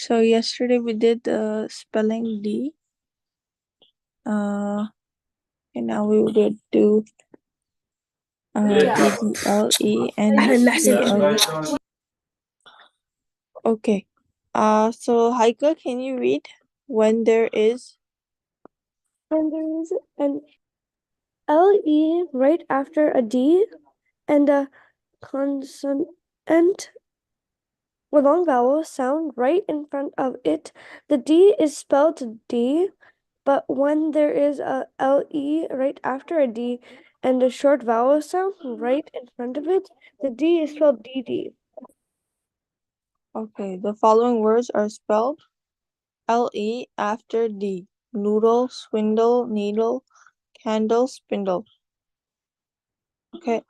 So yesterday we did the spelling D. And now we will do DDLE and DLE. Okay. So Heike, can you read when there is an LE right after a D and a consonant with long vowel sound right in front of it. The D is spelled D, but when there is a LE right after a D and a short vowel sound right in front of it, the D is spelled DD. Okay, the following words are spelled LE after D. Noodle, swindle, needle, candle, spindle. Okay,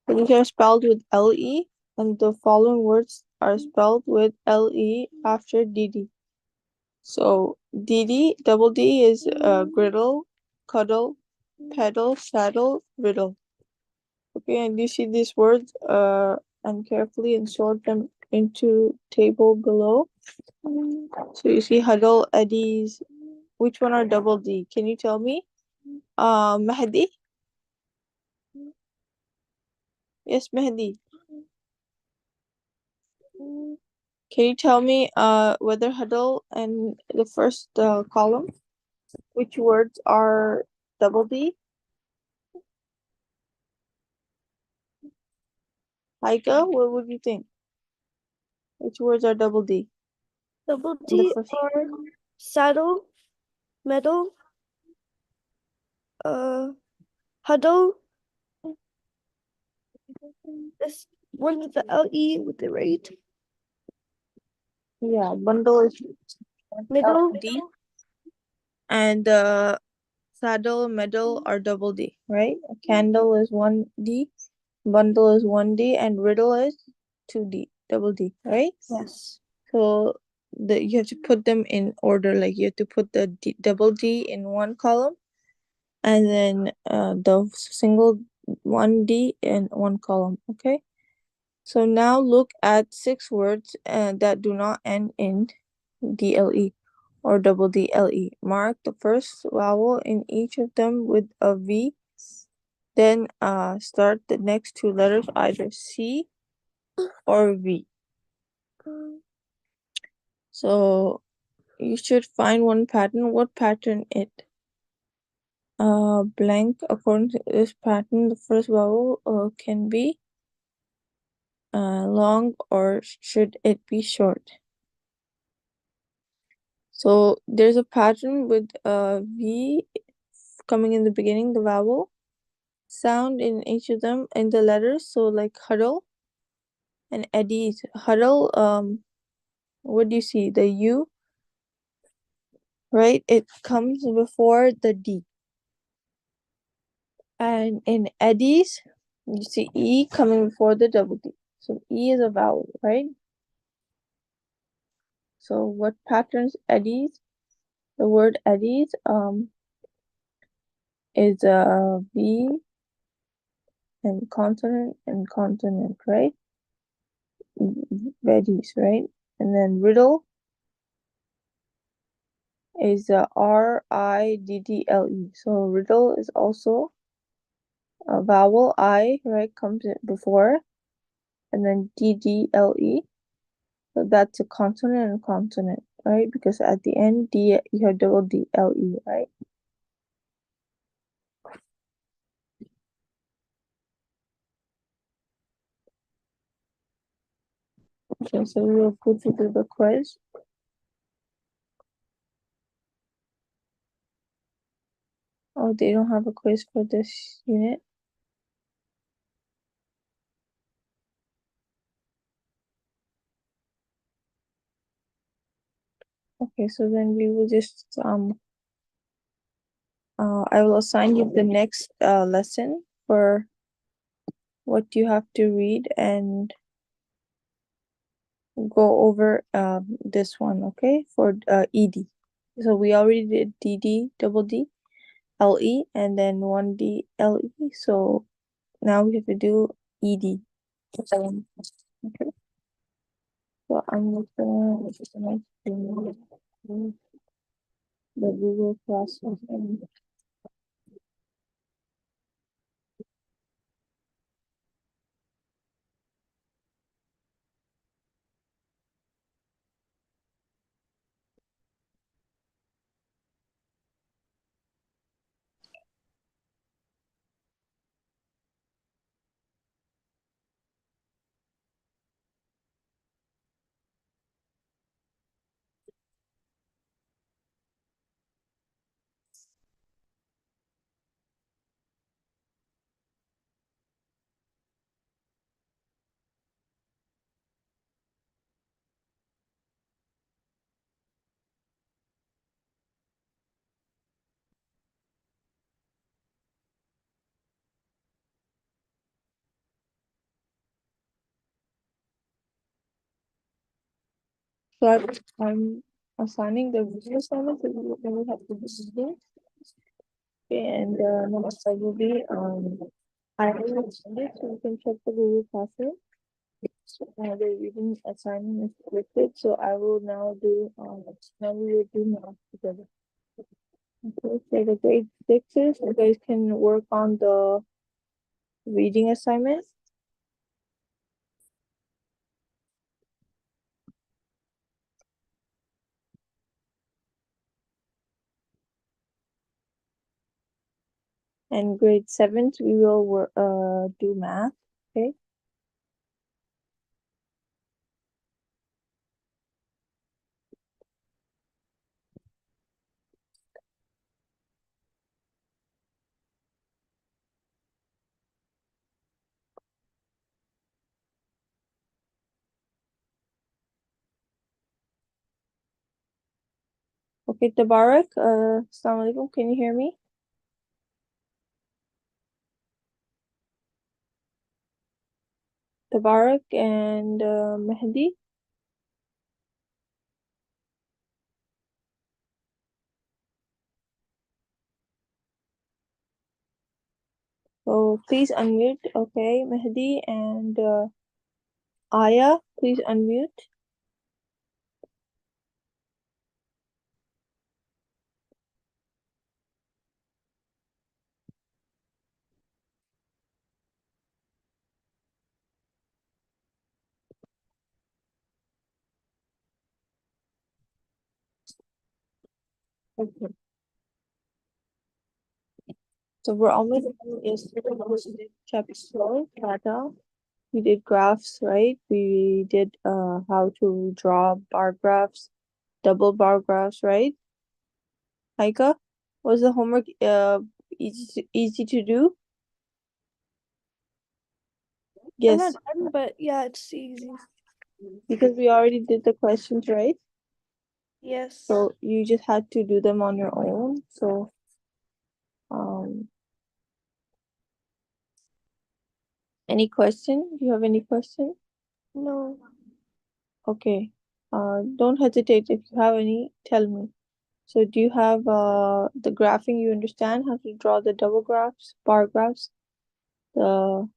so these are spelled with LE, and the following words are spelled with LE after DD. So double D is griddle, cuddle, pedal, saddle, riddle. Okay, and you see these words and carefully and sort them into table below. So you see huddle, eddies. Which one are double D? Can you tell me? Mehdi? Yes, Mehdi. Can you tell me whether huddle and the first column, which words are double D? Heike, what would you think? Which words are double D? Double In the D first are saddle, medal, huddle. This one with the LE with the right. Yeah, bundle is Middle. D, and saddle, medal are double D, right? A candle is 1D, bundle is 1D, and riddle is 2D, double D, right? Yes. So you have to put them in order, like you have to put the double D in one column, and then the single 1D in one column, okay? So now look at 6 words that do not end in DLE or double DLE. Mark the first vowel in each of them with a V. Then start the next 2 letters either C or V. So you should find one pattern. What pattern it? Blank. According to this pattern, the first vowel can be long, or should it be short? So there's a pattern with V coming in the beginning, the vowel sound in each of them in the letters. So like huddle and eddies. Huddle, what do you see? The U, right? It comes before the D. And in eddies, you see E coming before the double D. So E is a vowel, right? So what patterns eddies? The word eddies is a V and consonant, right? Eddies, right? And then riddle is RIDDLE. So riddle is also a vowel I, right, comes before, and then DDLE. So that's a consonant, right? Because at the end, D, you have double DLE, right? Okay, so we'll go to the quiz. Oh, they don't have a quiz for this unit. Okay, so then we will just I will assign you the next lesson for what you have to read and go over this one, okay, for ED. So we already did DD, double D, LE, and then 1D, LE. So now we have to do ED. Okay. So I'm just gonna do the Google Classroom. So I'm assigning the video assignment that we have to do today. And next I will be I will send it so you can check the Google Classroom. So the reading assignment is listed, so I will now do now we will do math together. Okay, so the grade sixes, you guys can work on the reading assignment. And grade sevens, we will do math. Okay. Okay, Tabarak, Assalamu alaikum, can you hear me? Tabarak and Mehdi. So please unmute. Okay, Mehdi and Aya, please unmute. Okay. So we're almost done. Yesterday we did chapter 12, data. We did graphs, right? We did how to draw bar graphs, double bar graphs, right? Aika, was the homework easy to do? I'm Yes, not done, but yeah, it's easy. because we already did the questions, right? Yes. So you just had to do them on your own. So um, any question? Do you have any question? No. Okay. Don't hesitate if you have any. Tell me. So do you have the graphing? You understand how to draw the double graphs, bar graphs, the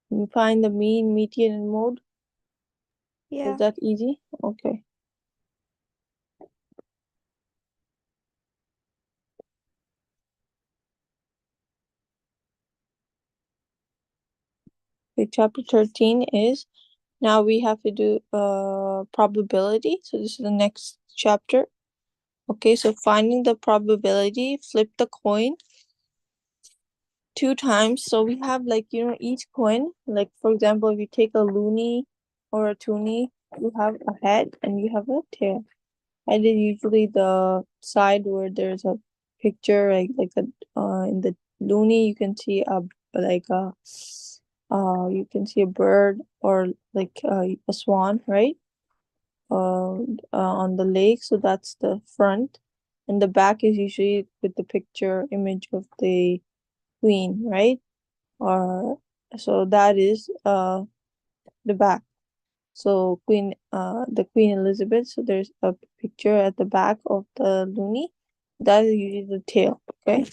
you find the mean, median, and mode? Is Yeah. that easy? Okay. Okay, chapter 13 is now we have to do probability. So this is the next chapter. Okay, so finding the probability, flip the coin 2 times. So we have like, each coin, like for example, if you take a loonie or a toonie, you have a head and you have a tail. Head is usually the side where there's a picture, like a in the loonie you can see like a you can see a bird or like a swan, right? On the lake, so that's the front, and the back is usually with the picture image of the queen, right? Or so that is the back. So the Queen Elizabeth. So there's a picture at the back of the loonie. That is usually the tail. Okay.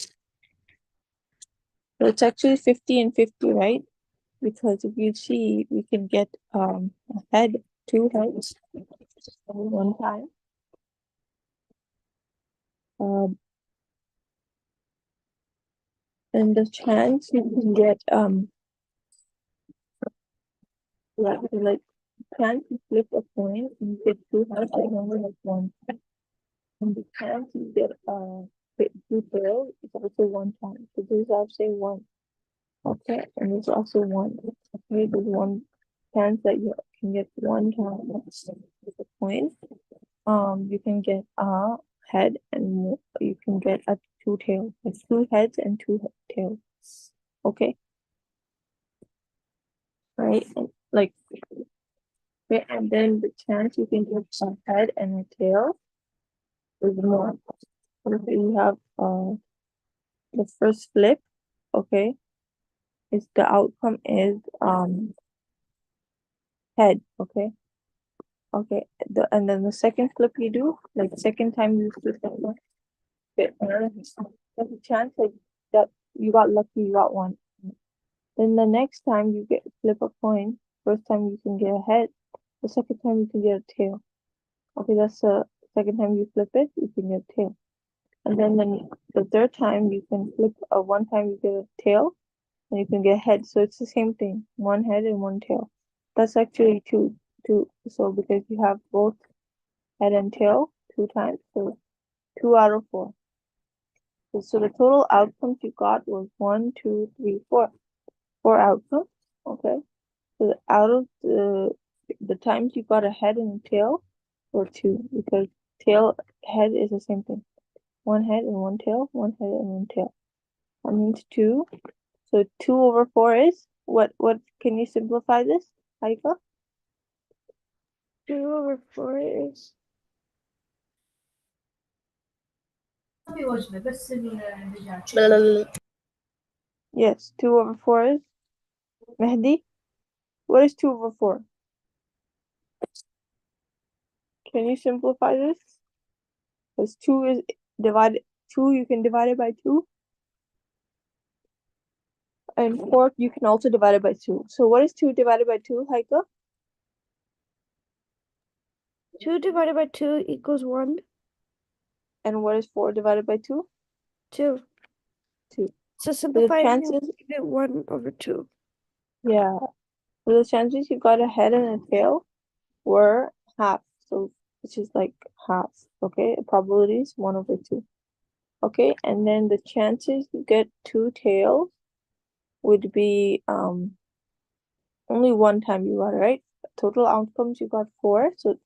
So it's actually 50 and 50, right? Because if you see, we can get a head two heads at one time. And the chance you can get yeah, so like chance you flip a coin and you get two heads, I remember like one. And the chance you get two tails is also one time. So there's actually one. Okay, and there's also one. Okay, there's one chance that you can get one time with a coin. You can get a head and you can get a two tails. Like two heads and two tails. Okay, right? And like okay, and then the chance you can get a head and a tail is more. Okay, you have the first flip, okay, is the outcome is head, okay. Okay, and then the second flip you do, like the second time you flip that one, okay, there's a chance like that you got lucky, you got one. Then the next time you get flip a coin, first time you can get a head, the second time you can get a tail. Okay, that's the second time you flip it, you can get a tail. And then the third time you can flip one time you get a tail and you can get a head. So it's the same thing, one head and one tail. That's actually two. So because you have both head and tail two times, so 2 out of 4. So the total outcomes you got was 1, 2, 3, 4. 4 outcomes. Okay. So out of the times you got a head and a tail were 2 because tail head is the same thing. One head and one tail, one head and one tail. That means 2. So 2/4 is what can you simplify this, Haika? 2/4 is Yes, 2/4 is Mehdi. What is 2/4? Can you simplify this? Because 2 is divided 2, you can divide it by 2. And 4 you can also divide it by 2. So what is 2 divided by 2, Haika? 2 divided by 2 equals 1. And what is 4 divided by 2? 2. 2. So So the simplifying, chances, you get 1/2. yeah. So the chances you got a head and a tail were half. So which is like half. Okay, probability is 1/2. Okay, and then the chances you get two tails would be only one time you got it right. Total outcomes you got 4. So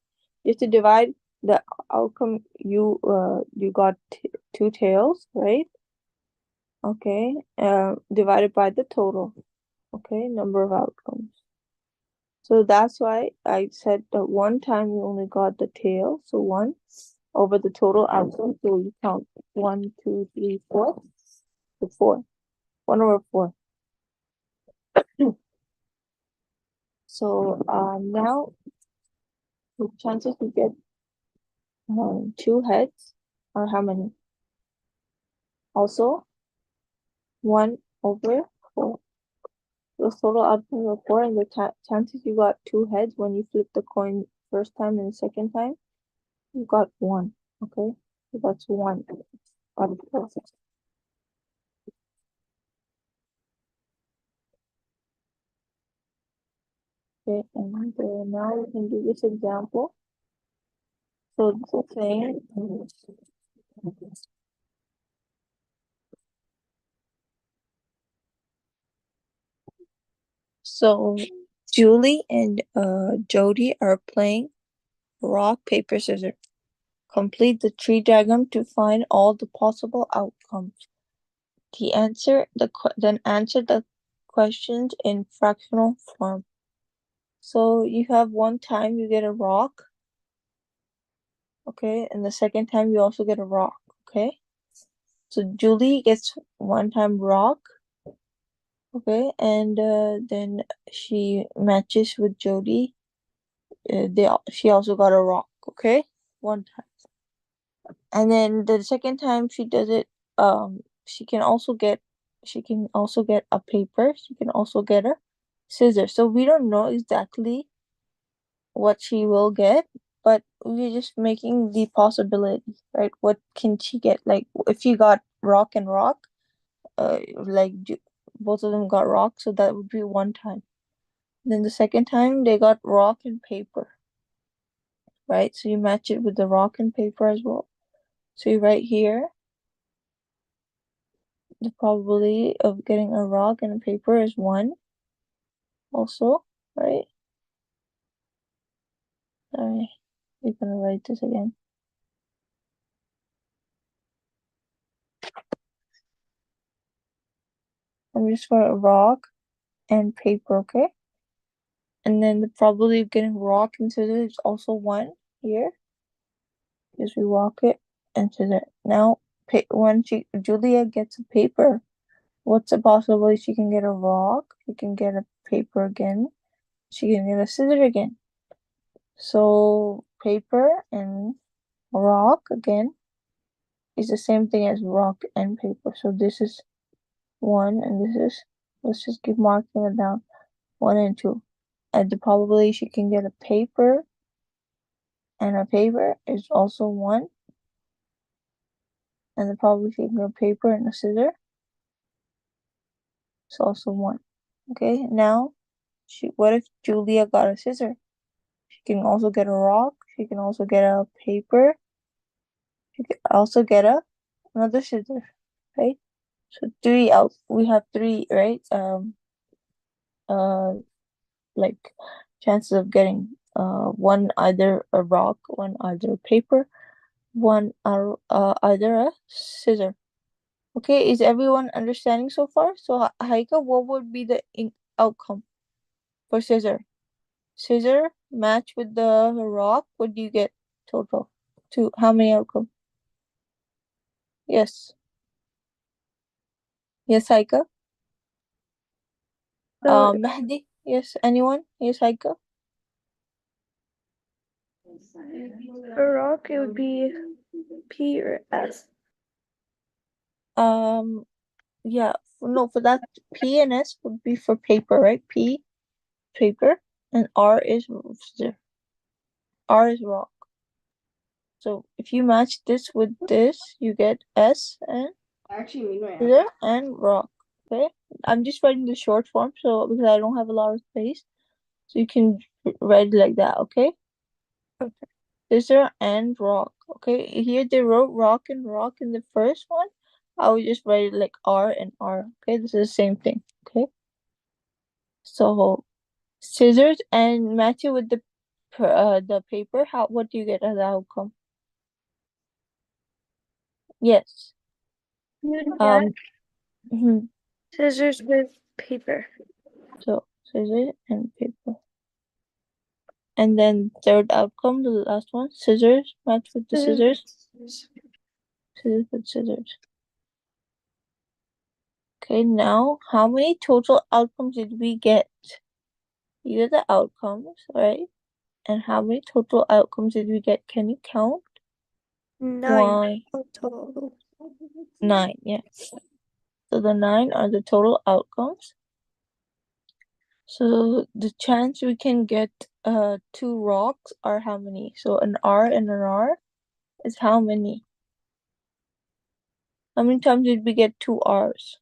you have to divide the outcome you got two tails, right? Okay, divided by the total. Okay, number of outcomes. So that's why I said that one time you only got the tail, so 1 over the total outcome. So you count 1, 2, 3, 4. So 4. 1/4. So now the chances you get two heads are how many? Also 1/4. The total outcome of 4 and the chances you got two heads when you flip the coin first time and the second time, you got 1. Okay, so that's 1/4. Okay, and now we can do this example. So the thing. So Julie and Jody are playing rock, paper, scissors. Complete the tree diagram to find all the possible outcomes. Then answer the questions in fractional form. So you have one time you get a rock, okay, and the second time you also get a rock, okay. So Julie gets one time rock, okay, and then she matches with Jody. She also got a rock, okay, one time. And then the second time she does it, she can also get a paper. She can also get a scissors. So we don't know exactly what she will get, but we're just making the possibility, right? What can she get? Like if she got rock and rock, like both of them got rock, so that would be one time. Then the second time they got rock and paper, right? So you match it with the rock and paper as well. So you write here the probability of getting a rock and a paper is 1 also, right? Sorry, we're gonna write this again. I'm just gonna rock and paper, okay? And then the probability of getting rock and scissors is also 1 here, because we walk it into there. Now, when Julia gets a paper, what's the possibility she can get a rock? She can get a paper again. She can get a scissor again. So paper and rock again is the same thing as rock and paper. So this is 1 and this is, let's just keep marking it down, 1 and 2. And the probability she can get a paper and a paper is also 1. And the probability she can get a paper and a scissor is also 1. Okay, now what if Julia got a scissor? She can also get a rock, she can also get a paper, she can also get another scissor, right? So we have 3, right? Uh like chances of getting one either a rock, one either a paper, one either a scissor. Okay, is everyone understanding so far? So Haika, what would be the outcome for scissor? Scissor match with the rock. What do you get total? Two. How many outcome? Yes. Yes, Haika. So Mahdi. Yes. Anyone? Yes, Haika. for rock, it would be P or S. Yeah. No, for that P and S would be for paper, right? P paper and R is scissor. R is rock. So if you match this with this, you get S and scissor and rock. Okay. I'm just writing the short form so because I don't have a lot of space. So you can write it like that, okay? Okay. Scissor and rock. Okay. Here they wrote rock and rock in the first one. I would just write it like R and R. Okay, this is the same thing. Okay. So scissors and match it with the paper. What do you get as the outcome? Yes. You'd get Um. mhm. scissors with paper. So scissors and paper. And then third outcome, the last one, scissors match with the scissors. Scissors with scissors. Okay, now how many total outcomes did we get? These are the outcomes, right? And how many total outcomes did we get? Can you count? 9 One, total. 9, yeah. So the 9 are the total outcomes. So the chance we can get 2 rocks are how many? So an R and an R is how many? How many times did we get 2 R's?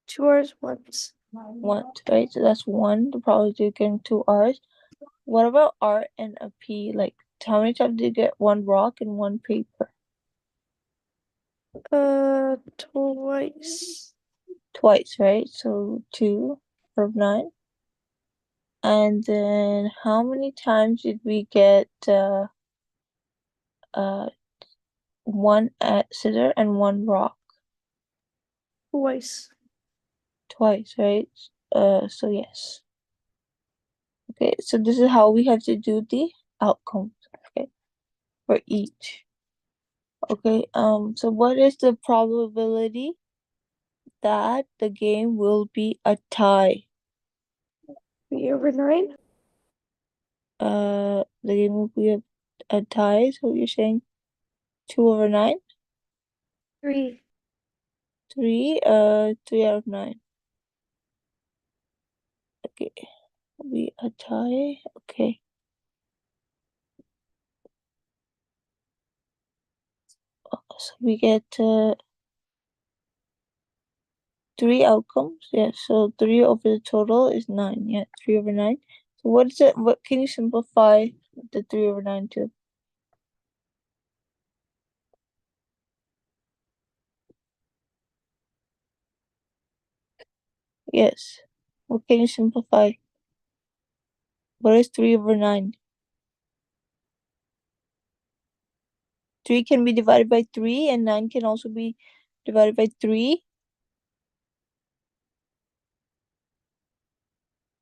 2 R's once. Once, right? So that's 1. The probability of getting 2 R's. What about R and a P? Like how many times did you get 1 rock and 1 paper? Twice. Twice, right? So 2 out of 9. And then how many times did we get uh 1 at scissor and 1 rock? Twice. Twice, right? So yes. Okay, so this is how we have to do the outcomes, okay, for each. Okay, so what is the probability that the game will be a tie? 3/9. The game will be a tie, so you're saying 2/9? 3. 3 out of 9. Okay, will be a tie, okay. So we get three outcomes. Yeah, so 3 over the total is 9. Yeah, 3 over 9. So what is it? What can you simplify the 3 over 9 to? Yes. What can you simplify? What is 3 over 9? 3 can be divided by 3 and 9 can also be divided by 3.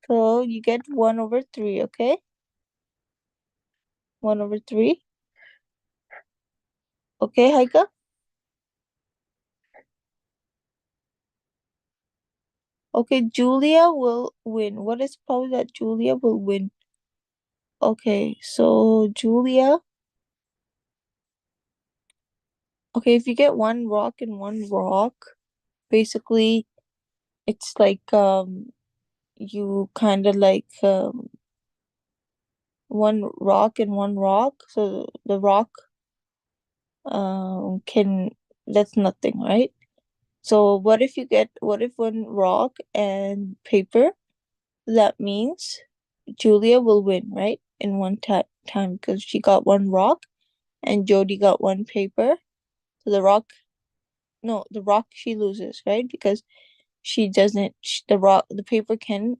So you get 1 over 3, okay? 1 over 3. Okay, Haika? Okay, Julia will win. What is probably that Julia will win? Okay, so Julia. Okay, if you get one rock and one rock, basically it's like you kind of like one rock and one rock. So the rock can that's nothing, right? So what if one rock and paper? That means Julia will win, right? In one time because she got one rock and Jody got one paper. So the rock she loses, right? Because she doesn't, the paper can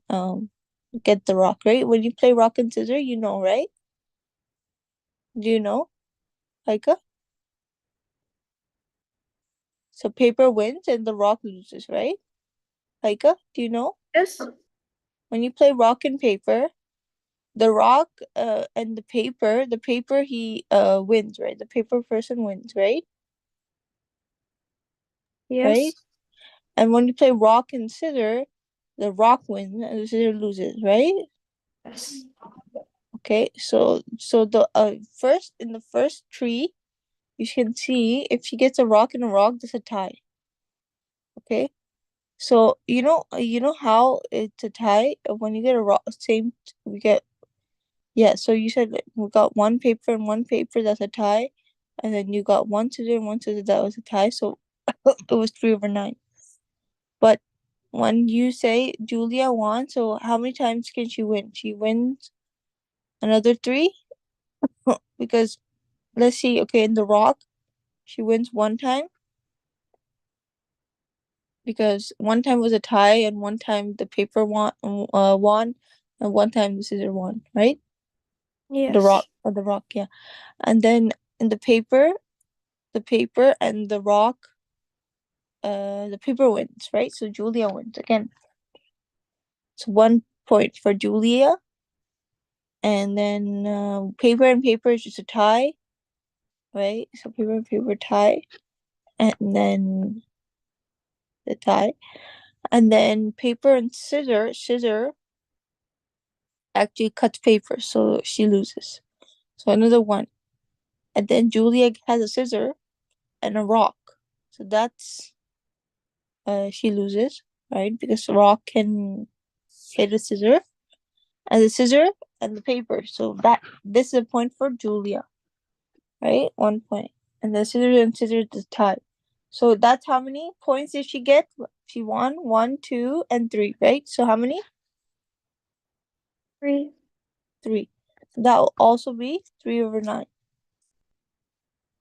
get the rock, right? When you play rock and scissors, you know, right? Do you know, Haika? So paper wins and the rock loses, right? Haika, do you know? Yes. When you play rock and paper, the rock and the paper he wins, right? The paper person wins, right? Right? Yes. And when you play rock and scissor, the rock wins and the scissor loses, right? Yes. Okay, so the first in the first tree, you can see if she gets a rock and a rock, that's a tie. Okay, so you know how it's a tie when you get a rock, same we get yeah. So you said that we got one paper and one paper, that's a tie, and then you got one scissor and one scissor, that was a tie. So it was 3 over 9. But when you say Julia won, so how many times can she win? She wins another 3 because let's see. Okay, in the rock, she wins one time because one time was a tie and one time the paper won and one time the scissor won, right? Yes. The rock, yeah. And then in the paper and the rock, the paper wins, right? So Julia wins again. It's 1 point for Julia, and then paper and paper is just a tie, right? So paper and paper tie, and then the tie, and then paper and scissor actually cuts paper, so she loses. So another one. And then Julia has a scissor and a rock. So that's she loses, right? Because the rock can hit a scissor and the scissor and the paper. So that this is a point for Julia, right? 1 point. And the scissors and scissors is tied. So that's how many points did she get? She won 1, 2, and 3, right? So how many? 3. 3. So that will also be 3 over 9.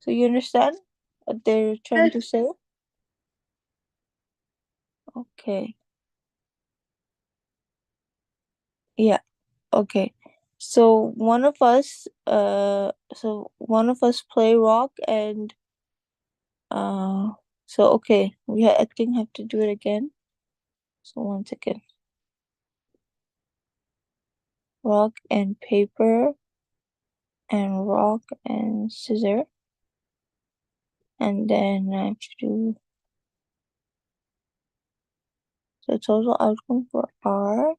So you understand what they're trying to Yes. say? Okay. Yeah. Okay. So one of us play rock and uh so okay, I think have to do it again. So 1 second. Rock and paper and rock and scissor. And then I have to do the total outcome for R.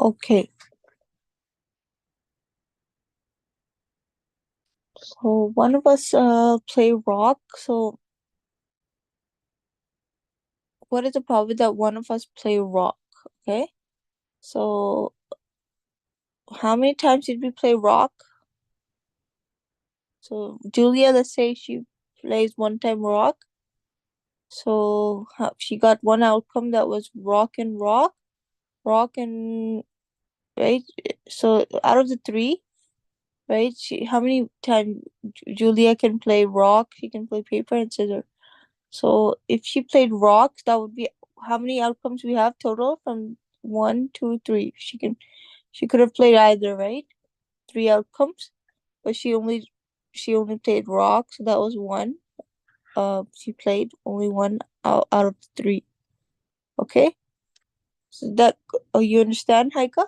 Okay. So one of us play rock. So what is the problem that one of us play rock? Okay. So how many times did we play rock? So Julia, let's say she plays one time rock. So she got one outcome that was rock and rock, rock and right. So out of the three, right? How many times Julia can play rock? She can play paper and scissors. So if she played rock, that would be how many outcomes we have total from one, two, three. She could have played either, right? Three outcomes, but she only played rock, so that was one. She played only one out of three. Okay, so that you understand, Haika?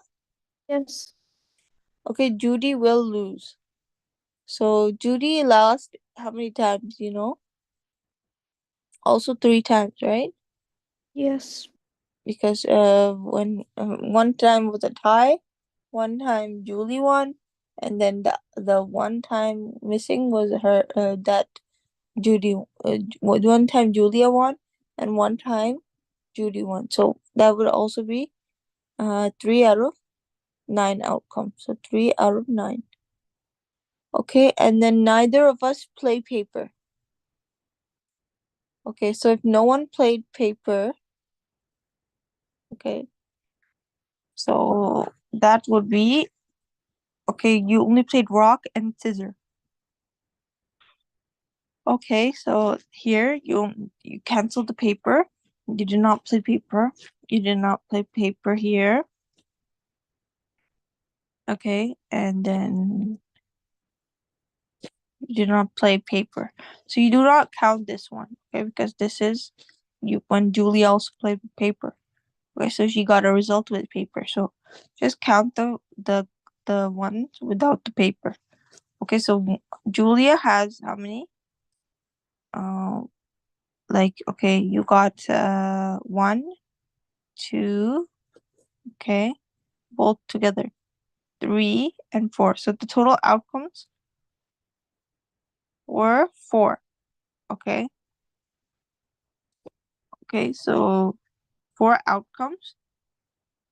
Yes. Okay, Judy will lose. So Judy lost how many times? Also three times, right? Yes. Because when one time was a tie, one time Julie won, and then the one time missing was her that Judy one time Julia won, and one time Judy won. So that would also be 3 out of 9 outcomes. So 3 out of 9. Okay, and then neither of us play paper. Okay, so if no one played paper, okay, so that would be okay. You only played rock and scissors. Okay, so here you cancel the paper. You did not play paper. You did not play paper here. Okay, and then you did not play paper. So you do not count this one, okay, because this is you when Julie also played with paper. Okay, so she got a result with paper. So just count the ones without the paper. Okay, so Julia has how many? Uh, okay, you got 1, 2, okay, both together, 3 and 4. So the total outcomes were 4. Okay, okay, so 4 outcomes.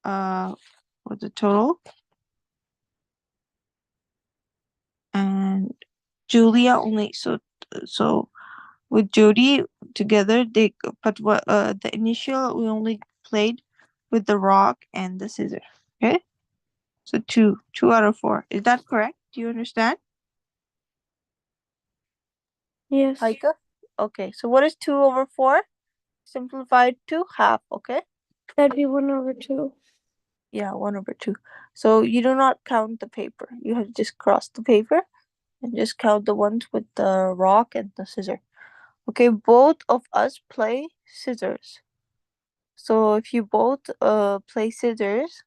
For the total, and Julia only. So with Jody together, but what the initial we only played with the rock and the scissors. Okay, so two out of 4. Is that correct? Do you understand, Yes. Haika? Okay, so what is 2/4? Simplified to half. Okay, That'd be 1/2. yeah, 1/2. So you do not count the paper. You have to just cross the paper and just count the ones with the rock and the scissor. Okay, both of us play scissors. So if you both play scissors,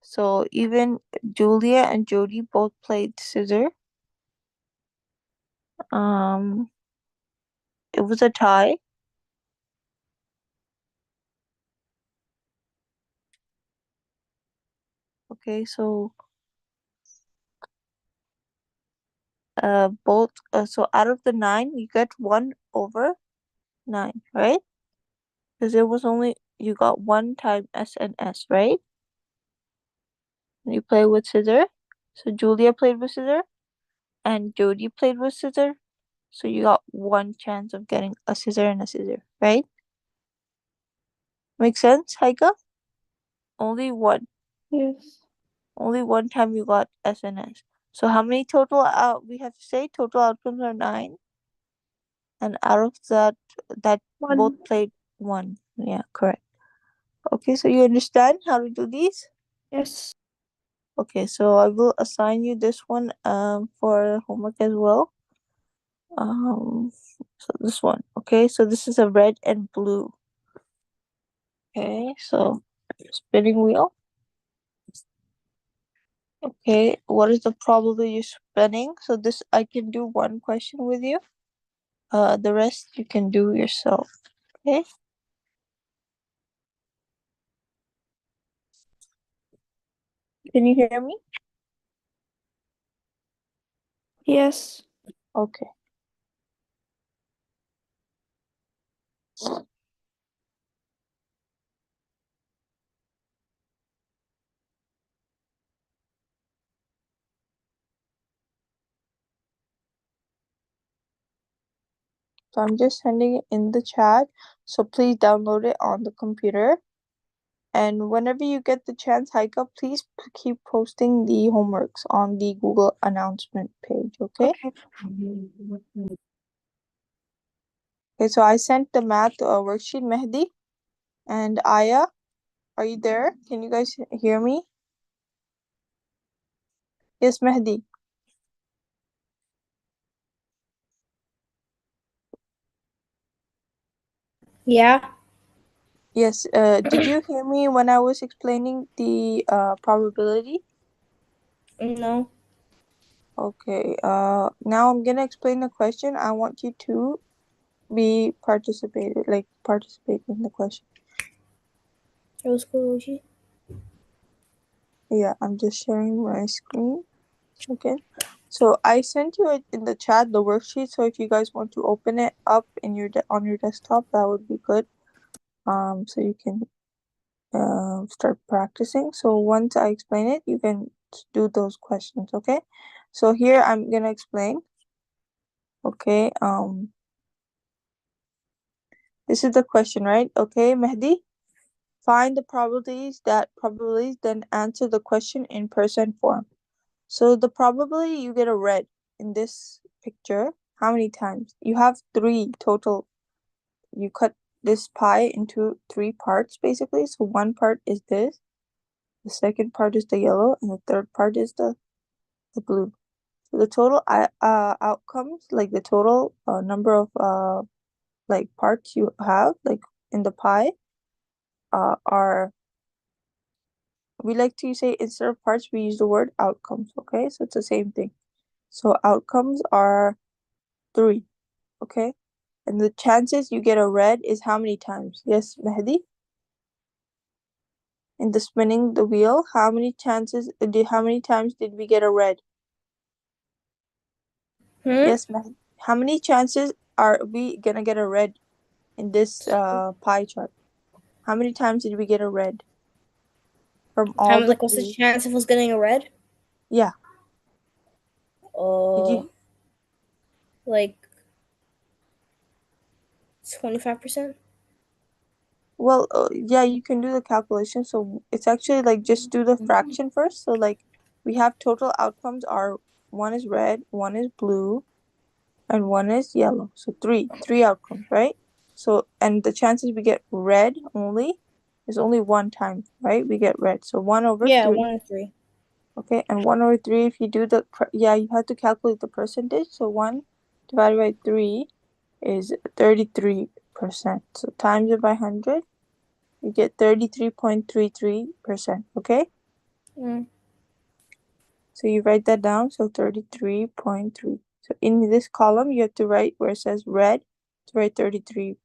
so even Julia and Jody both played scissor. Um, it was a tie. Okay, so both so out of the 9, you get 1/9, right? Because it was only you got one time S and S, right? You play with scissor. So Julia played with scissor and Jody played with scissor. So you got one chance of getting a scissor and a scissor, right? Make sense, Haika? Only one. Yes. Only one time you got SNS. So how many total we have to say total outcomes are 9, and out of that both 1. played one. Yeah, correct. Okay, so you understand how to do these? Yes. Okay, so I will assign you this one for homework as well. So this one. Okay, so this is a red and blue. Okay, so spinning wheel. Okay, what is the probability you're spinning? So this I can do one question with you. The rest you can do yourself. Okay. Can you hear me? Yes. Okay. So I'm just sending it in the chat. So please download it on the computer. And whenever you get the chance, Haika, please keep posting the homeworks on the Google announcement page, okay? Okay. Okay, so I sent the math worksheet, Mehdi and Aya. Are you there? Can you guys hear me? Yes, Mehdi. Yeah. Yes, did you hear me when I was explaining the probability? No. Okay, now I'm gonna explain the question. I want you to participate in the question. It was cool, Lucy. Yeah, I'm just sharing my screen. Okay. So I sent you it in the chat, the worksheet. So if you guys want to open it up in your on your desktop, that would be good. So you can start practicing. So once I explain it, you can do those questions. Okay. So here I'm gonna explain. Okay. This is the question, right? Okay, Mehdi. Find the probabilities, then answer the question in percent form. So the probability you get a red in this picture, how many times? You have three total. You cut this pie into three parts basically. So one part is this, the second part is the yellow, and the third part is the blue. So the total outcomes, like the total number of like parts you have like in the pie are, we like to say instead of parts we use the word outcomes, okay? So it's the same thing. So outcomes are three, okay? And the chances you get a red is how many times? Yes, Mehdi? In the spinning the wheel, how many times did we get a red? Yes, Mehdi. How many chances are we gonna get a red in this pie chart? How many times did we get a red from all the What's the three? chance of us getting a red? Yeah. Did Uh, you? like 25%. Well, yeah, you can do the calculation. So it's actually like just do the fraction first. So like we have total outcomes are one is red, one is blue, and one is yellow. So three outcomes, right? So and the chances we get red only is only one time, right? We get red. So 1 over Yeah, 3. 1 in 3. Okay, and 1 over 3, if you do yeah, you have to calculate the percentage. So 1 divided by 3 is 33%. So times it by 100, you get 33.33%, okay? So you write that down, so 33.3. So in this column, you have to write where it says red, to write 33%,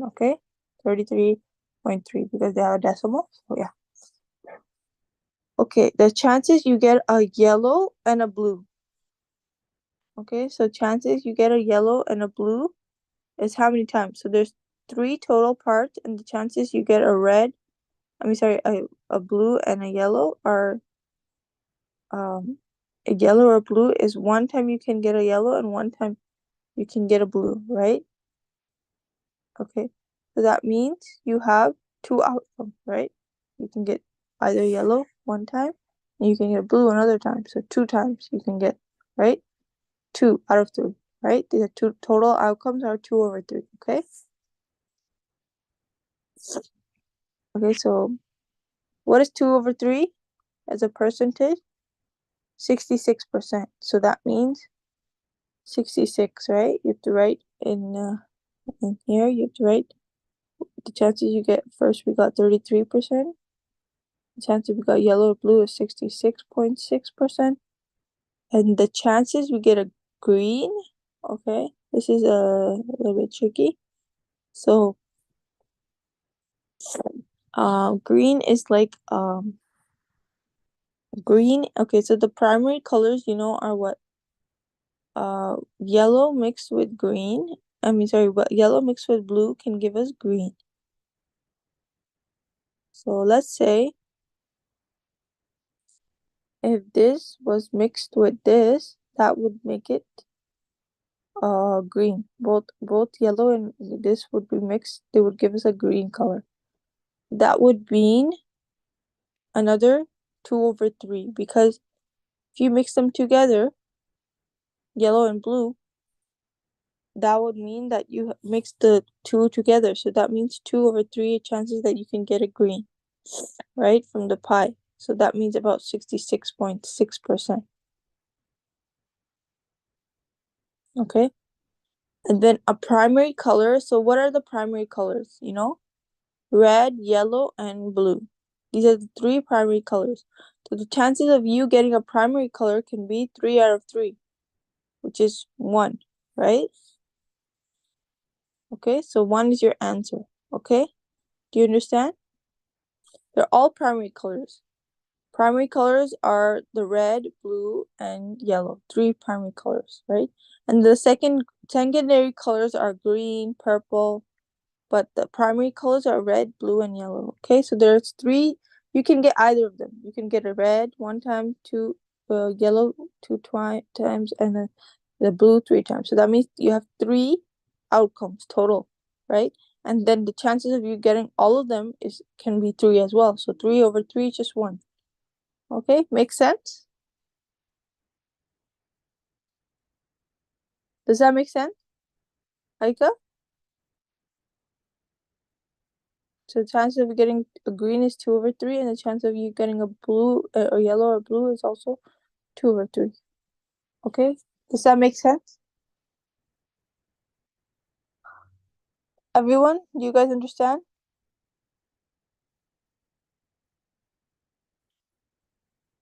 okay? 33.3 because they are decimal, so yeah. Okay, the chances you get a yellow and a blue. Okay, so chances you get a yellow and a blue is how many times? So there's three total parts, and the chances you get a red, a blue and a yellow are a yellow or blue is one time you can get a yellow and one time you can get a blue, right? Okay, so that means you have two outcomes, right? You can get either yellow one time and you can get blue another time. So two times you can get, right? 2 out of 3, right? The two total outcomes are 2/3, okay? Okay, so what is 2/3 as a percentage? 66%. So that means 66, right? You have to write in here, you have to write the chances you get. First we got 33%. The chances we got yellow or blue is 66.6%. And the chances we get a green, okay, this is a little bit tricky. So green is like Green. Okay, so the primary colors, are what? Yellow mixed with green. Yellow mixed with blue can give us green. So let's say if this was mixed with this, that would make it green. Both yellow and this would be mixed. They would give us a green color. That would mean another 2/3 because if you mix them together, yellow and blue, that would mean that you mix the two together. So that means 2/3 chances that you can get a green, right, from the pie. So that means about 66.6%. Okay. And then a primary color. So what are the primary colors? Red, yellow, and blue. These are the three primary colors. So the chances of you getting a primary color can be 3 out of 3, which is 1, right? Okay, so 1 is your answer. Okay, do you understand? They're all primary colors. Primary colors are the red, blue, and yellow. 3 primary colors, right? And the secondary colors are green, purple, but the primary colors are red, blue, and yellow. Okay, so there's 3. You can get either of them. You can get a red 1 time, yellow 2 times, and then the blue 3 times. So that means you have 3 outcomes total, right? And then the chances of you getting all of them can be 3 as well. So 3/3 is just 1. Okay, makes sense? Does that make sense, Aika? So the chance of getting a green is 2/3, and the chance of you getting a blue or yellow or blue is also 2/3. Okay, does that make sense? Everyone, do you guys understand?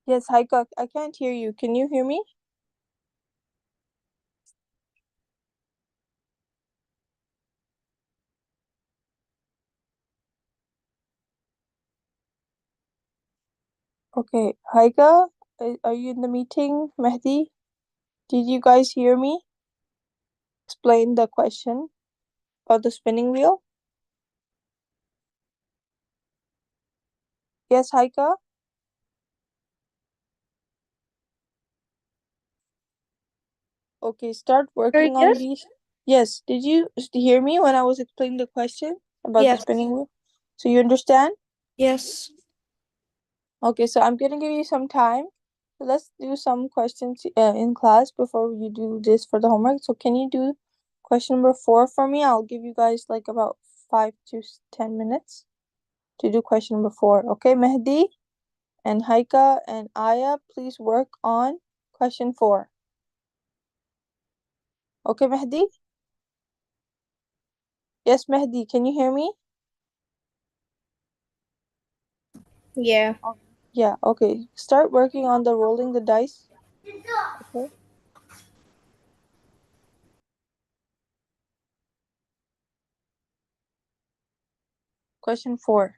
Yes, Haika, I can't hear you. Can you hear me? Okay, Haika, are you in the meeting? Mehdi, did you guys hear me explain the question about the spinning wheel? Yes, Haika? Okay, start working on Yes? these. Yes, did you hear me when I was explaining the question about the Yes. spinning wheel? So you understand? Yes. Okay, so I'm gonna give you some time. So let's do some questions in class before you do this for the homework. So can you do question number 4 for me? I'll give you guys like about 5 to 10 minutes to do question number 4. Okay, Mehdi and Haika and Aya, please work on question 4. Okay, Mehdi? Yes, Mehdi, can you hear me? Yeah. Yeah, okay. Start working on the rolling the dice. Okay. Question 4.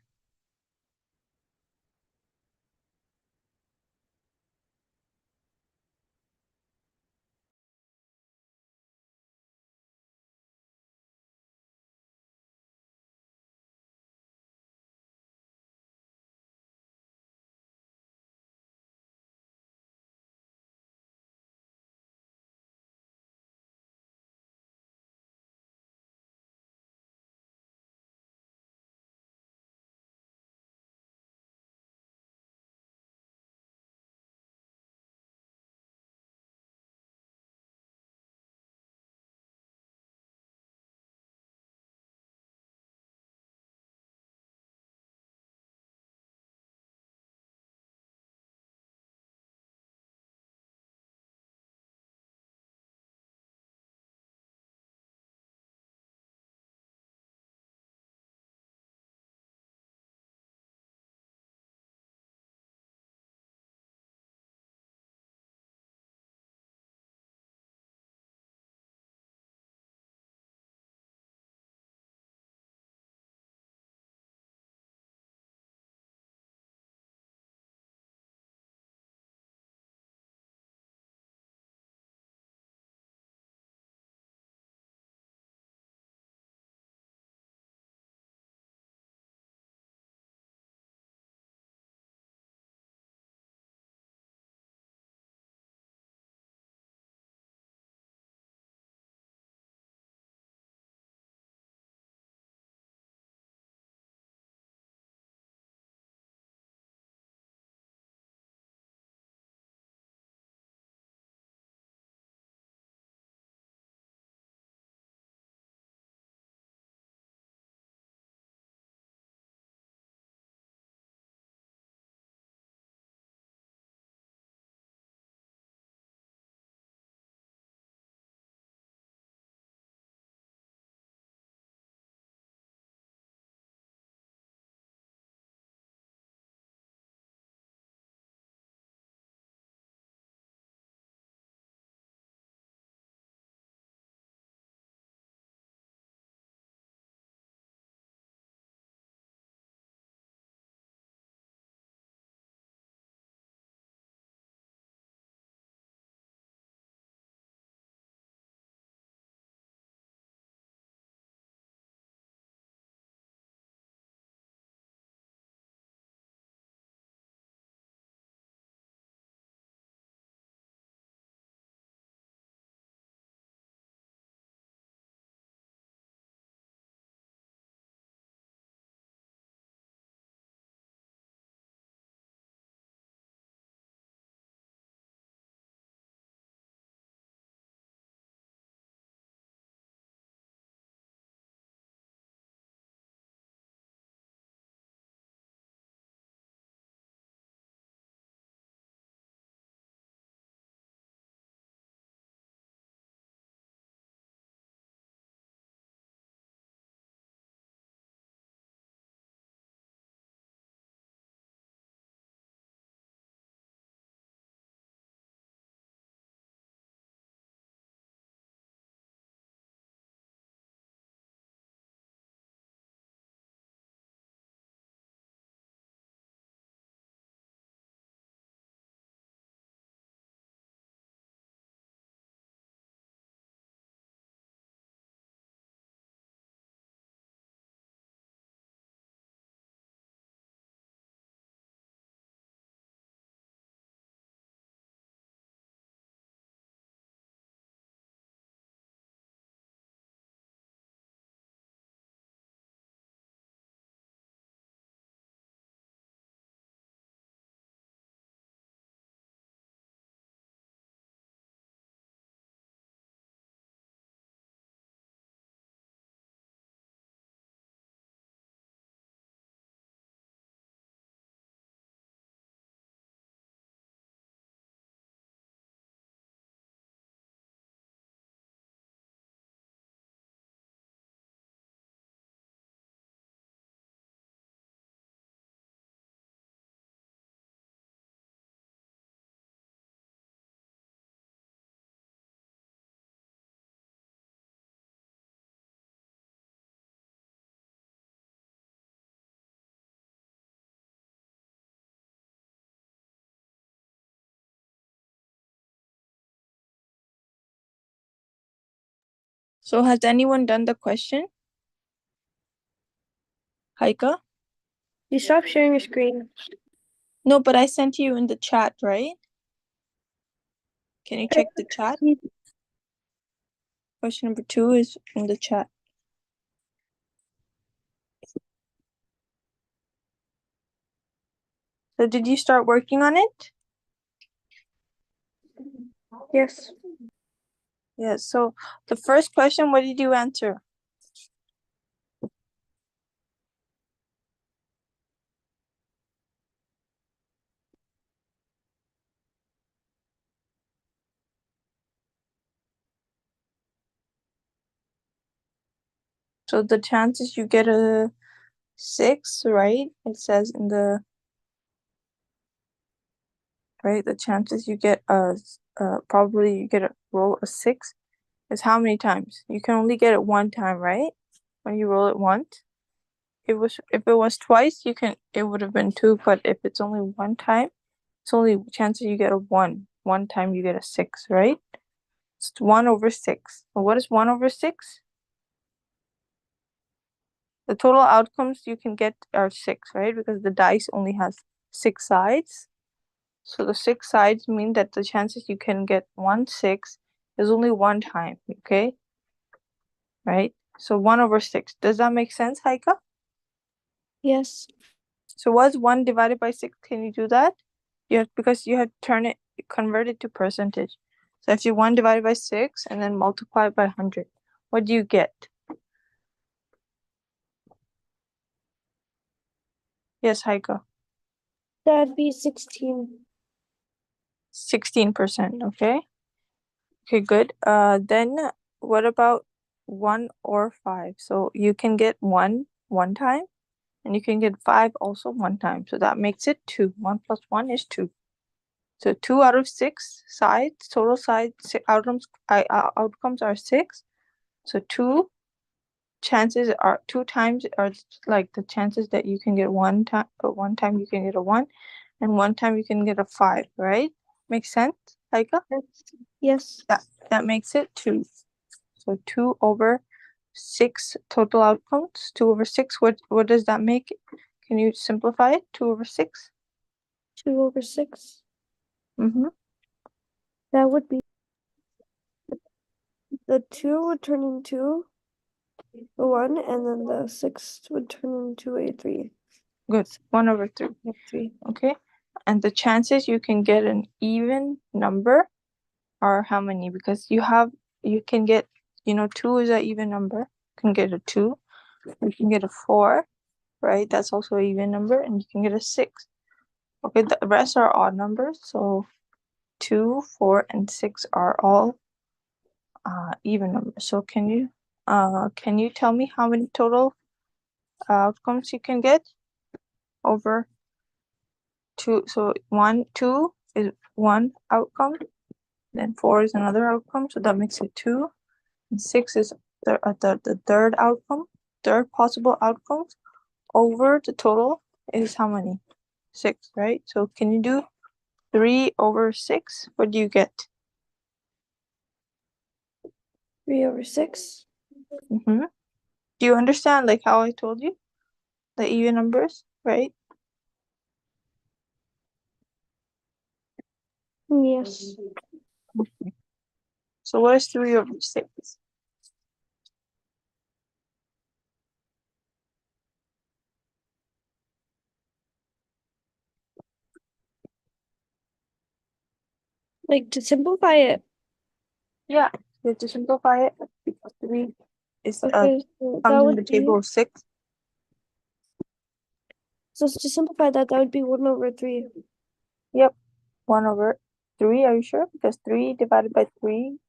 So has anyone done the question? Haika? You stop sharing your screen. No, but I sent you in the chat, right? Can you check the chat? Question number 2 is in the chat. So did you start working on it? Yes. Yes. So the first question, what did you answer? So the chances you get a 6, right? It says in the right, the chances you get probably you get a roll a 6 is how many times? You can only get it one time, right? When you roll it once. If it was twice, it would have been 2, but if it's only one time, it's only chances you get a 1. One time you get a 6, right? It's 1/6. So what is 1/6? The total outcomes you can get are 6, right? Because the dice only has 6 sides. So the 6 sides mean that the chances you can get 1/6 is only one time, okay? Right? So 1/6. Does that make sense, Haika? Yes. So what's 1 divided by 6? Can you do that? Because you have to convert it to percentage. So if you 1 divided by 6 and then multiply it by 100, what do you get? Yes, Haika. That'd be 16. 16%, okay? Okay, good. Then what about 1 or 5? So you can get 1 one time, and you can get 5 also one time. So that makes it 2. 1 plus 1 is 2. So 2 out of 6 sides, total sides, outcomes are 6. So 2 times are like the chances that you can get one time, but one time you can get a 1, and one time you can get a 5, right? Makes sense, Haika? Yes. That makes it 2. So 2/6 total outcomes. 2/6. What does that make? Can you simplify it? 2/6. 2/6. Mm-hmm. That would be the 2 would turn into a 1, and then the 6 would turn into a 3. Good. 1/3. 3. Okay. And the chances you can get an even number are how many? Because you can get, 2 is an even number. You can get a 2. You can get a 4, right? That's also an even number, and you can get a 6. Okay, the rest are odd numbers. So 2, 4, and 6 are all even numbers. So can you tell me how many total outcomes you can get over 2? So 2 is one outcome, then 4 is another outcome, so that makes it 2, and 6 is the third outcome, third possible outcomes over the total is how many? 6, right? So can you do 3/6? What do you get? 3/6. Mm-hmm. Do you understand like how I told you? The even numbers, right? Yes. So what is 3/6? Like, to simplify it. Yeah, you have to simplify it because 3 is Okay, so that comes in the would be, table of 6. so to simplify that would be 1/3. Yep, 1/3. Are you sure? Because 3 divided by 3,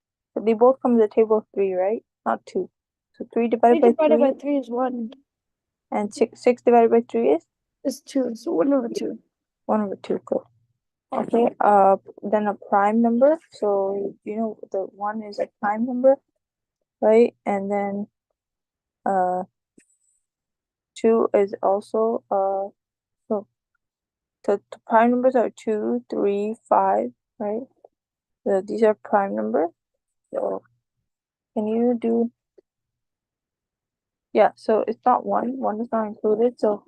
they both come in the table of 3, right? Not 2. So 3 3 divided by divided 3 by 3 is 1. and 6 divided by 3 is Is 2, so 1/2. 1/2. Good. Okay. Then a prime number. So the 1 is a prime number, right? And then 2 is also so the prime numbers are 2, 3, 5, right? So these are prime numbers. So can you do Yeah, so it's not 1. 1 is not included. So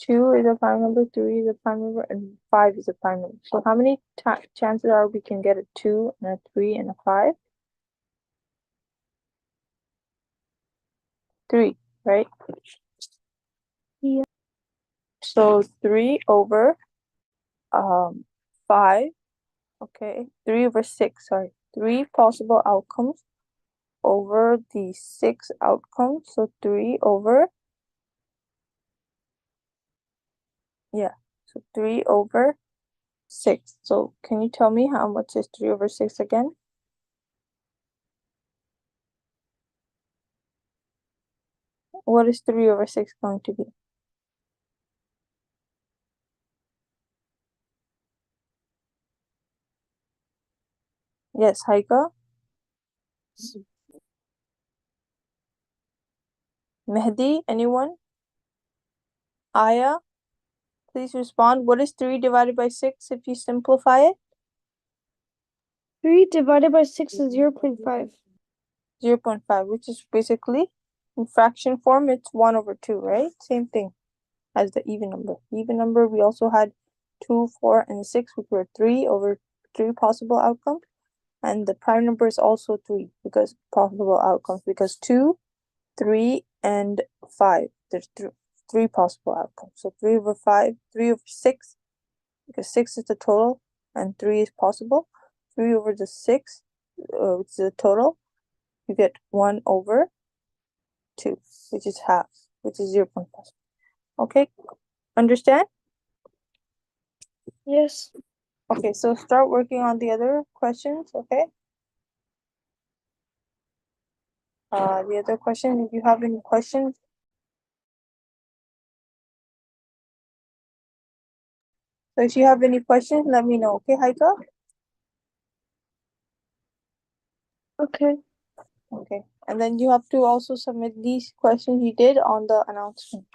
2 is a prime number, 3 is a prime number, and 5 is a prime number. So how many chances are we can get a 2 and a 3 and a 5? 3, right? Yeah. So 3 over 5, okay, 3 over 6, sorry. 3 possible outcomes over the 6 outcomes. So 3 over, yeah, so 3 over 6. So can you tell me how much is 3 over 6 again? What is 3 over 6 going to be? Yes, Haika? Mehdi, anyone? Aya, please respond. What is 3 divided by 6 if you simplify it? 3 divided by 6 is 0.5. 0.5, which is basically, in fraction form, it's 1 over 2, right? Same thing as the even number. Even number, we also had 2, 4, and 6, which were 3 over 3 possible outcomes. And the prime number is also 3 because possible outcomes, because 2, 3, and 5. There's 3 possible outcomes. So 3 over 5, 3 over 6, because 6 is the total and 3 is possible. 3 over the 6, which is the total, you get 1 over 2, which is half, which is 0.5. Okay, understand? Yes. Okay, so start working on the other questions, okay? The other question, if you have any questions, so if you have any questions, let me know, okay, Haika? Okay. Okay, and then you have to also submit these questions you did on the announcement.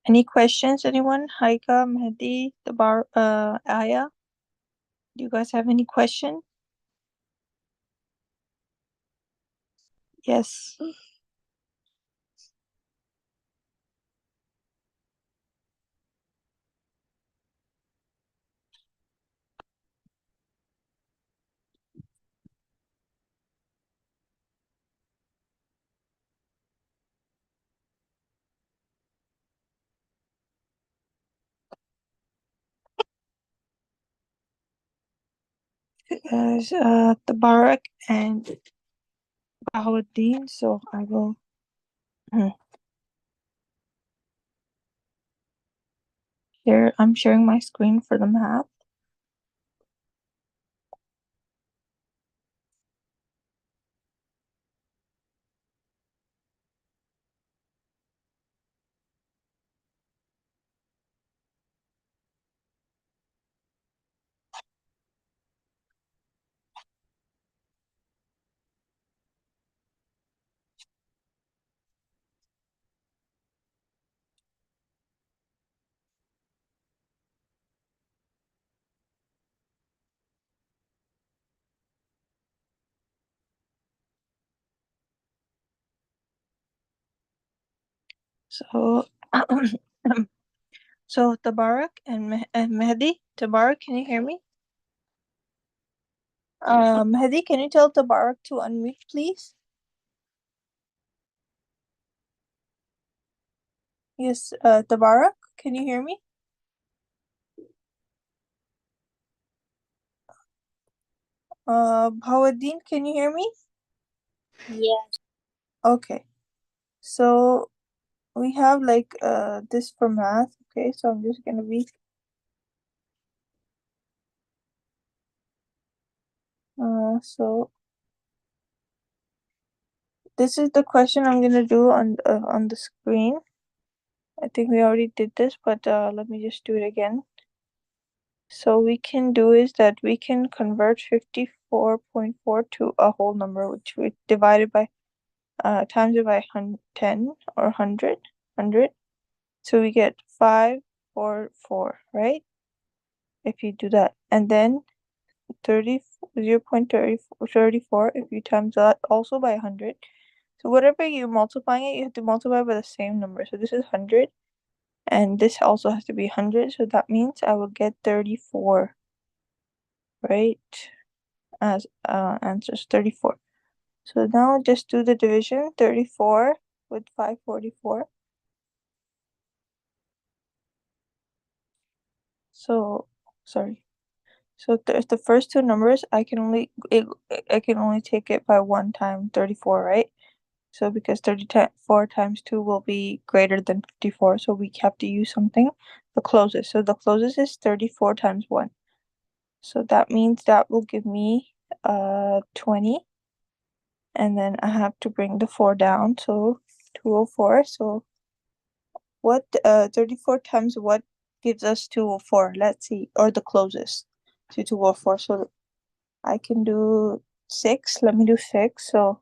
Any questions, anyone? Haika, Mehdi, Aya? Do you guys have any question? Yes. Tabarak and Bahauddin, so I will share. I'm sharing my screen for the math. So, so Tabarak and Mehdi. Tabarak, can you hear me? Mehdi, can you tell Tabarak to unmute, please? Yes, Tabarak, can you hear me? Bahauddin, can you hear me? Yes. Okay. So we have like this for math. Okay, so I'm just gonna be so this is the question I'm gonna do on the screen. I think we already did this, but let me just do it again. So we can do is that we can convert 54.4 to a whole number, which we divided by times it by 10 or 100. So we get 544, right? If you do that, and then 30 0.34 if you times that also by 100. So whatever you're multiplying it, you have to multiply by the same number. So this is 100, and this also has to be 100. So that means I will get 34, right? As answers 34. So now just do the division. 34 with 544. So sorry. So there's the first two numbers. I can only take it by one time 34, right? So because 34 times 2 will be greater than 54, so we have to use something the closest. So the closest is 34 times 1. So that means that will give me 20, and then I have to bring the 4 down, so 204. So what 34 times what gives us 204? Let's see, or the closest to 204. So I can do 6. Let me do 6. So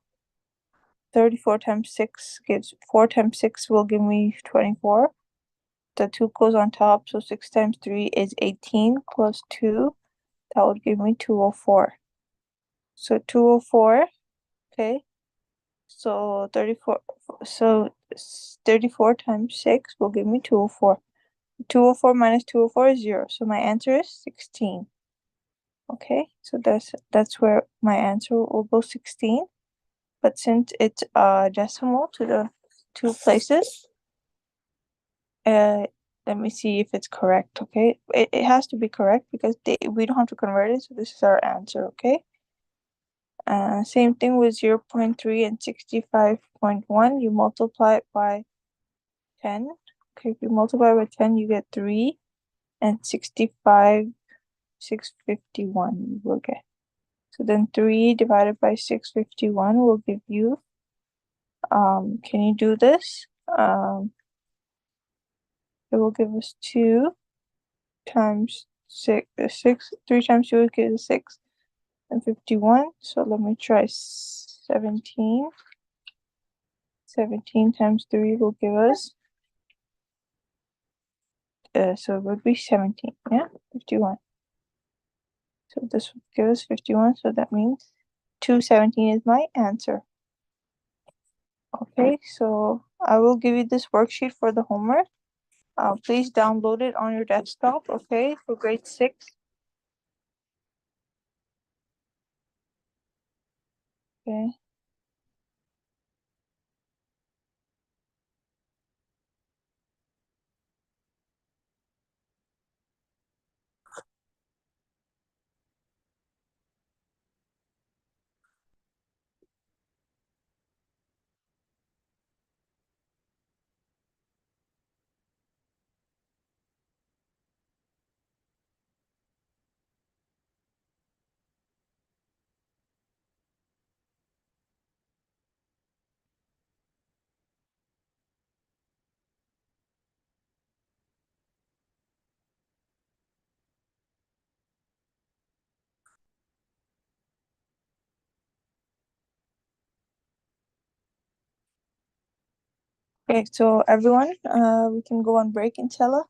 34 times 6 gives 4 times 6 will give me 24. The 2 goes on top, so 6 times 3 is 18 plus 2. That would give me 204. So 204, okay. So 34, so 34 times 6 will give me 204. 204 minus 204 is 0. So my answer is 16. Okay, so that's where my answer will go, 16. But since it's decimal to the two places, let me see if it's correct. Okay, it has to be correct because we don't have to convert it, so this is our answer. Okay, same thing with 0.3 and 65.1. You multiply it by 10. Okay, if you multiply by 10, you get 3, and 65 651 you will get. So then 3 divided by 651 will give you, can you do this? It will give us 2 times 6, 3 times 2 gives us 6 and 51. So let me try 17. 17 times 3 will give us So it would be 17. Yeah, 51. So this would give us 51. So that means 217 is my answer. Okay, so I will give you this worksheet for the homework. Please download it on your desktop, okay, for grade 6. Okay. Okay, so everyone, we can go on break, inshallah.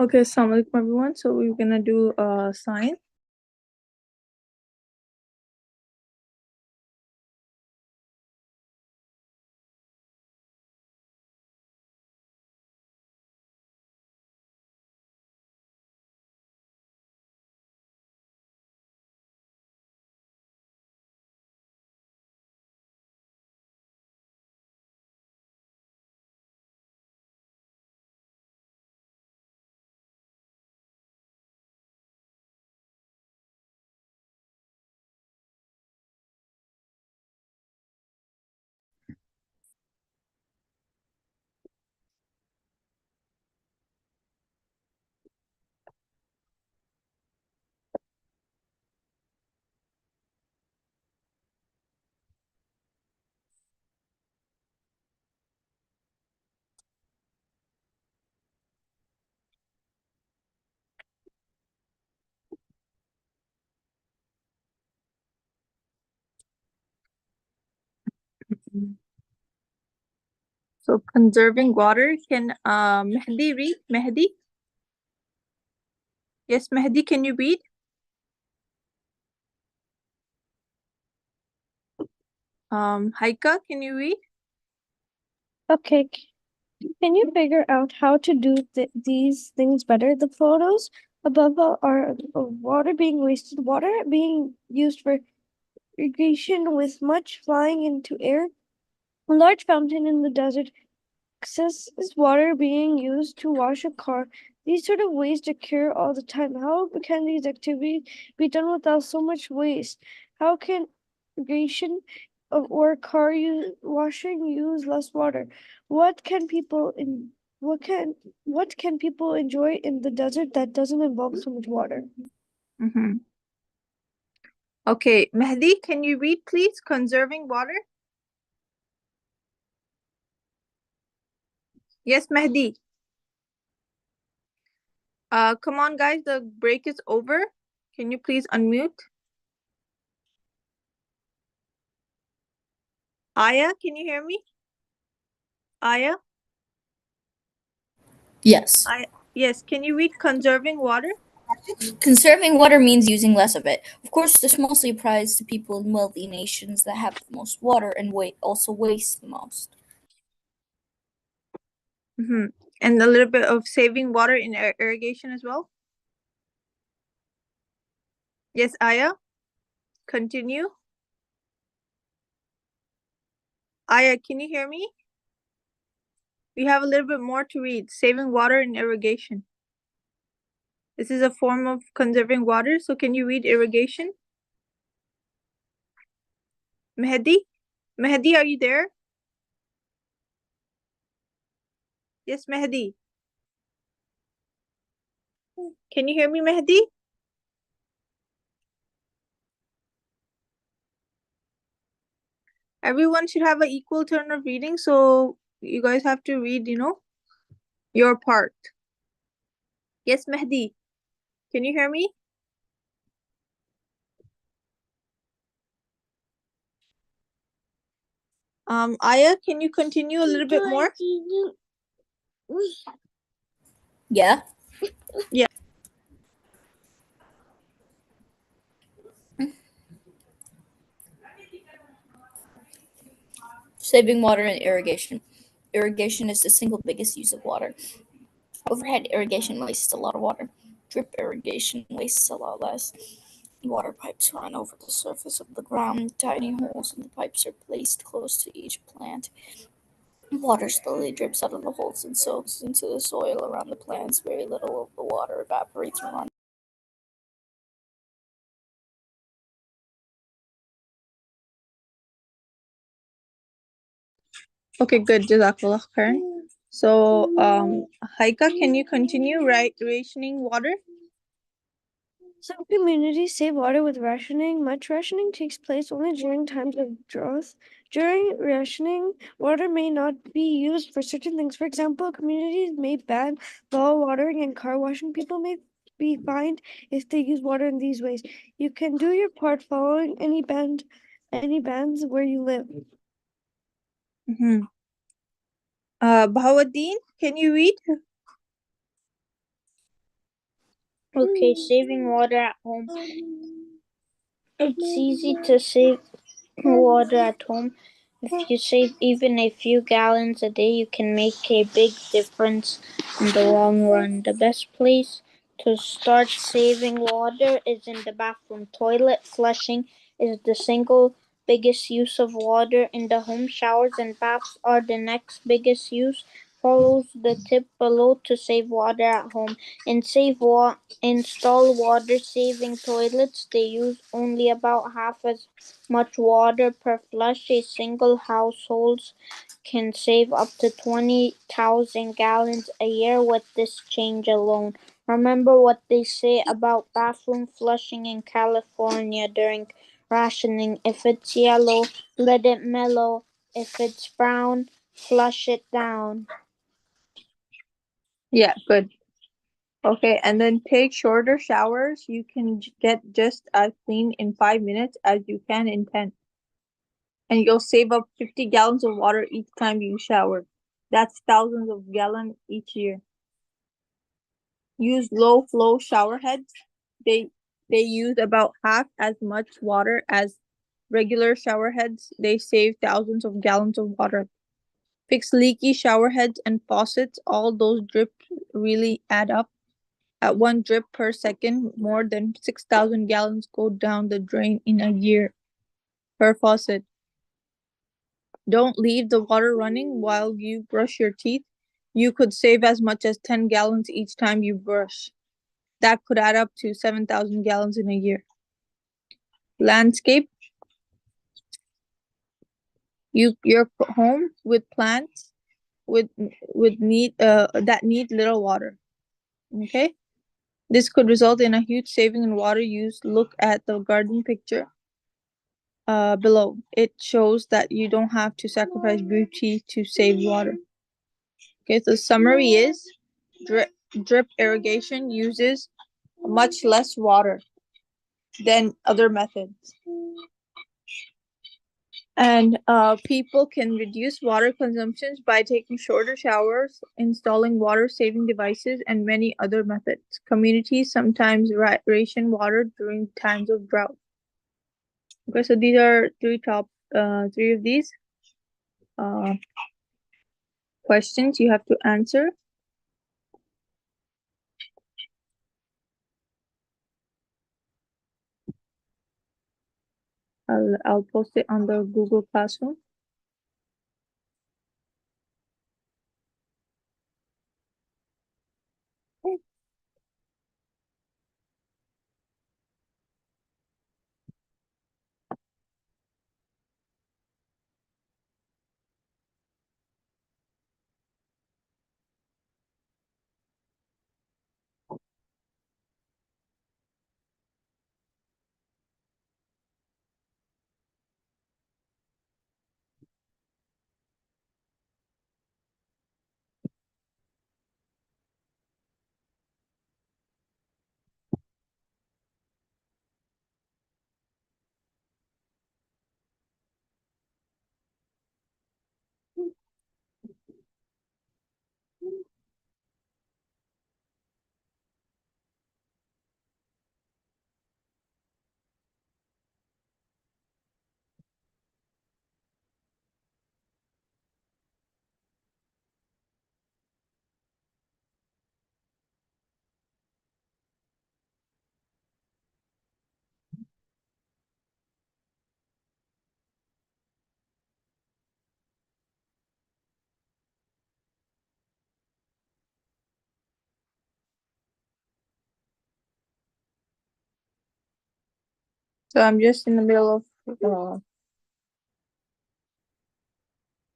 Okay, assalamu alaikum everyone. So we're gonna do a sign. So conserving water. Can Mehdi read? Mehdi? Yes, Mehdi, can you read? Haika, can you read? Okay, can you figure out how to do these things better? The photos above are of water being wasted, water being used for irrigation with much flying into air, a large fountain in the desert, excess water being used to wash a car. These sort of waste occur all the time. How can these activities be done without so much waste? How can irrigation or car washing use less water? What can people in what can people enjoy in the desert that doesn't involve so much water? Mm-hmm. Okay, Mehdi, can you read, please? Conserving water. Yes, Mehdi. Come on, guys. The break is over. Can you please unmute? Aya, can you hear me? Aya? Yes. Yes, can you read conserving water? Conserving water means using less of it. Of course, this mostly applies to people in wealthy nations that have the most water and also waste the most. Mm-hmm. And a little bit of saving water in irrigation as well. Yes, Aya, continue. Aya, can you hear me? We have a little bit more to read. Saving water in irrigation. This is a form of conserving water. So can you read irrigation? Mehdi? Mehdi, are you there? Yes, Mehdi. Can you hear me, Mehdi? Everyone should have an equal turn of reading, so you guys have to read, your part. Yes, Mehdi. Can you hear me? Aya, can you continue a little bit more? Yeah? Yeah. Saving water and irrigation. Irrigation is the single biggest use of water. Overhead irrigation wastes a lot of water. Drip irrigation wastes a lot less. Water pipes run over the surface of the ground. Tiny holes in the pipes are placed close to each plant. Water slowly drips out of the holes and soaks into the soil around the plants. Very little of the water evaporates and runs. Okay, good. Jazakallah khairan. So, Haika, can you continue rationing water? Some communities save water with rationing. Much rationing takes place only during times of drought. During rationing, water may not be used for certain things. For example, communities may ban well watering and car washing. People may be fined if they use water in these ways. You can do your part following any bans where you live. Mm-hmm. Bahauddin, can you read? Okay, saving water at home. It's easy to save water at home. If you save even a few gallons a day, you can make a big difference in the long run. The best place to start saving water is in the bathroom. Toilet flushing is the single biggest use of water in the home. Showers and baths are the next biggest use. Follows the tip below to save water at home. And install water saving toilets. They use only about half as much water per flush. A single household can save up to 20,000 gallons a year with this change alone. Remember what they say about bathroom flushing in California during rationing. If it's yellow, let it mellow. If it's brown, flush it down. Yeah, good. Okay, and then take shorter showers. You can get just as clean in 5 minutes as you can in 10. And you'll save up 50 gallons of water each time you shower. That's thousands of gallons each year. Use low flow shower heads. They they use about half as much water as regular shower heads. They save thousands of gallons of water. Fix leaky shower heads and faucets. All those drips really add up. At one drip per second, more than 6,000 gallons go down the drain in a year per faucet. Don't leave the water running while you brush your teeth. You could save as much as 10 gallons each time you brush. That could add up to 7,000 gallons in a year. Landscape. Your home with plants with need that need little water. Okay? This could result in a huge saving in water use. Look at the garden picture below. It shows that you don't have to sacrifice beauty to save water. Okay, so the summary is drip irrigation uses much less water than other methods. And people can reduce water consumptions by taking shorter showers, installing water saving devices, and many other methods. Communities sometimes ration water during times of drought. Okay, so these are three of these uh, questions you have to answer. I'll post it on the Google Classroom. So I'm just in the middle of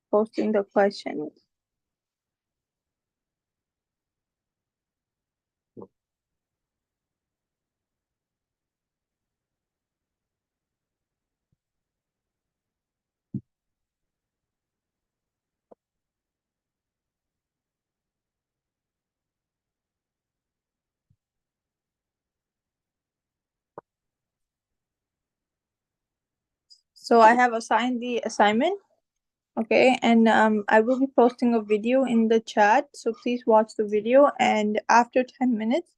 posting the question. So I have assigned the assignment. Okay, and I will be posting a video in the chat. So please watch the video, and after 10 minutes,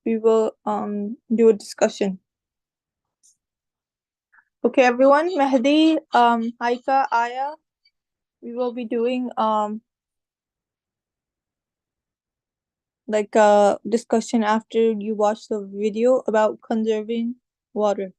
we will do a discussion. Okay, everyone. Mehdi, Haika, Aya, we will be doing like a discussion after you watch the video about conserving water.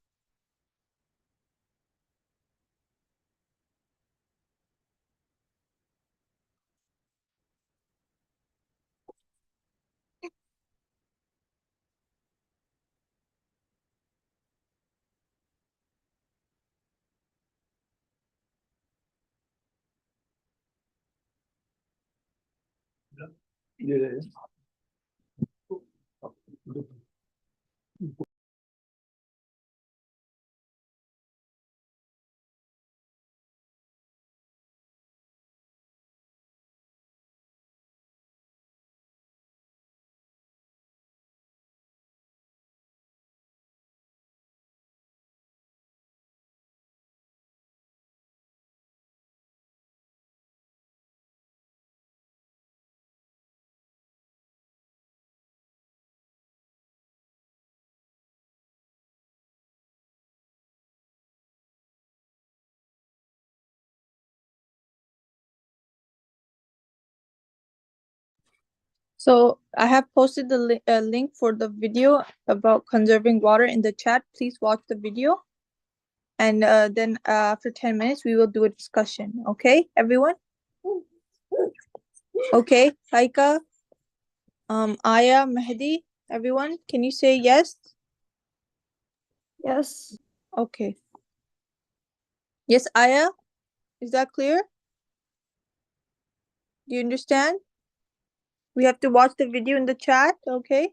So I have posted the link for the video about conserving water in the chat. Please watch the video. And then after 10 minutes, we will do a discussion. Okay, everyone? Okay, Haika, Aya, Mehdi, everyone, can you say yes? Yes. Okay. Yes, Aya, is that clear? Do you understand? We have to watch the video in the chat, okay?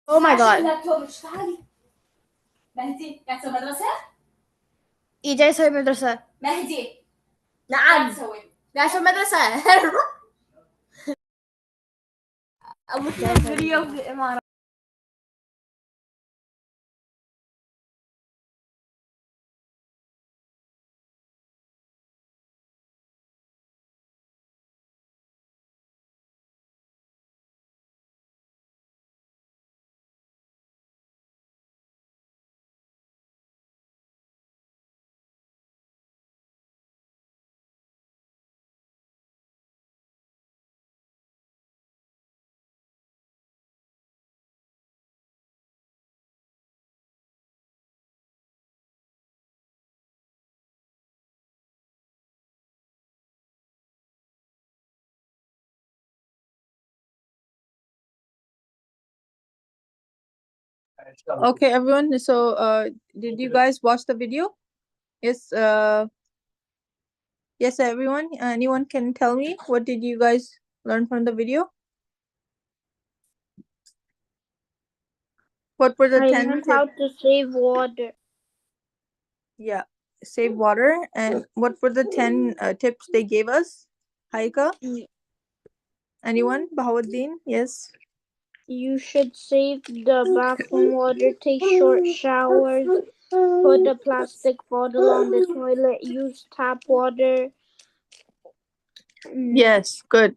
Oh my god. إيه جاي مدرسة؟ مهدي. نعم. جاي مدرسة. أمثل فيديو في الإمارات. Okay, everyone. So, did you guys watch the video? Yes. Yes, everyone. Anyone can tell me what did you guys learn from the video? What were the I 10 learned tips? how to save water. Yeah, save water. And what were the 10 tips they gave us? Haika? Anyone? Bahauddin? Yes. You should save the bathroom water, take short showers, put a plastic bottle on the toilet, use tap water. Yes, good.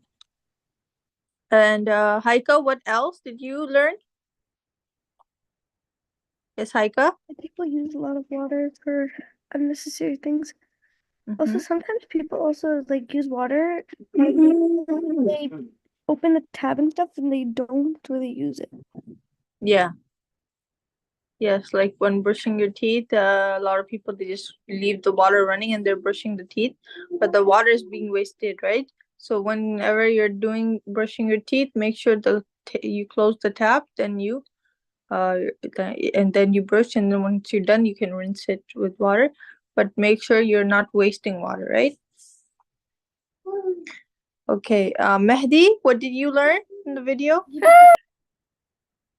And Haika, what else did you learn? Yes, Haika? People use a lot of water for unnecessary things. Also, Mhm. sometimes people also like use water and they open the tab and stuff and they don't really use it. Yeah. Yes, like when brushing your teeth, a lot of people they just leave the water running and they're brushing the teeth, but the water is being wasted, right? So whenever you're doing brushing your teeth, make sure you close the tap, then you and then you brush, and then once you're done, you can rinse it with water, but make sure you're not wasting water, right? Okay, Mehdi, what did you learn in the video?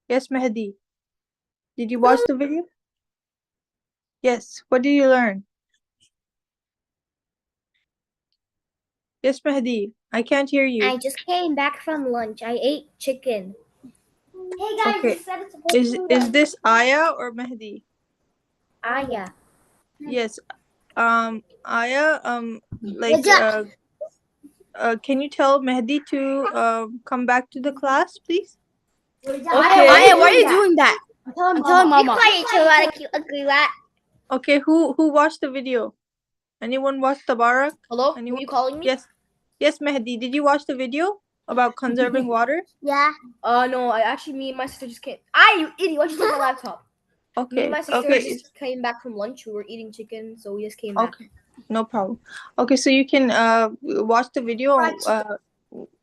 Yes, Mehdi. Did you watch the video? Yes. What did you learn? Yes, Mehdi. I can't hear you. I just came back from lunch. I ate chicken. Hey guys, Okay. you said it's supposed to do Is that. this Aya or Mehdi? Aya. Yes. Aya, like can you tell Mehdi to come back to the class, please? Okay. Okay. Aya, why are you doing that? I'm telling Mama. Be quiet, so like you ugly rat. Okay, who watched the video? Anyone watch Tabarak? Hello? Anyone? Were you calling me? Yes. Yes, Mehdi. Did you watch the video about conserving water? Yeah. No, me and my sister just came. You idiot, why'd you take my laptop? Me Okay. and my sister Okay. just came back from lunch. We were eating chicken, so we just came back. Okay. No problem. Okay, so you can watch the video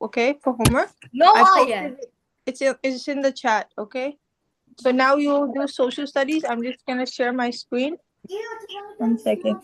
okay, for homework. No, I Aya. posted it. It's in the chat, okay? So now you'll do social studies. I'm just gonna share my screen. 1 second.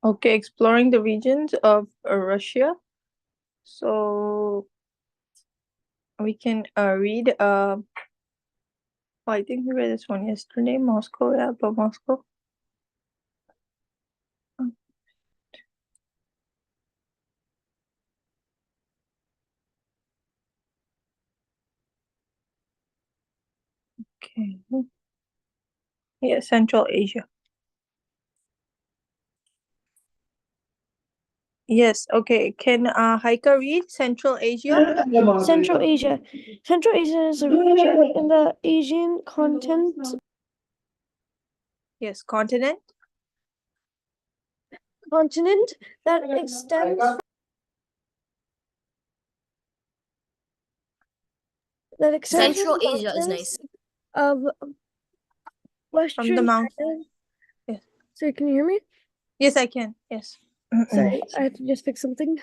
Okay, exploring the regions of Russia. So we can read I think we read this one yesterday. Moscow, yeah, but Moscow. Okay. Yeah, Central Asia. Yes, okay. Can Haika read Central Asia? Central Asia. Central Asia is a region in the Asian continent Yes, continent. that extends that extends Central from the Asia is mountains nice. of From Western the mountain. China. Yes. Sorry, can you hear me? Yes, I can. Yes. Sorry, I had to just fix something.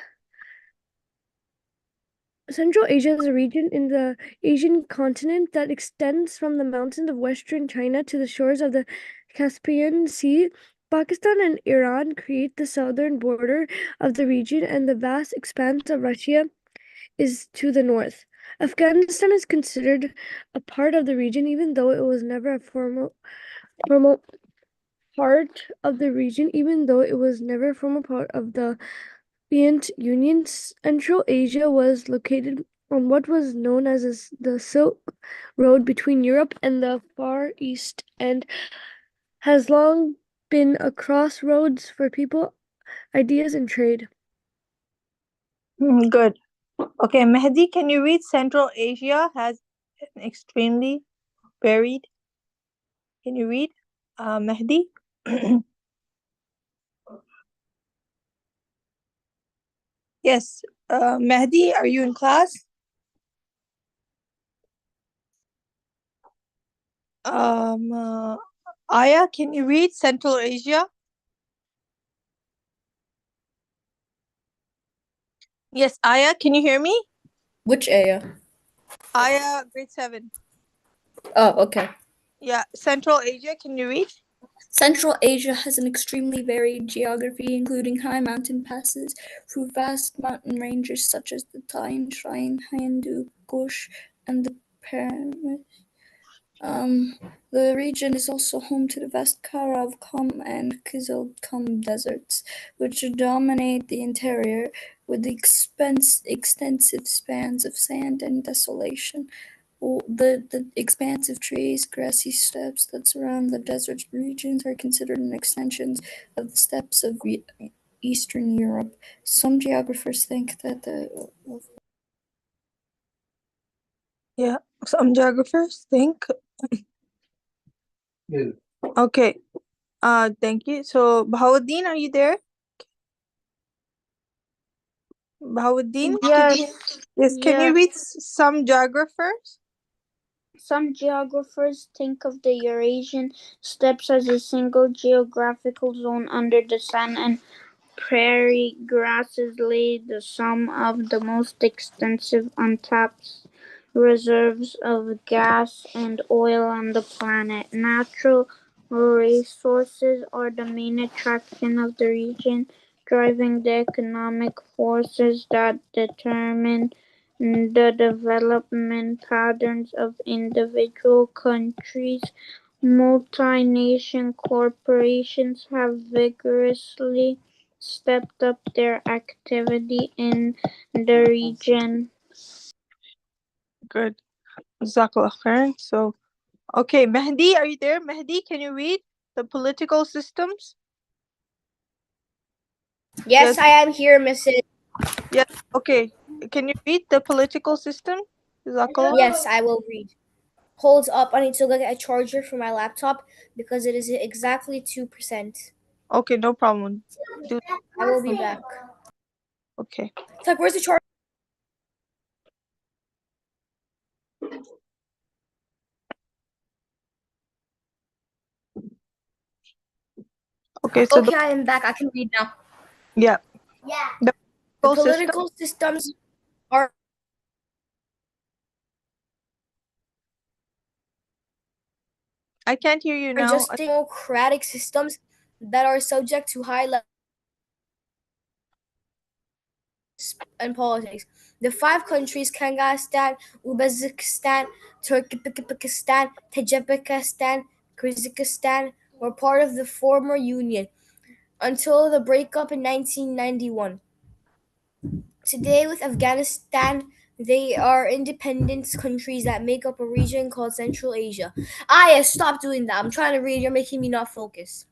Central Asia is a region in the Asian continent that extends from the mountains of western China to the shores of the Caspian Sea. Pakistan and Iran create the southern border of the region, and the vast expanse of Russia is to the north. Afghanistan is considered a part of the region, even though it was never a formal part of the region, even though it was never a formal part of the Soviet Union. Central Asia was located on what was known as the Silk Road between Europe and the Far East, and has long been a crossroads for people, ideas, and trade. Good. Okay, Mehdi, can you read Central Asia has an extremely varied? Can you read, Mehdi? Yes. Mehdi, are you in class? Aya, can you read Central Asia? Yes, Aya, can you hear me? Which area? Aya, grade 7. Oh, okay. Yeah, Central Asia, can you read? Central Asia has an extremely varied geography, including high mountain passes through vast mountain ranges such as the Tian Shrine, Hindu Kush, and the Pyramids. The region is also home to the vast Karakum and Kizilkum deserts, which dominate the interior with the extensive spans of sand and desolation. The expansive trees, grassy steppes that surround the desert regions are considered an extensions of the steppes of Eastern Europe. Some geographers think that the Yeah, some geographers think. Okay. Thank you. So, Bahauddin, are you there? Bahauddin, yes, can you Yes. read some geographers? Some geographers think of the Eurasian steppes as a single geographical zone under the sun, and prairie grasses lay the sum of the most extensive untapped reserves of gas and oil on the planet. Natural resources are the main attraction of the region, driving the economic forces that determine the development patterns of individual countries. Multinational corporations have vigorously stepped up their activity in the region. Good. Jazakallah khair. So, okay, Mehdi, are you there? Mehdi, can you read the political systems? Yes, I am here, Mrs. Yes. Okay. Can you read the political system? Jazakallah. Yes, I will read. Hold up, I need to go get a charger for my laptop because it is exactly 2%. Okay, no problem. Do I will be back. okay. It's like, where's the charger? Okay, so Okay, I am back. I can read now. yeah, the The political system. political systems are I can't hear you now. just democratic systems that are subject to high level and politics. The five countries Kyrgyzstan, Uzbekistan, Turkmenistan, Tajikistan, Kyrgyzstan were part of the former Union until the breakup in 1991. Today, with Afghanistan, they are independent countries that make up a region called Central Asia. Aya, stop doing that. I'm trying to read. You're making me not focus.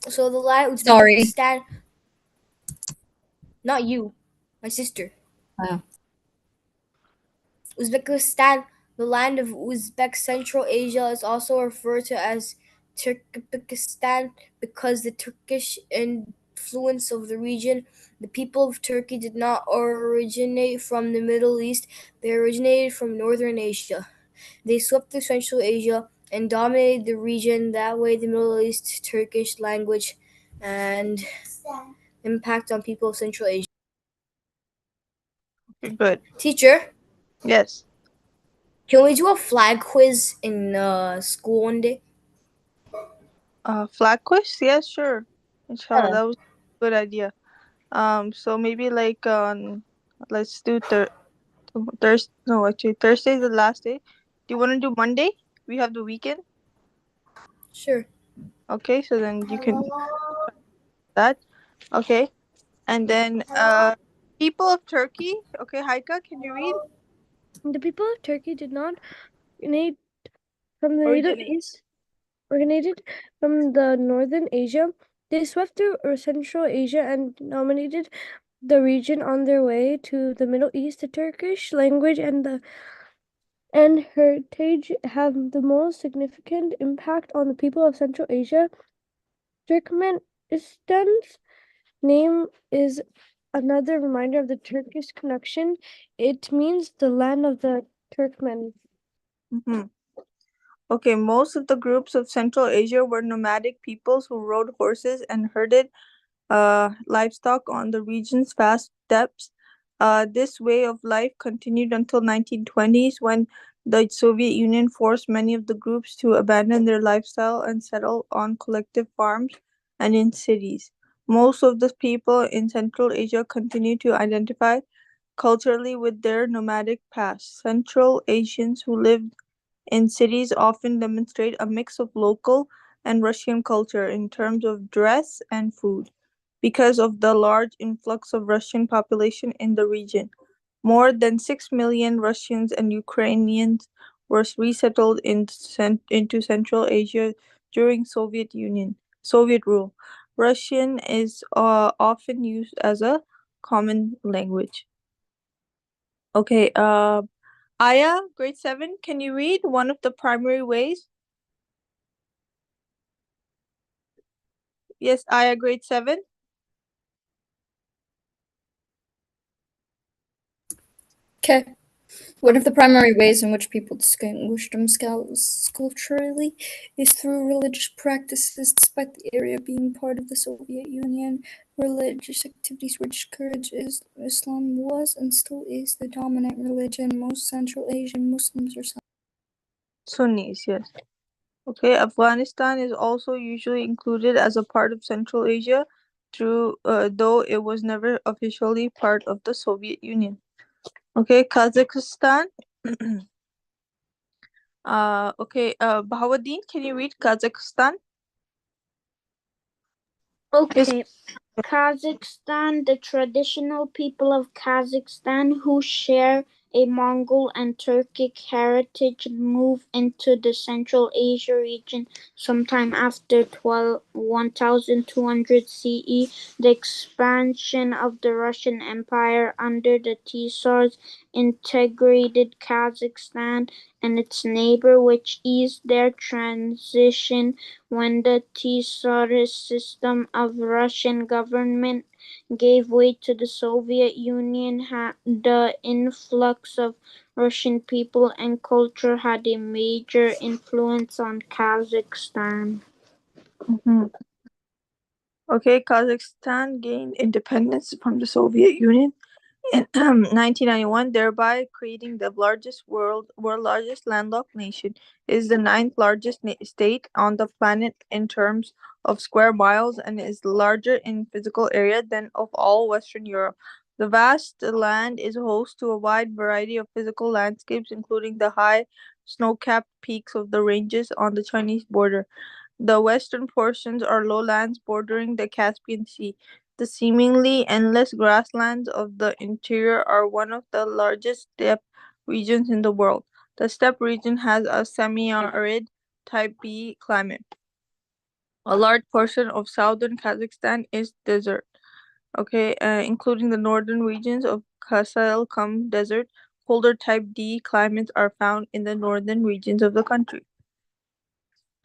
So the land Sorry. Uzbekistan, not you, my sister. Oh. Uzbekistan, the land of Uzbek Central Asia, is also referred to as Turkmenistan because the Turkish influence of the region. The people of Turkey did not originate from the Middle East, they originated from Northern Asia. They swept through Central Asia and dominated the region. That way, the Middle East Turkish language and impact on people of Central Asia. Okay, good. Teacher, Yes. can we do a flag quiz in school one day? Flag quiz? Yeah, sure. Inshallah, Yeah. that was a good idea. So maybe like on, let's do Thursday. No, actually, Thursday is the last day. Do you want to do Monday? We have the weekend. Sure. Okay, so then you can that. Okay, and then people of Turkey. Okay, Haika, can you read? The people of Turkey did not originate from the Middle Originate. East, originated from the Northern Asia. They swept through Central Asia and dominated the region on their way to the Middle East. The Turkish language and heritage have the most significant impact on the people of Central Asia. Turkmenistan's name is another reminder of the Turkish connection. It means the land of the Turkmen. Mm-hmm. Okay, most of the groups of Central Asia were nomadic peoples who rode horses and herded livestock on the region's vast steppes. This way of life continued until 1920s when the Soviet Union forced many of the groups to abandon their lifestyle and settle on collective farms and in cities. Most of the people in Central Asia continue to identify culturally with their nomadic past. Central Asians who lived in cities often demonstrate a mix of local and Russian culture in terms of dress and food. Because of the large influx of Russian population in the region, more than 6 million Russians and Ukrainians were resettled into Central Asia during Soviet rule. Russian is often used as a common language. Okay, Aya, grade 7, can you read one of the primary ways? Yes, Aya, grade 7. Okay. One of the primary ways in which people distinguish themselves culturally is through religious practices. Despite the area being part of the Soviet Union, religious activities were discouraged as Islam was and still is the dominant religion. Most Central Asian Muslims are Sunnis, yes. Okay, Afghanistan is also usually included as a part of Central Asia, though it was never officially part of the Soviet Union. Okay, Kazakhstan. Bahawuddin, can you read Kazakhstan? Yes. Okay. Kazakhstan, the traditional people of Kazakhstan who share a Mongol and Turkic heritage moved into the Central Asia region sometime after 1200 CE. The expansion of the Russian Empire under the Tsars integrated Kazakhstan and its neighbor, which eased their transition when the Tsarist system of Russian government gave way to the Soviet Union. The influx of Russian people and culture had a major influence on Kazakhstan. Mhm. Okay, Kazakhstan gained independence from the Soviet Union in 1991, thereby creating the world largest landlocked nation. It is the ninth largest state on the planet in terms of square miles and is larger in physical area than of all Western Europe. The vast land is host to a wide variety of physical landscapes, including the high snow-capped peaks of the ranges on the Chinese border. The western portions are lowlands bordering the Caspian Sea. The seemingly endless grasslands of the interior are one of the largest steppe regions in the world. The steppe region has a semi-arid type B climate. A large portion of southern Kazakhstan is desert, okay, including the northern regions of Kazakh Desert. Colder type D climates are found in the northern regions of the country.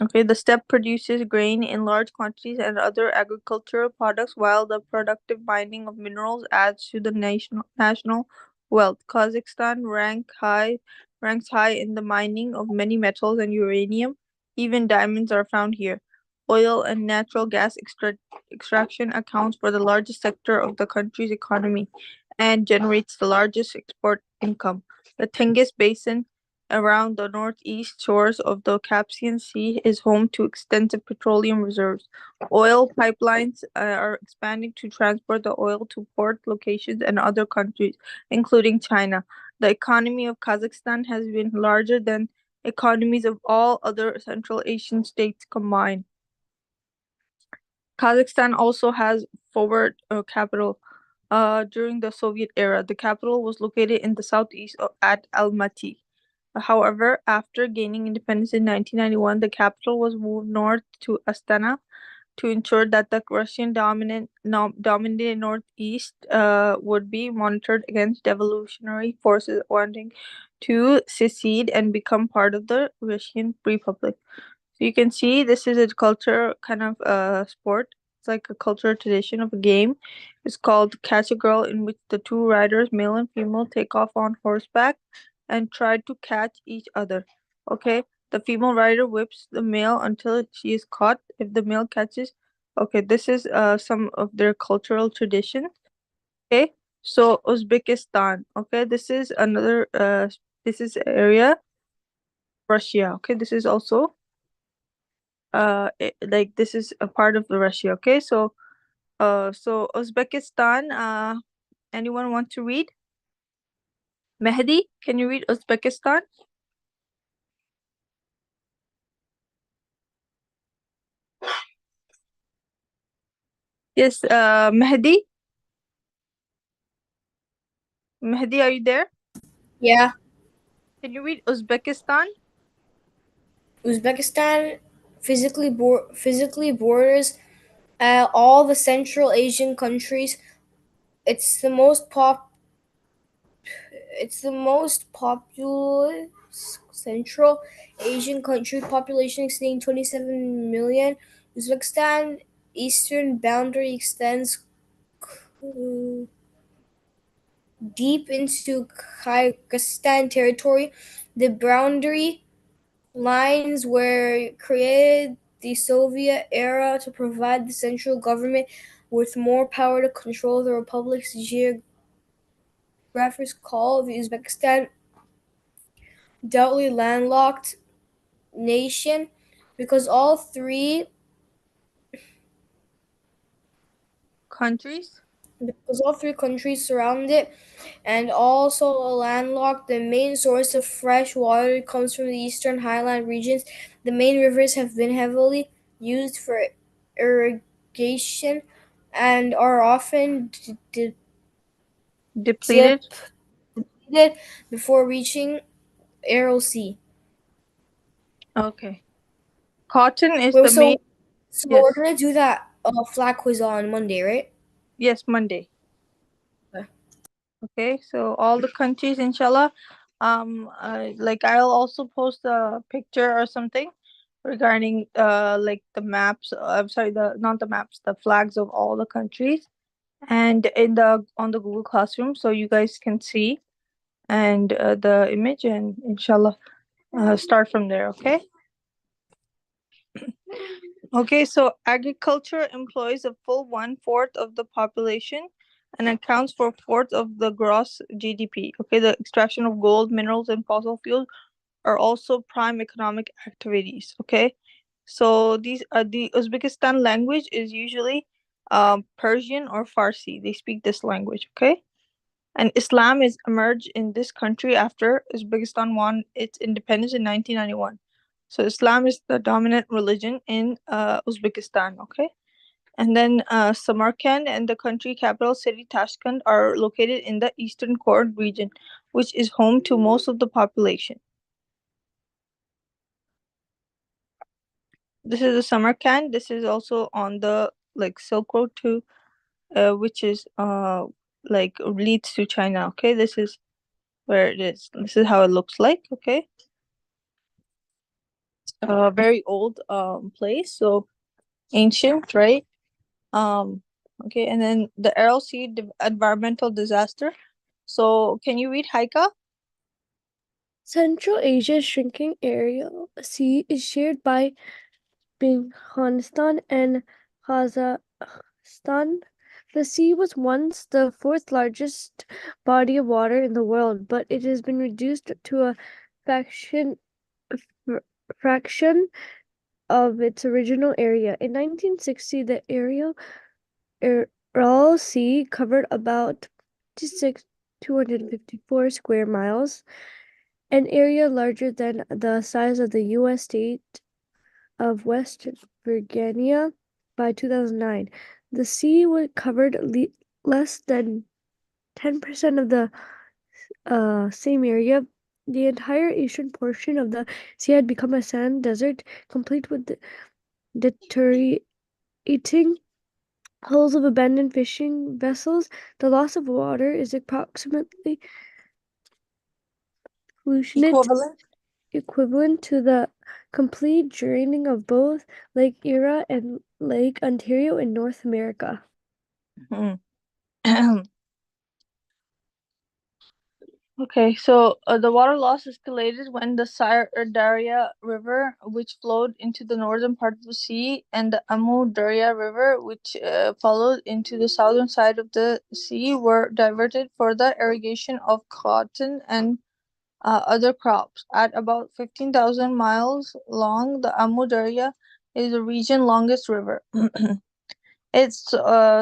Okay, the steppe produces grain in large quantities and other agricultural products, while the productive mining of minerals adds to the national wealth. Kazakhstan ranks high in the mining of many metals and uranium. Even diamonds are found here. Oil and natural gas extraction accounts for the largest sector of the country's economy and generates the largest export income. The Tengiz Basin around the northeast shores of the Caspian Sea is home to extensive petroleum reserves. Oil pipelines are expanding to transport the oil to port locations and other countries, including China. The economy of Kazakhstan has been larger than economies of all other Central Asian states combined. Kazakhstan also has forward capital. During the Soviet era, the capital was located in the southeast at Almaty. However, after gaining independence in 1991, the capital was moved north to Astana to ensure that the Russian dominated northeast would be monitored against revolutionary forces wanting to secede and become part of the Russian Republic. So you can see this is a culture kind of sport. It's like a cultural tradition of a game. It's called Catch a Girl, in which the two riders, male and female, take off on horseback and try to catch each other. Okay, the female rider whips the male until she is caught. If the male catches, okay, this is some of their cultural traditions. Okay, so Uzbekistan. Okay, this is another this is area Russia. Okay, this is also like this is a part of the Russia. Okay, so Uzbekistan. Anyone want to read? Mehdi, can you read Uzbekistan? Yes, Mehdi. Mehdi, are you there? Yeah. Can you read Uzbekistan? Uzbekistan physically borders all the Central Asian countries. It's the most populous Central Asian country, population exceeding 27 million. Uzbekistan eastern boundary extends deep into Kyrgyzstan territory. The boundary lines were created the Soviet era to provide the central government with more power to control the republic's geographers call the Uzbekistan doubly landlocked nation because all three Countries? countries surround it and also landlocked. The main source of fresh water comes from the eastern highland regions. The main rivers have been heavily used for irrigation and are often Depleted? depleted before reaching Aral Sea. Okay. Cotton is Wait, the main. so we're Yes. gonna do that flat quiz on Monday, right? Yes, Monday. Okay. Okay, so all the countries, inshallah. Like I'll also post a picture or something regarding like the maps. I'm sorry, the not the maps, the flags of all the countries, and in the on the Google Classroom, so you guys can see and the image, and inshallah, start from there. Okay. Okay, so agriculture employs a full one-fourth of the population and accounts for a fourth of the gross GDP. Okay, the extraction of gold, minerals, and fossil fuels are also prime economic activities. Okay, so these are the Uzbekistan language is usually Persian or Farsi. They speak this language. Okay, and Islam is emerged in this country after Uzbekistan won its independence in 1991. So Islam is the dominant religion in Uzbekistan. Okay, and then Samarkand and the country capital city Tashkent are located in the eastern Kurd region, which is home to most of the population. This is the Samarkand. This is also on the like Silk Road too, which is like leads to China. Okay, this is where it is. This is how it looks like. Okay. a very old place, so ancient, right? Um, okay, and then the Aral Sea environmental disaster. So can you read Haika? Central Asia's shrinking area sea is shared by Afghanistan and Kazakhstan. The sea was once the fourth largest body of water in the world, but it has been reduced to a fraction fraction of its original area. In 1960, the Aral Sea covered about 254 square miles, an area larger than the size of the U.S. state of West Virginia by 2009. The sea was covered less than 10% of the same area. The entire eastern portion of the sea had become a sand desert, complete with deteriorating hulls of abandoned fishing vessels. The loss of water is approximately Equivalent. equivalent to the complete draining of both Lake Erie and Lake Ontario in North America. Hmm. Okay, so the water loss escalated when the Daria River, which flowed into the northern part of the sea, and the Amu Darya River, which followed into the southern side of the sea, were diverted for the irrigation of cotton and other crops. At about 15,000 miles long, the Amu Darya is the region's longest river. Its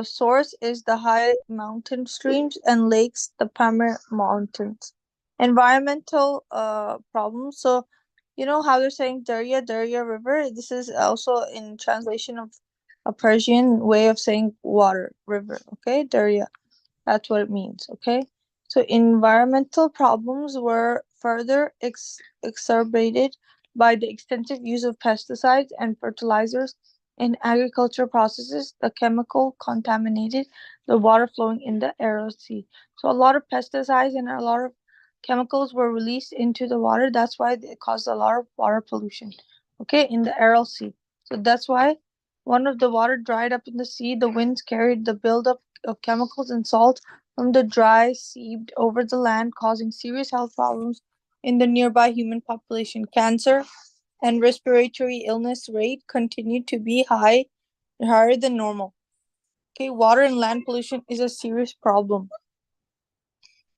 source is the high mountain streams and lakes, the Pamir Mountains. Environmental problems. So, you know how they're saying Darya, Darya River? This is also in translation of a Persian way of saying water, river. Okay, Darya. That's what it means, okay? So environmental problems were further exacerbated by the extensive use of pesticides and fertilizers in agriculture processes. The chemical contaminated the water flowing in the Aral Sea. So a lot of pesticides and a lot of chemicals were released into the water. That's why it caused a lot of water pollution, okay, in the Aral Sea. So that's why one of the water dried up in the sea. The winds carried the buildup of chemicals and salt from the dry seeped over the land, causing serious health problems in the nearby human population. Cancer and respiratory illness rate continued to be higher than normal. Okay, water and land pollution is a serious problem.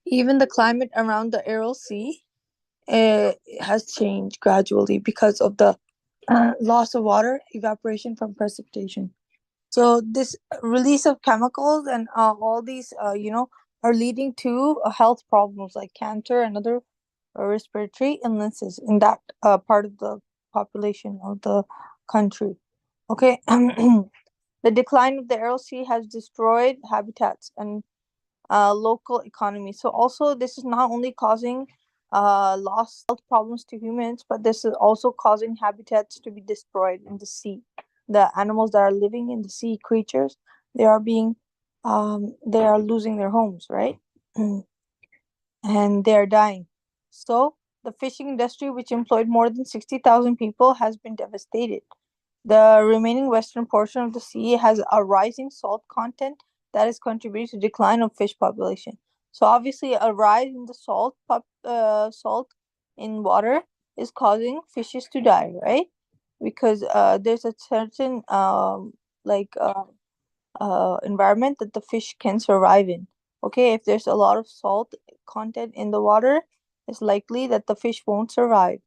Even the climate around the Aral Sea has changed gradually because of the loss of water, evaporation from precipitation. So this release of chemicals and all these, are leading to health problems like cancer and other respiratory illnesses in that part of the population of the country. Okay, the decline of the Aral Sea has destroyed habitats and local economy. So also this is not only causing lost health problems to humans, but this is also causing habitats to be destroyed in the sea. The animals that are living in the sea, creatures, they are being they are losing their homes, right? And they are dying. So the fishing industry, which employed more than 60,000 people, has been devastated. The remaining western portion of the sea has a rising salt content that is contributing to decline of fish population. So obviously, a rise in the salt in water is causing fishes to die, right? Because there's a certain like environment that the fish can survive in. Okay, if there's a lot of salt content in the water, it's likely that the fish won't survive.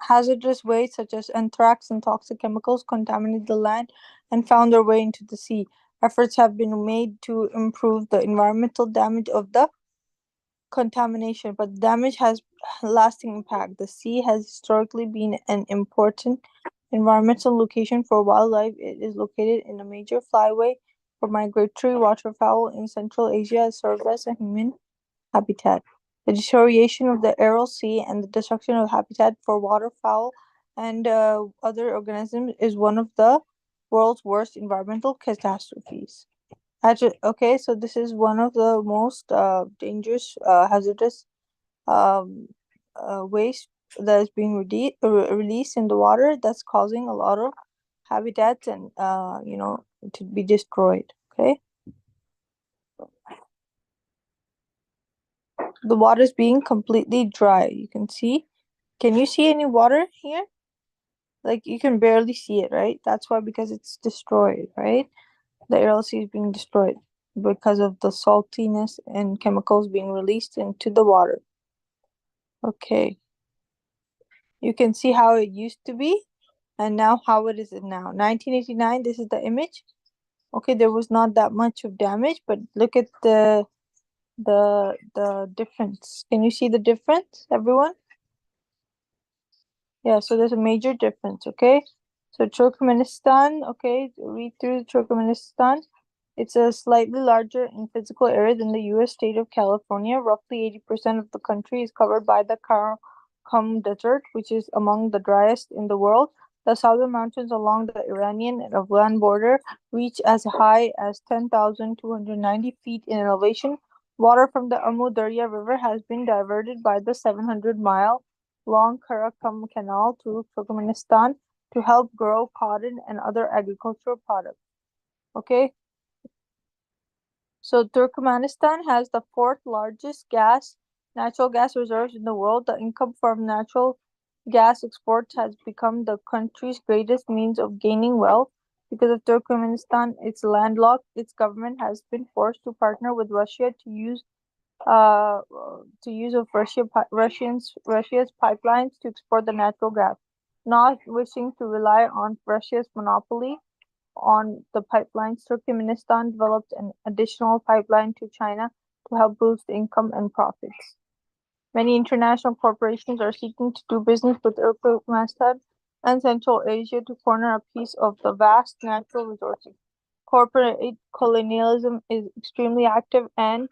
Hazardous waste such as anthrax and toxic chemicals contaminate the land and found their way into the sea. Efforts have been made to improve the environmental damage of the contamination, but the damage has lasting impact. The sea has historically been an important environmental location for wildlife. It is located in a major flyway for migratory waterfowl in Central Asia. It serves as a human habitat. The deterioration of the Aral Sea and the destruction of habitat for waterfowl and other organisms is one of the world's worst environmental catastrophes. Okay, so this is one of the most dangerous, hazardous um, waste that is being released in the water that's causing a lot of habitats and to be destroyed. Okay, the water is being completely dry. You can see. Can you see any water here? Like you can barely see it, right? That's why, because it's destroyed, right? The Aral Sea is being destroyed because of the saltiness and chemicals being released into the water. Okay. You can see how it used to be and now how it is now. 1989, this is the image. Okay, there was not that much of damage, but look at the difference. Can you see the difference, everyone? Yeah, so there's a major difference, okay? So Turkmenistan, okay, read through Turkmenistan. It's a slightly larger in physical area than the US state of California. Roughly 80% of the country is covered by the Karakum Desert, which is among the driest in the world. The southern mountains along the Iranian and Afghan border reach as high as 10,290 feet in elevation. Water from the Amu Darya River has been diverted by the 700-mile long Karakum Canal to Turkmenistan to help grow cotton and other agricultural products. Okay, so Turkmenistan has the fourth largest natural gas reserves in the world. The income from natural gas exports has become the country's greatest means of gaining wealth. Because of Turkmenistan, it's landlocked. Its government has been forced to partner with Russia to use of Russia's pipelines to export the natural gas, not wishing to rely on Russia's monopoly on the pipelines. Turkmenistan developed an additional pipeline to China to help boost income and profits. Many international corporations are seeking to do business with Turkmenistan and Central Asia to corner a piece of the vast natural resources. Corporate colonialism is extremely active and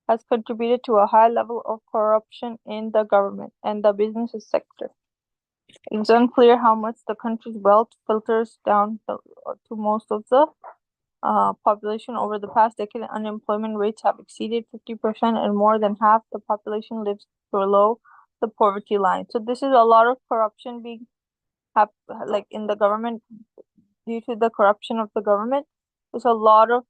has contributed to a high level of corruption in the government and the business sector. It's unclear how much the country's wealth filters down to most of the population. Over the past decade, unemployment rates have exceeded 50%, and more than half the population lives below the poverty line. So this is a lot of corruption being like in the government. Due to the corruption of the government, there's a lot of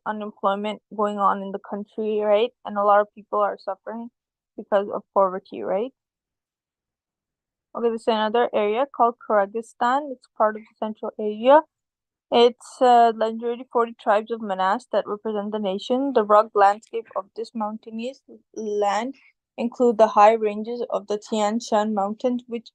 unemployment going on in the country, right? And a lot of people are suffering because of poverty, right? Okay, there's another area called Kyrgyzstan. It's part of Central Asia. It's 140 tribes of Manas that represent the nation. The rugged landscape of this mountainous land include the high ranges of the Tian Shan Mountains, which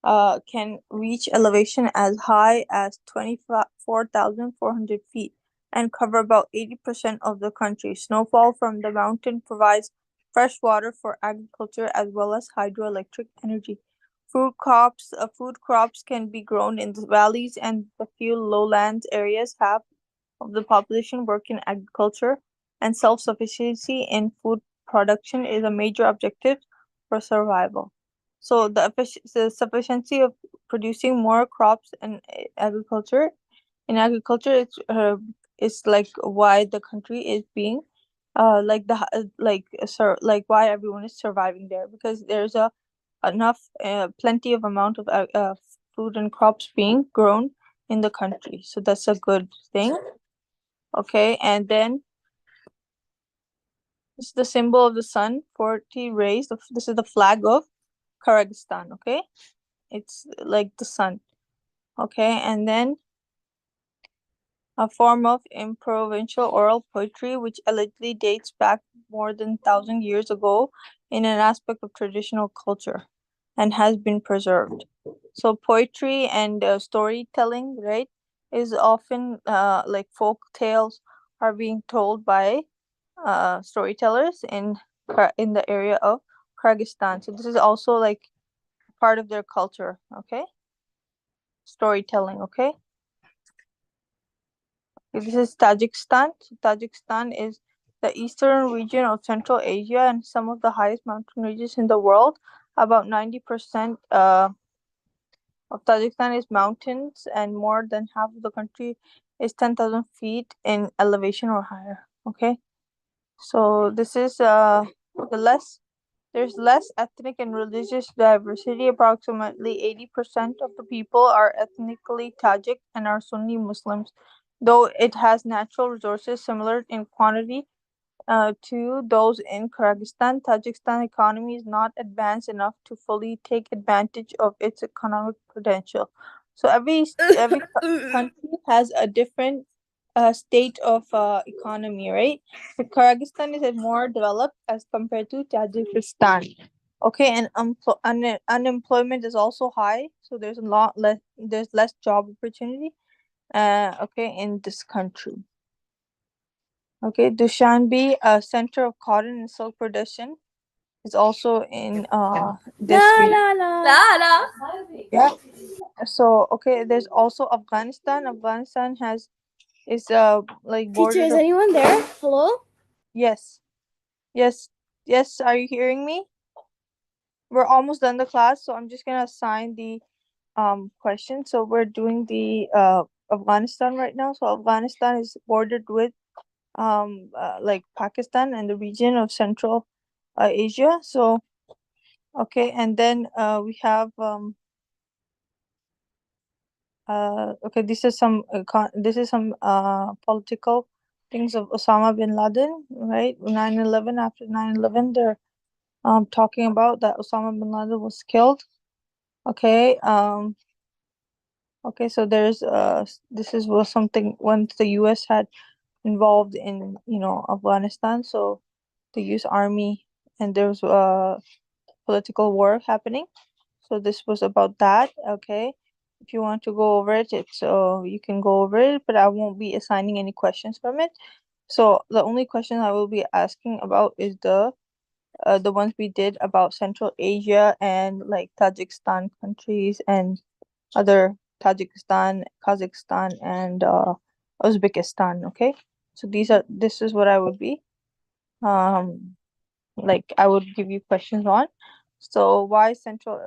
can reach elevation as high as 24,400 feet and cover about 80% of the country. Snowfall from the mountain provides fresh water for agriculture as well as hydroelectric energy. Food crops can be grown in the valleys, and the few lowlands areas have of the population work in agriculture, and self-sufficiency in food production is a major objective for survival. So the sufficiency of producing more crops and agriculture in agriculture is like why the country is being like why everyone is surviving there, because there's a enough plenty of amount of food and crops being grown in the country, so that's a good thing. Okay, and then this is the symbol of the sun, 40 rays. This is the flag of Kyrgyzstan. Okay, it's like the sun. Okay, and then a form of improvisational oral poetry which allegedly dates back more than 1,000 years ago in an aspect of traditional culture and has been preserved. So poetry and storytelling, right, is often like folk tales are being told by storytellers in the area of Kyrgyzstan. So this is also like part of their culture, okay? Storytelling, okay? This is Tajikistan. So Tajikistan is the eastern region of Central Asia and some of the highest mountain ranges in the world. About 90% of Tajikistan is mountains, and more than half of the country is 10,000 feet in elevation or higher. Okay, so this is the less There's less ethnic and religious diversity. Approximately 80% of the people are ethnically Tajik and are Sunni Muslims, though it has natural resources similar in quantity to those in Kyrgyzstan. Tajikistan economy is not advanced enough to fully take advantage of its economic potential. So country has a different state of economy, right? So Kyrgyzstan is more developed as compared to Tajikistan. Okay, and unemployment is also high, so there's a lot less. There's less job opportunity. Okay, in this country. Okay, Dushanbe, a center of cotton and silk production, is also in this region. Yeah. So okay, there's also Afghanistan. Afghanistan has is like Teacher, is bordered. anyone there? Hello? Yes, yes, yes. Are you hearing me? We're almost done the class, so I'm just gonna assign the question. So we're doing the Afghanistan right now. So Afghanistan is bordered with like Pakistan and the region of Central Asia. So okay, and then we have okay, this is some political things of Osama bin Laden, right? 9/11. After 9/11, they're talking about that Osama bin Laden was killed. Okay, okay, so there's this is was something once the US had involved in, Afghanistan, so the US Army, and there was political war happening. So this was about that. Okay. If you want to go over it, it's you can go over it, but I won't be assigning any questions from it. So the only question I will be asking about is the ones we did about Central Asia and like Tajikistan countries and other Tajikistan, Kazakhstan, and Uzbekistan. Okay. So this is what I would be um like I would give you questions on. So why Central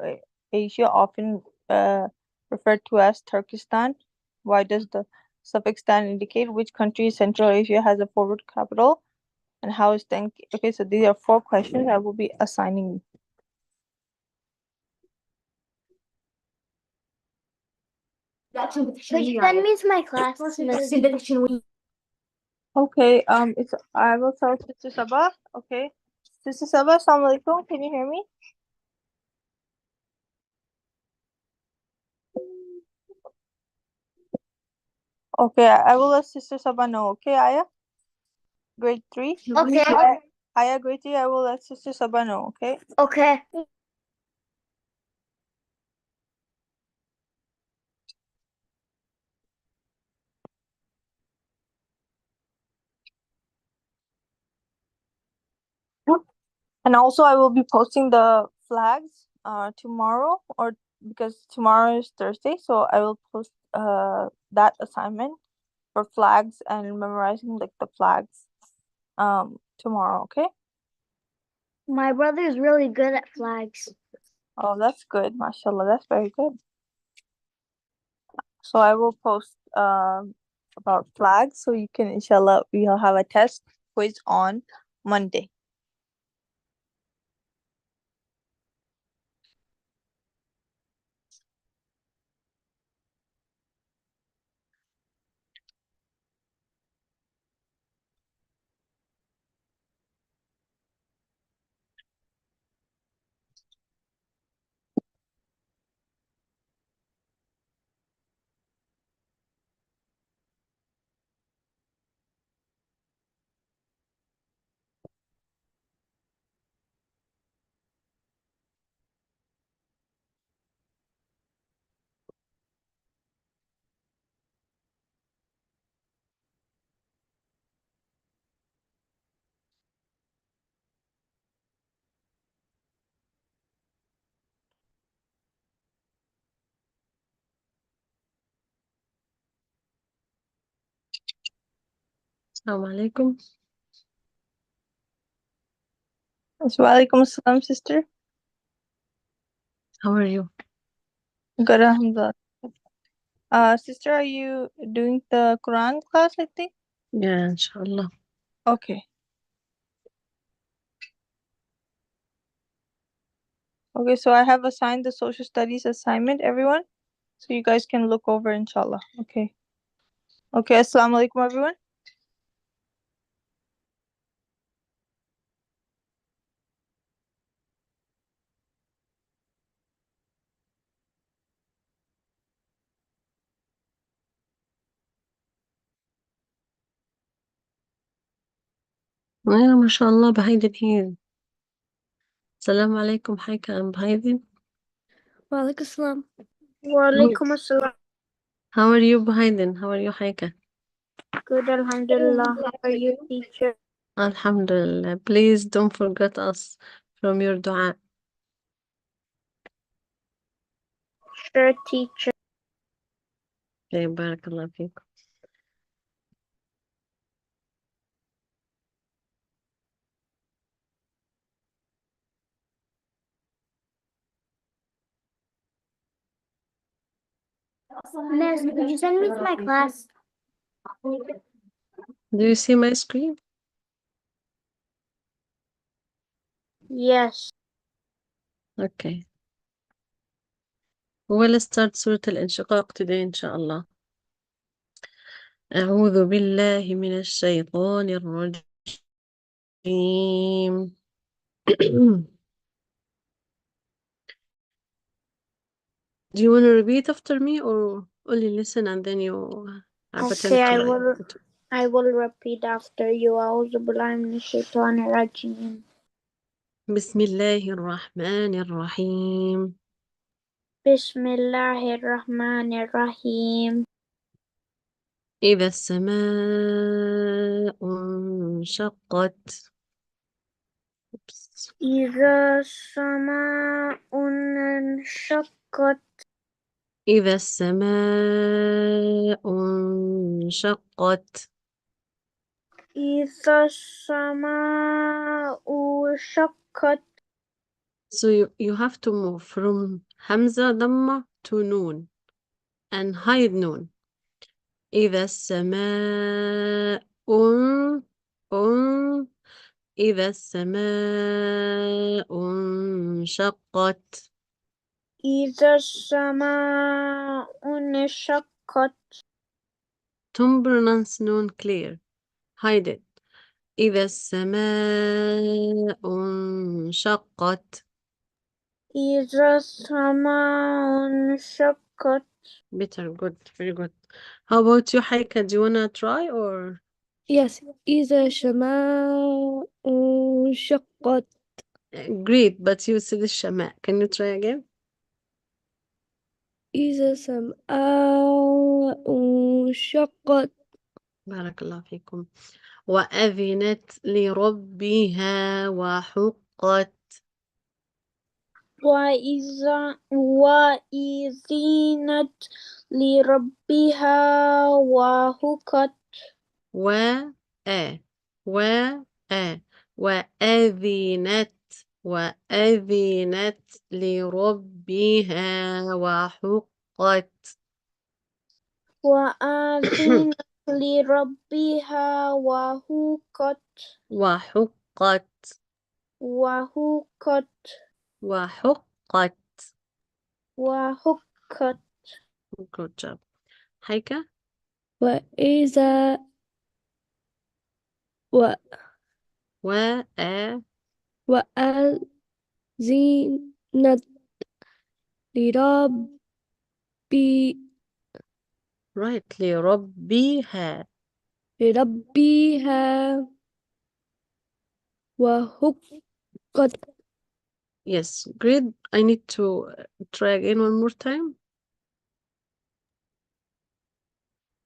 Asia often referred to as Turkestan? Why does the suffix stan indicate which country in Central Asia has a forward capital? And how is then okay, so these are four questions I will be assigning you. Send me to my class. Okay, it's I will tell Sister Saba. Okay. Sister Saba, Assalamu alaikum. Can you hear me? Okay, I will let Sister Saba know. Okay, Aya? Grade 3? Okay. Aya, grade 3, I will let Sister Saba know, okay? Okay. And also I will be posting the flags tomorrow, or because tomorrow is Thursday, so I will post that assignment for flags and memorizing like the flags tomorrow, okay? My brother is really good at flags. Oh, that's good, mashallah, that's very good. So I will post about flags, so you can, inshallah, we'll have a test quiz on Monday. Assalamu alaikum. Walaikum assalam, sister. How are you? Good, alhamdulillah. Sister, are you doing the Quran class, I think? Yeah, inshallah. Okay. Okay, so I have assigned the social studies assignment, everyone. So you guys can look over, inshallah. Okay. Okay, assalamu alaikum, everyone. ما شاء الله بهيدن here. السلام عليكم حيكة أم بهيدن. وعليكم السلام. Walaikum assalam. How are you بهيدن? How are you حيكة? Good, alhamdulillah. How are you, teacher? Alhamdulillah. Please don't forget us from your dua. Sure, teacher. Okay, بارك الله فيكم. Miss, could you send me to my class? Do you see my screen? Yes. Okay. We'll start سورة الانشقاق today إن شاء الله. أعوذ بالله من الشيطان الرجيم. Do you want to repeat after me or only listen and then you Okay, pretend to I will repeat after you. أعوذ بالله من الشيطان الرجيم. بسم الله الرحمن الرحيم. بسم الله الرحمن الرحيم. إذا السماء انشقت. إذا السماء انشقت. إذا السماء انشقت. إذا السماء انشقت. So you have to move from Hamza Dhamma to Noon and hide Noon. إذا السماء أن إذا السماء انشقت. إذا السماء انشقت. Don't pronounce Noon clear. Hide it. إذا السماء انشقت. إذا السماء انشقت. Better, good, very good. How about you, Haika? Do you wanna try or? Yes. إذا السماء انشقت. Great, but you said الشماء. Can you try again? إذا السماء انشقت. بارك الله فيكم. وأذنت لربها وحقت. وإذنت لربها وحقت. و آ و آ وأذنت وأذنت لربها وحقت. وأذنت لربها وحقت. وحقت. وحقت. وحقت. وحقت. Good job. حيكة. وإذا و وأ وأذنت لربي right لربها. لربها وحقت. Yes, great. I need to try again one more time.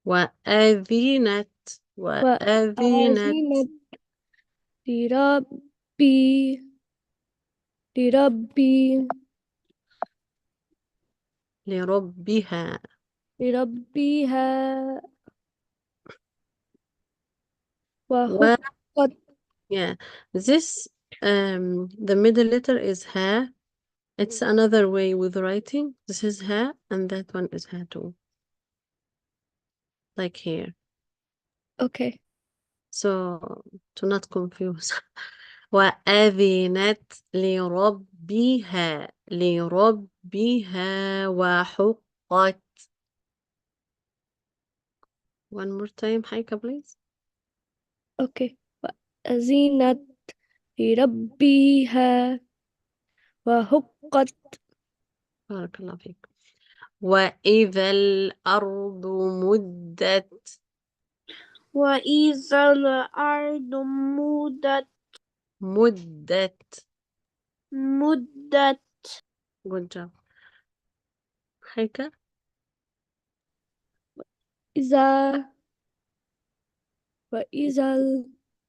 وأذنت وأذنت لربي لربي لربها. لربها و وحقت. yeah, this the middle letter is ha. It's another way with writing. This is ha and that one is ha too. Like here. Okay. So to not confuse. وأذنت لربها. لربها وحقت. One more time حيكة please. Okay. وأذنت لربها وحقت. بارك الله فيك. وإذا الأرض مدت. وإذا الأرض مدت. مدت. Good job. حيكة. إذا وإذا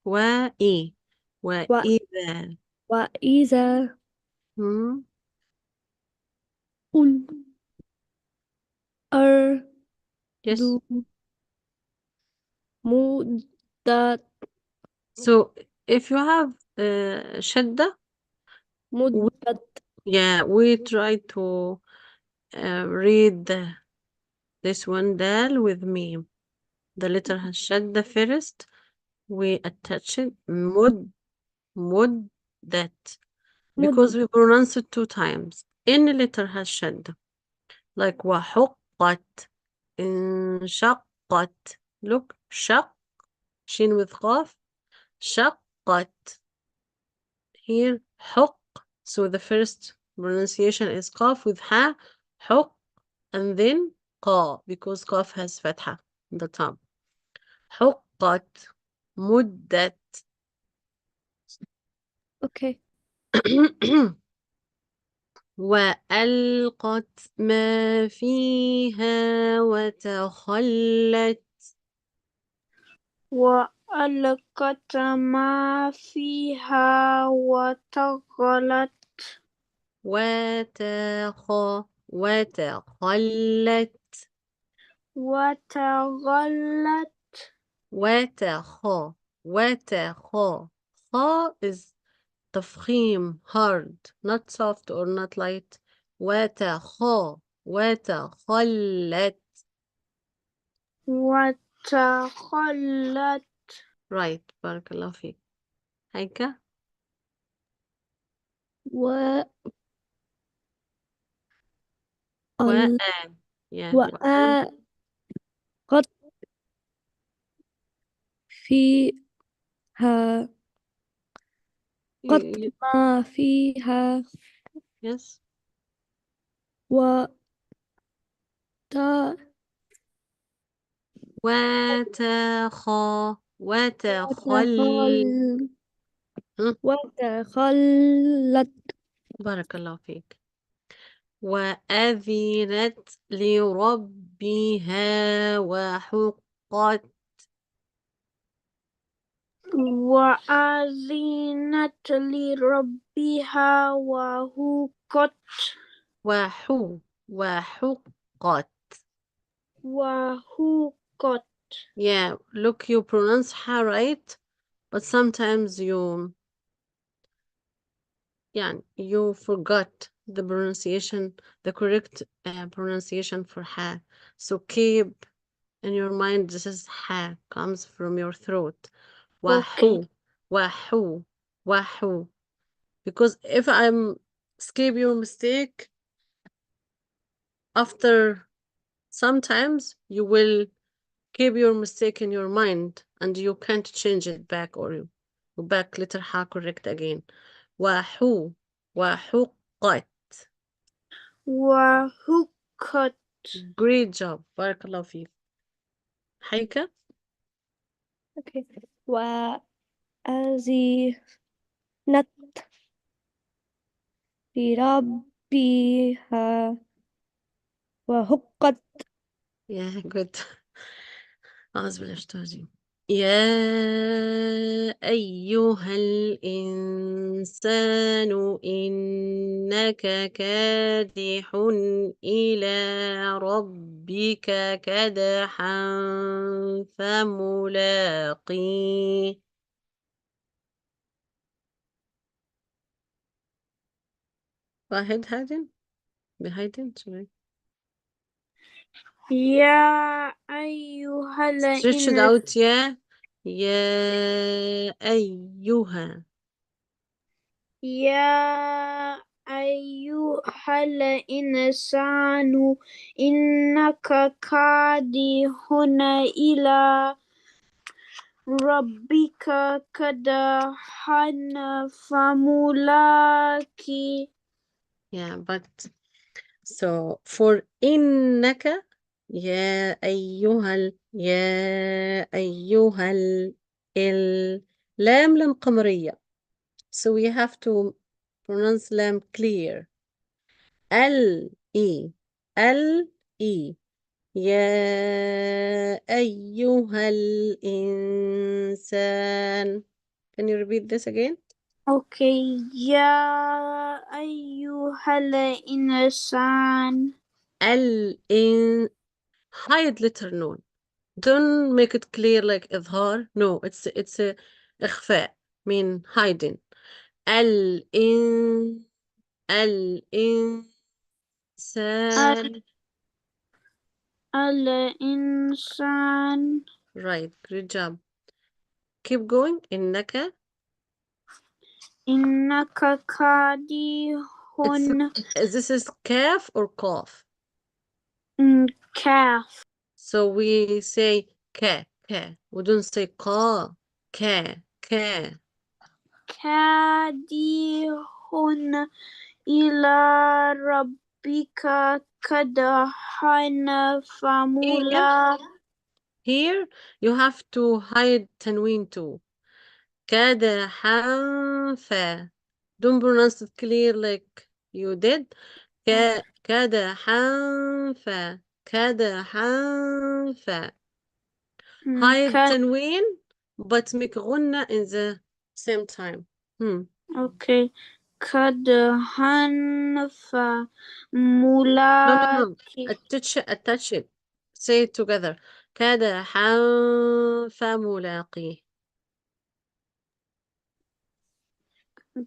وإيه وإذا. وإذا هم؟ الأرض Yes. مدت. So if you have شدة, مدت. yeah, we try to read this one dal with me. The letter has شدة first. We attach it مدت because we pronounce it 2 times. Any letter has شدة. Like وحقت, انشقت. Look, شق, shin with قاف, شقت. Here, حق. So the first pronunciation is قاف with ha, حق, and then قا, because قاف has فتحة on the top. حقت, مدت. Okay. وألقت ما فيها وتخلت. وألقت ما فيها وتخلت. وتخلت. خا is تفخيم, hard, not soft or not light. وتخلت. وتخلت. right. بارك الله فيك. هيك. و yeah. وألقت فيها قط ما فيها yes. وت وتخل. وتخلت. بارك الله فيك. وأذنت لربها وحقت. وأذنت لربها وحقت. وحقت. Yeah, look, you pronounce ha right, but sometimes you forgot the pronunciation, the correct pronunciation for ha. So keep in your mind, this is ha, comes from your throat. Wahu, wahu, wahu. Because if I'm skip your mistake, after sometimes you will keep your mistake in your mind and you can't change it back, or you back letter ha correct again. Wahu, wahuqat. وحقت. Great job. Barakallahu feek. حيكة. Okay. وأذنت لربها وحقت. Yeah, good. أعوذ بالله من الشيطان الرجيم. يا أيها الإنسان إنك كادح إلى ربك كدحا فملاقيه. واحد هادن بهايدن sorry. يا أيها stretch it الإنسان. out يا أيها. يا أيها الإنسان إنك كادح إلى ربك كدحا فملاقيه. Yeah, but so for إنك يا أيها لام لام قمرية. So we have to pronounce لام clear. ال إي يا أيها الإنسان. Can you repeat this again? Okay, يا أيها الإنسان. الإن hide letter نون. Don't make it clear like إظهار. No, it's a إخفاء mean hiding. الإن الإنسان. الإنسان. Right, great job. Keep going. إنك. إنك كادح. This is كاف or قاف? كاف. So we say ka. We don't say قا. ka. كادح إلى ربك كدحا فملاقيه. Here you have to hide tanween too. كدحا فا. Don't pronounce it clear like you did. كدحا فا. كدحا فا. Hide tanween but make غنة in the same time. Okay. كدحا No. فملاقيه. Attach it. Say it together. كدحا فملاقيه.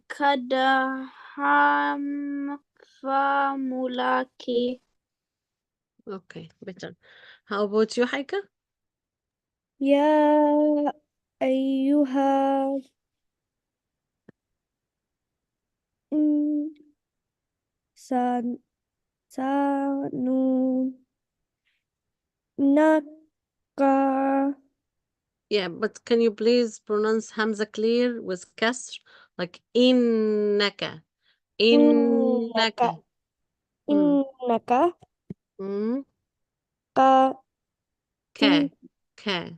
كدحا فملاقيه. Okay, better. How about you, Haika? يا أيها الإنسان نك Yeah, but can you please pronounce Hamza clear with kasr? Like إنك. إنك إنك. Hmm. إنك Hmm. قادح Ka. Ka.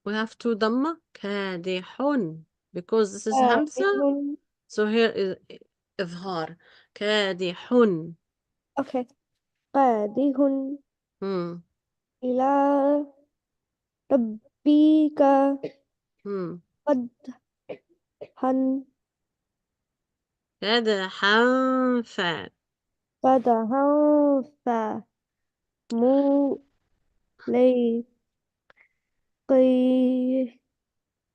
We have to dhamma. كادحون. Because this is Hamza. قادح. So here is إظهار. كادحون. Okay. قادح Hmm. إلى ربك Hmm. قدحا كدحا فا. قدحا فملاقيه.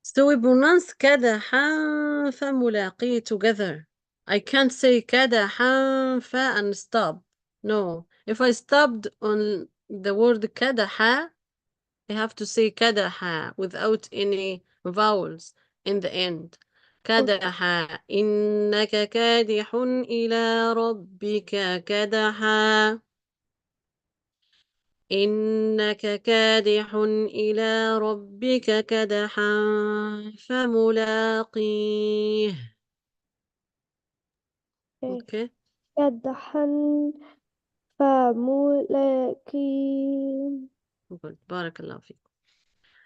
So we pronounce كدحا فملاقيه together. I can't say كدحا فا and stop. No. If I stopped on the word كدحا, I have to say كدحا without any vowels in the end. كدحا إنك كادح إلى ربك كدحا. إنك كادح إلى ربك كدحا فملاقيه. Okay. قدحا فملاقيه. Good. بارك الله فيك.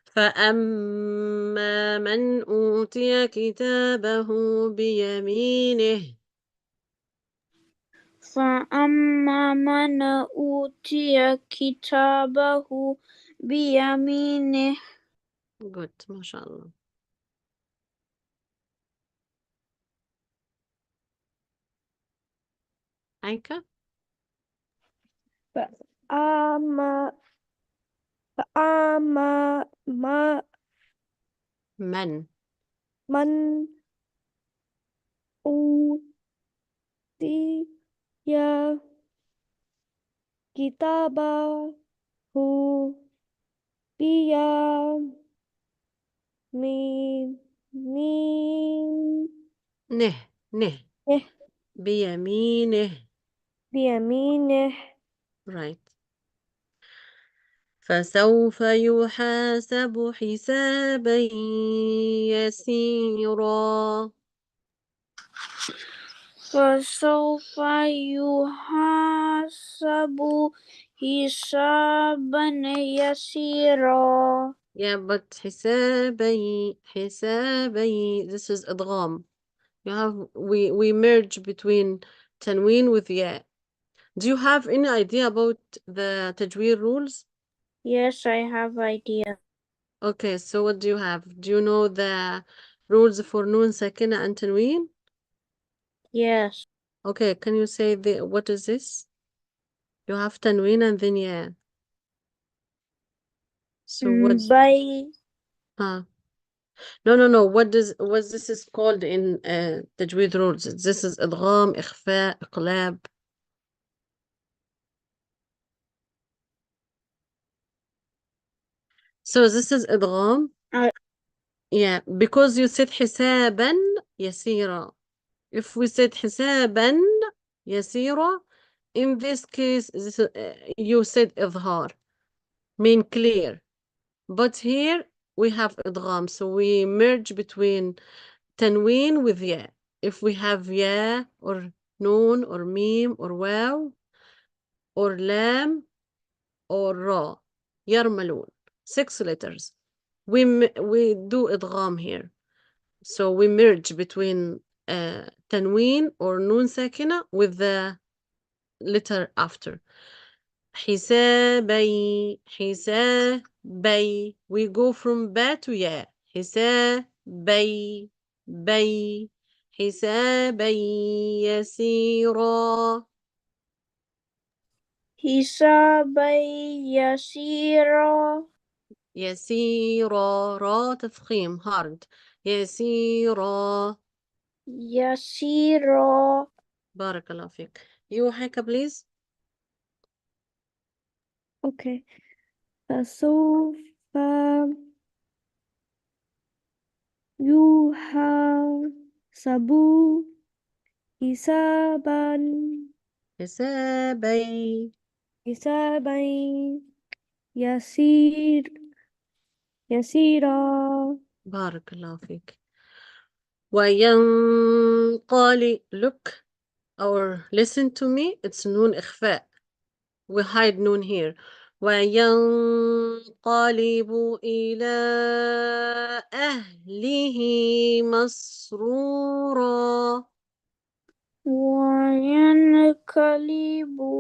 فأما من أوتي كتابه بيمينه. فأما من أوتي كتابه بيمينه. Good. ما شاء الله. أيكا. فأما فأما من. من أوتي كتابه بيمينه نه نه نه بيمينه. بيمينه. Right. فسوف يحاسب حسابا يسيرا. فسوف يحاسب حسابا يسيرا. Yeah, but حسابي this is إدغام. You have we merge between تنوين with ياء. Do you have any idea about the tajweed rules? Yes, I have idea. Okay, so what do you have? Do you know the rules for noon sakina and tanween? Yes. Okay, can you say what is this? You have tanween and then yeah. So what? By Huh? No. What this is called in tajweed rules? This is idgham, ikhfa, iqlab. So this is idgham. Yeah, because you said حسابا يسيرا. If we said حسابا يسيرا, in this case, you said إظهار, mean clear. But here we have إدغام, so we merge between تنوين with يا. If we have يا or نون or ميم or واو or لام or را, يرملون, 6 letters. We do إدغام here. So we merge between تنوين or نون ساكنة with the letter after. حسابي. We go from ba to ya. حسابي. حسابي يسيرا. حسابا يسيرا. يسيرا. را تفخيم hard. يسيرا. يسيرا. بارك الله فيك. You حكى please. Okay. فسوف يحاسب حسابا حسابي. حسابا يسيرا. بارك الله فيك. وينقلب. Look or listen to me. It's نون إخفاء. We hide نون here. وينقلب إلى أهله مسرورا. وينقلب.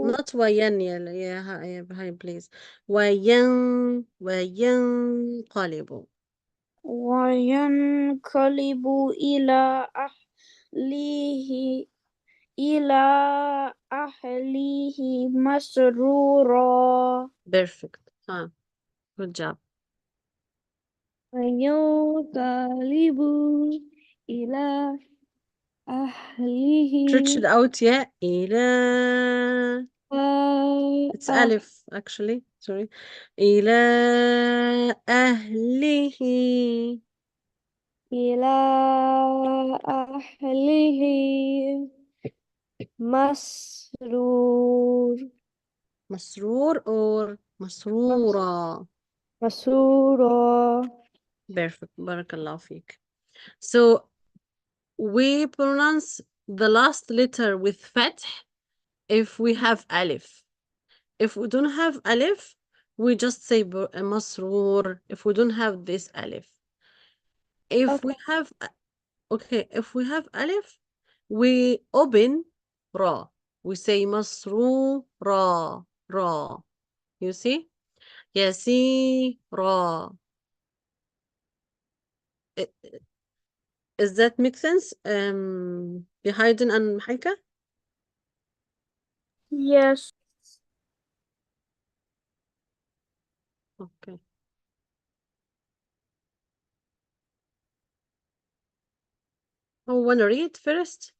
Not وين يا هاي please. وينقلب. وينقلب إلى أهله مسرورا. Perfect. Huh. Good job. وينقلب إلى أهله. Stretch it out يا إلى. It's ألف actually. Sorry. إلى أهله. إلى أهله مسرور. مسرور or مسرورة. مسرورا. Perfect. بارك الله فيك. So we pronounce the last letter with فتح if we have ألف. If we don't have ألف, we just say مسرور. If we don't have this ألف. If we have Okay, if we have ألف, we open را. We say مسرورة. را. You see? يسيرا. Is that make sense? بهايدن and محيكة? Yes. Okay. Oh, wanna read first?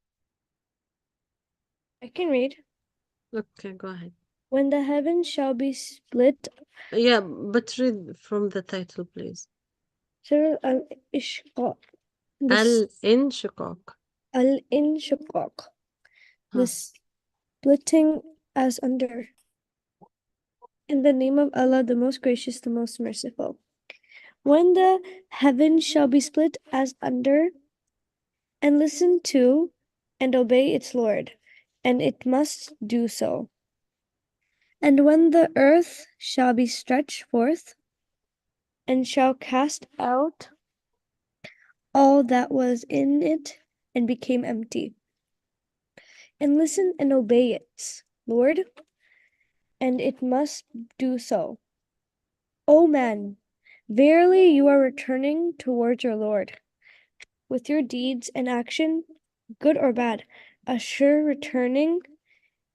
I can read. Okay, go ahead. When the heavens shall be split. Yeah, but read from the title, please. سر الإشقاق. الانشقاق. Al-inshiqaq, the Huh. splitting as under. In the name of Allah, the most gracious, the most merciful. When the heavens shall be split as under, and listen to and obey its Lord, and it must do so. And when the earth shall be stretched forth, and shall cast out all that was in it, and became empty, and listen and obey its Lord, and it must do so. O man, verily you are returning towards your Lord, with your deeds and action, good or bad, a sure returning,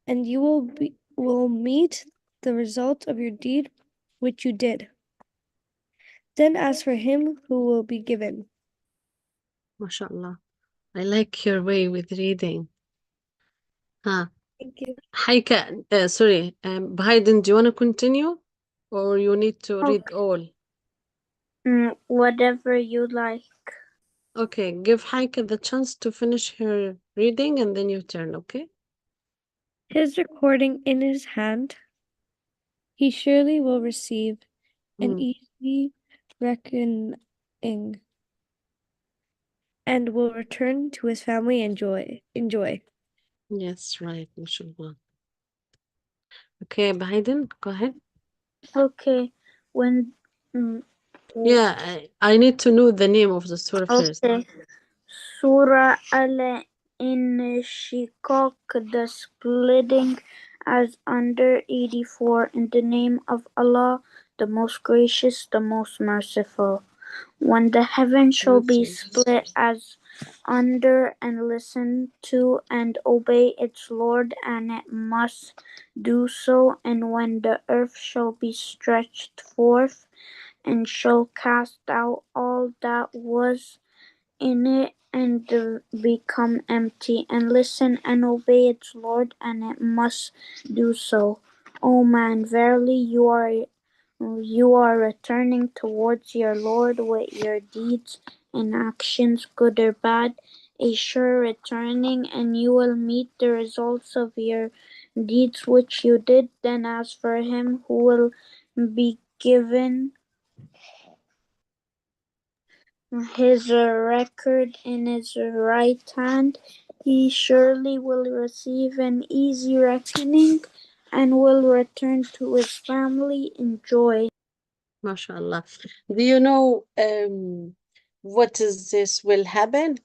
and you will meet the result of your deed which you did. Then as for him who will be given. MashaAllah. I like your way with reading. Huh. Thank you. Haika, sorry, Biden, do you want to continue? Or you need to read all? Whatever you like. Okay, give Haika the chance to finish her reading and then you turn, okay? His recording in his hand, he surely will receive an Mm. easy reckoning, and will return to his family and enjoy. Yes, right, mashallah. Okay, Biden, go ahead. Okay. When Yeah, I need to know the name of the surah first. okay. Surah Al-Inshiqaq, the splitting as under 84. In the name of Allah, the most gracious, the most merciful. When the heaven shall be split as under, and listen to and obey its Lord, and it must do so. And when the earth shall be stretched forth, and shall cast out all that was in it, and become empty, and listen and obey its Lord, and it must do so. O man, verily you are returning towards your Lord with your deeds and actions, good or bad, a sure returning, and you will meet the results of your deeds which you did. Then as for him who will be given his record in his right hand, he surely will receive an easy reckoning, and will return to his family in joy. MashaAllah. Do you know what is this will happen?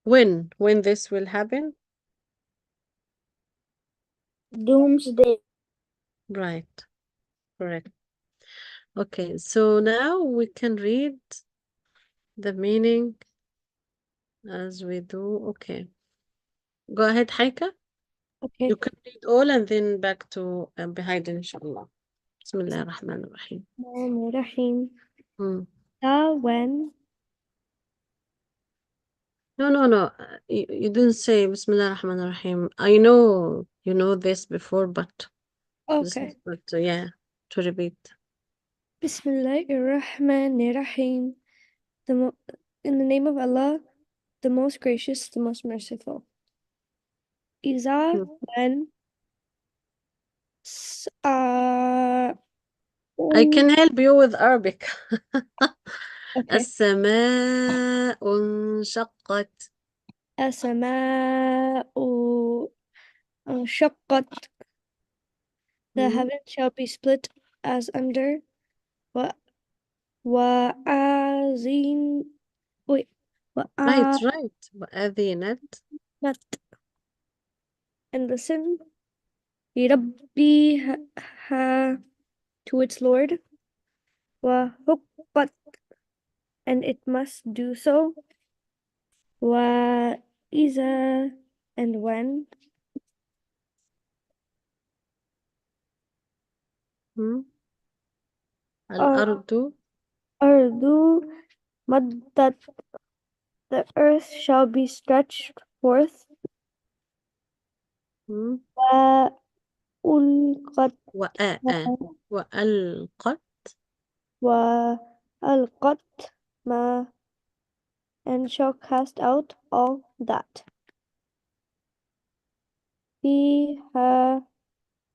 When this will happen? Doomsday. Right, correct. Okay, so now we can read the meaning as we do. Okay, go ahead, Haika. Okay. You can read all and then back to behind, inshallah. Bismillah ar-Rahman ar-Rahim. Rahim. Hmm. When. No. You didn't say Bismillah ar-Rahman ar-Rahim. I know you know this before, but this Okay. is but yeah, to repeat. Bismillahirrahmanirrahim. In the name of Allah, the most gracious, the most merciful. Iza, Hmm. when, I can help you with Arabic. okay. السماء انشقت. السماء انشقت. The Hmm. heaven shall be split as under. Wa وأذين wait Right, وأذنت, right. وأذنت. and listen لربها, to its Lord, وحقت, and it must do so, وإذا, and when, Hmm. الأرض. الأرض مدت, the earth shall be stretched forth, Hmm. وألقت, وألقت. وألقت ما and shall cast out all that. فيها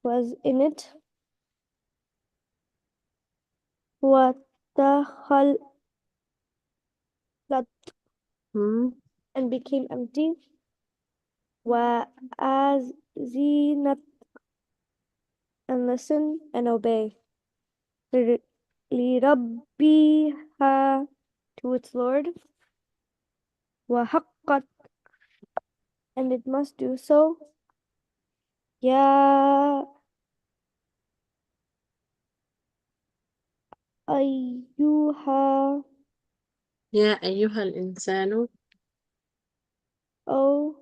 was in it. وتخلت Hmm. and became empty. وأزينت and listen and obey. لربها to its Lord. وحقت and it must do so. يا أيها يا أيها الإنسان O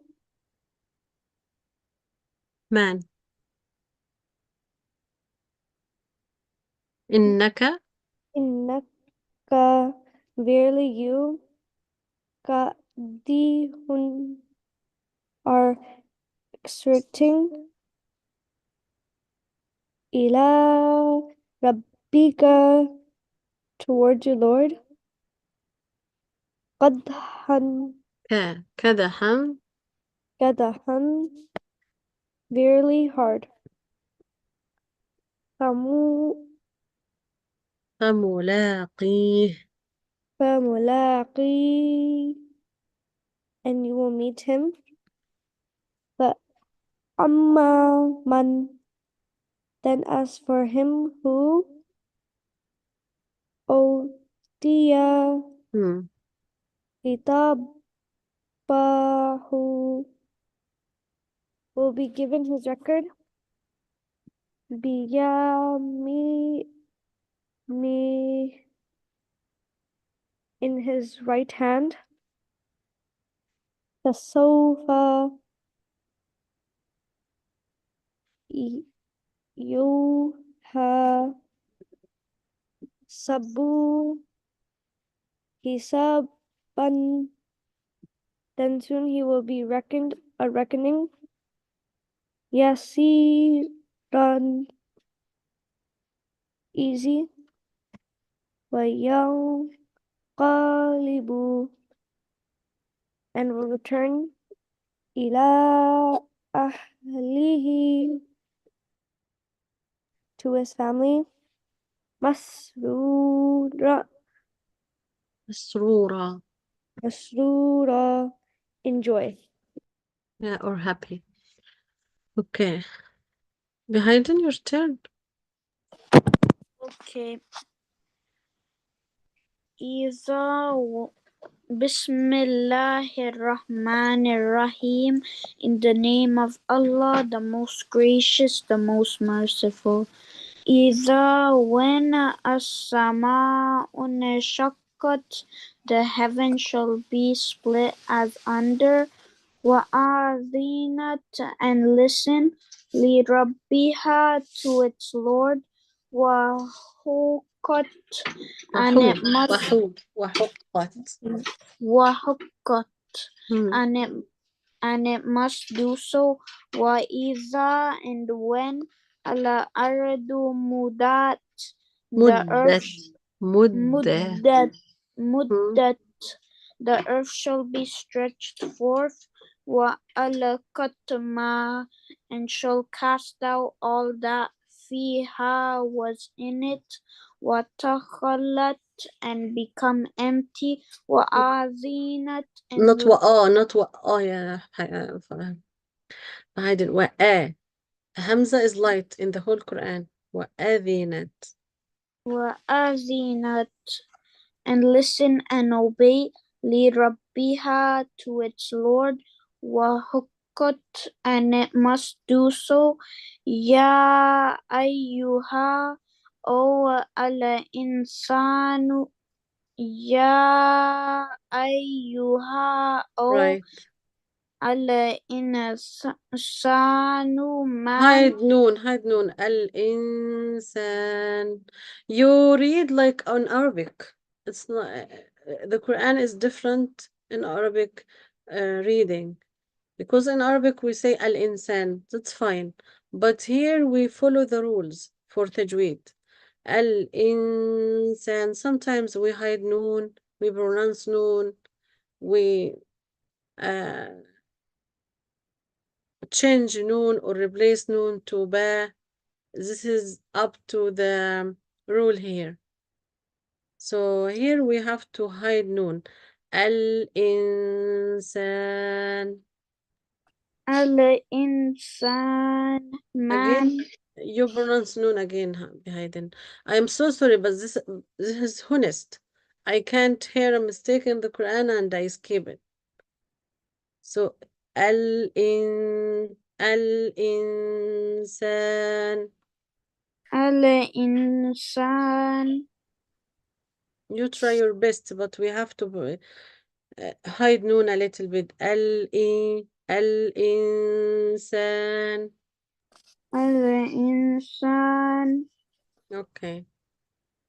man إنك إنك verily you kadihun are exerting إلى ربك towards your Lord. قدحا كدحا قدحا verily hard. فمو فملاقيه فملاقي and you will meet him. فأما من then as for him who أوتي hmm. كتابه will be given his record بيمينه in his right hand. فسوف يحاسب حسابا then soon he will be reckoned a reckoning. يسيرا easy. وينقلب and will return إلى أهله to his family. مسرورا مسرورة مسرورا enjoy. yeah, or happy. Okay. Behind your turn. Okay. إذا Bismillahirrahmanirrahim. In the name of Allah, the most gracious, the most merciful. إذا when as-sama'u shaqqat, the heaven shall be split as under. وَأَذِنَتْ and listen. لِرَبِّهَا to its Lord. وَحُقَّتْ and it must وحقت وَحُقَّتْ hmm. and it must do so. وَإِذَا and when الْأَرْضُ مُدَّتْ the earth مدة مُدَّت hmm. مُدَّت the earth shall be stretched forth. وَأَلْقَتْ مَا and shall cast out all that فيها was in it. وَتَخَلَّتْ and become empty. وَأَذِنَتْ and not not يا هيدن Hamza is light in the whole Quran. وأذنت وَأَذِنَتْ and listen and obey. لِرَبِّهَا to its Lord. وَحُقَّتْ and it must do so. يَا أَيُّهَا O الْإِنسَانُ يَا أَيُّهَا O right. الْإِنسَانُ man. هايد نون الإنسان. You read like on Arabic. It's not the Quran is different in Arabic reading because in Arabic we say al-insan. That's fine, but here we follow the rules for tajweed. Al-insan. Sometimes we hide noon, we pronounce noon. we change noon or replace noon to ba. This is up to the rule here. So here we have to hide noon. الإنسان. الإنسان Again, man you pronounce noon again, Hayden. I am so sorry, but this is honest. I can't hear a mistake in the Quran and I skip it. So الإنسان. الإنسان You try your best, but we have to hide noon a little bit. الإنسان. الإنسان Okay.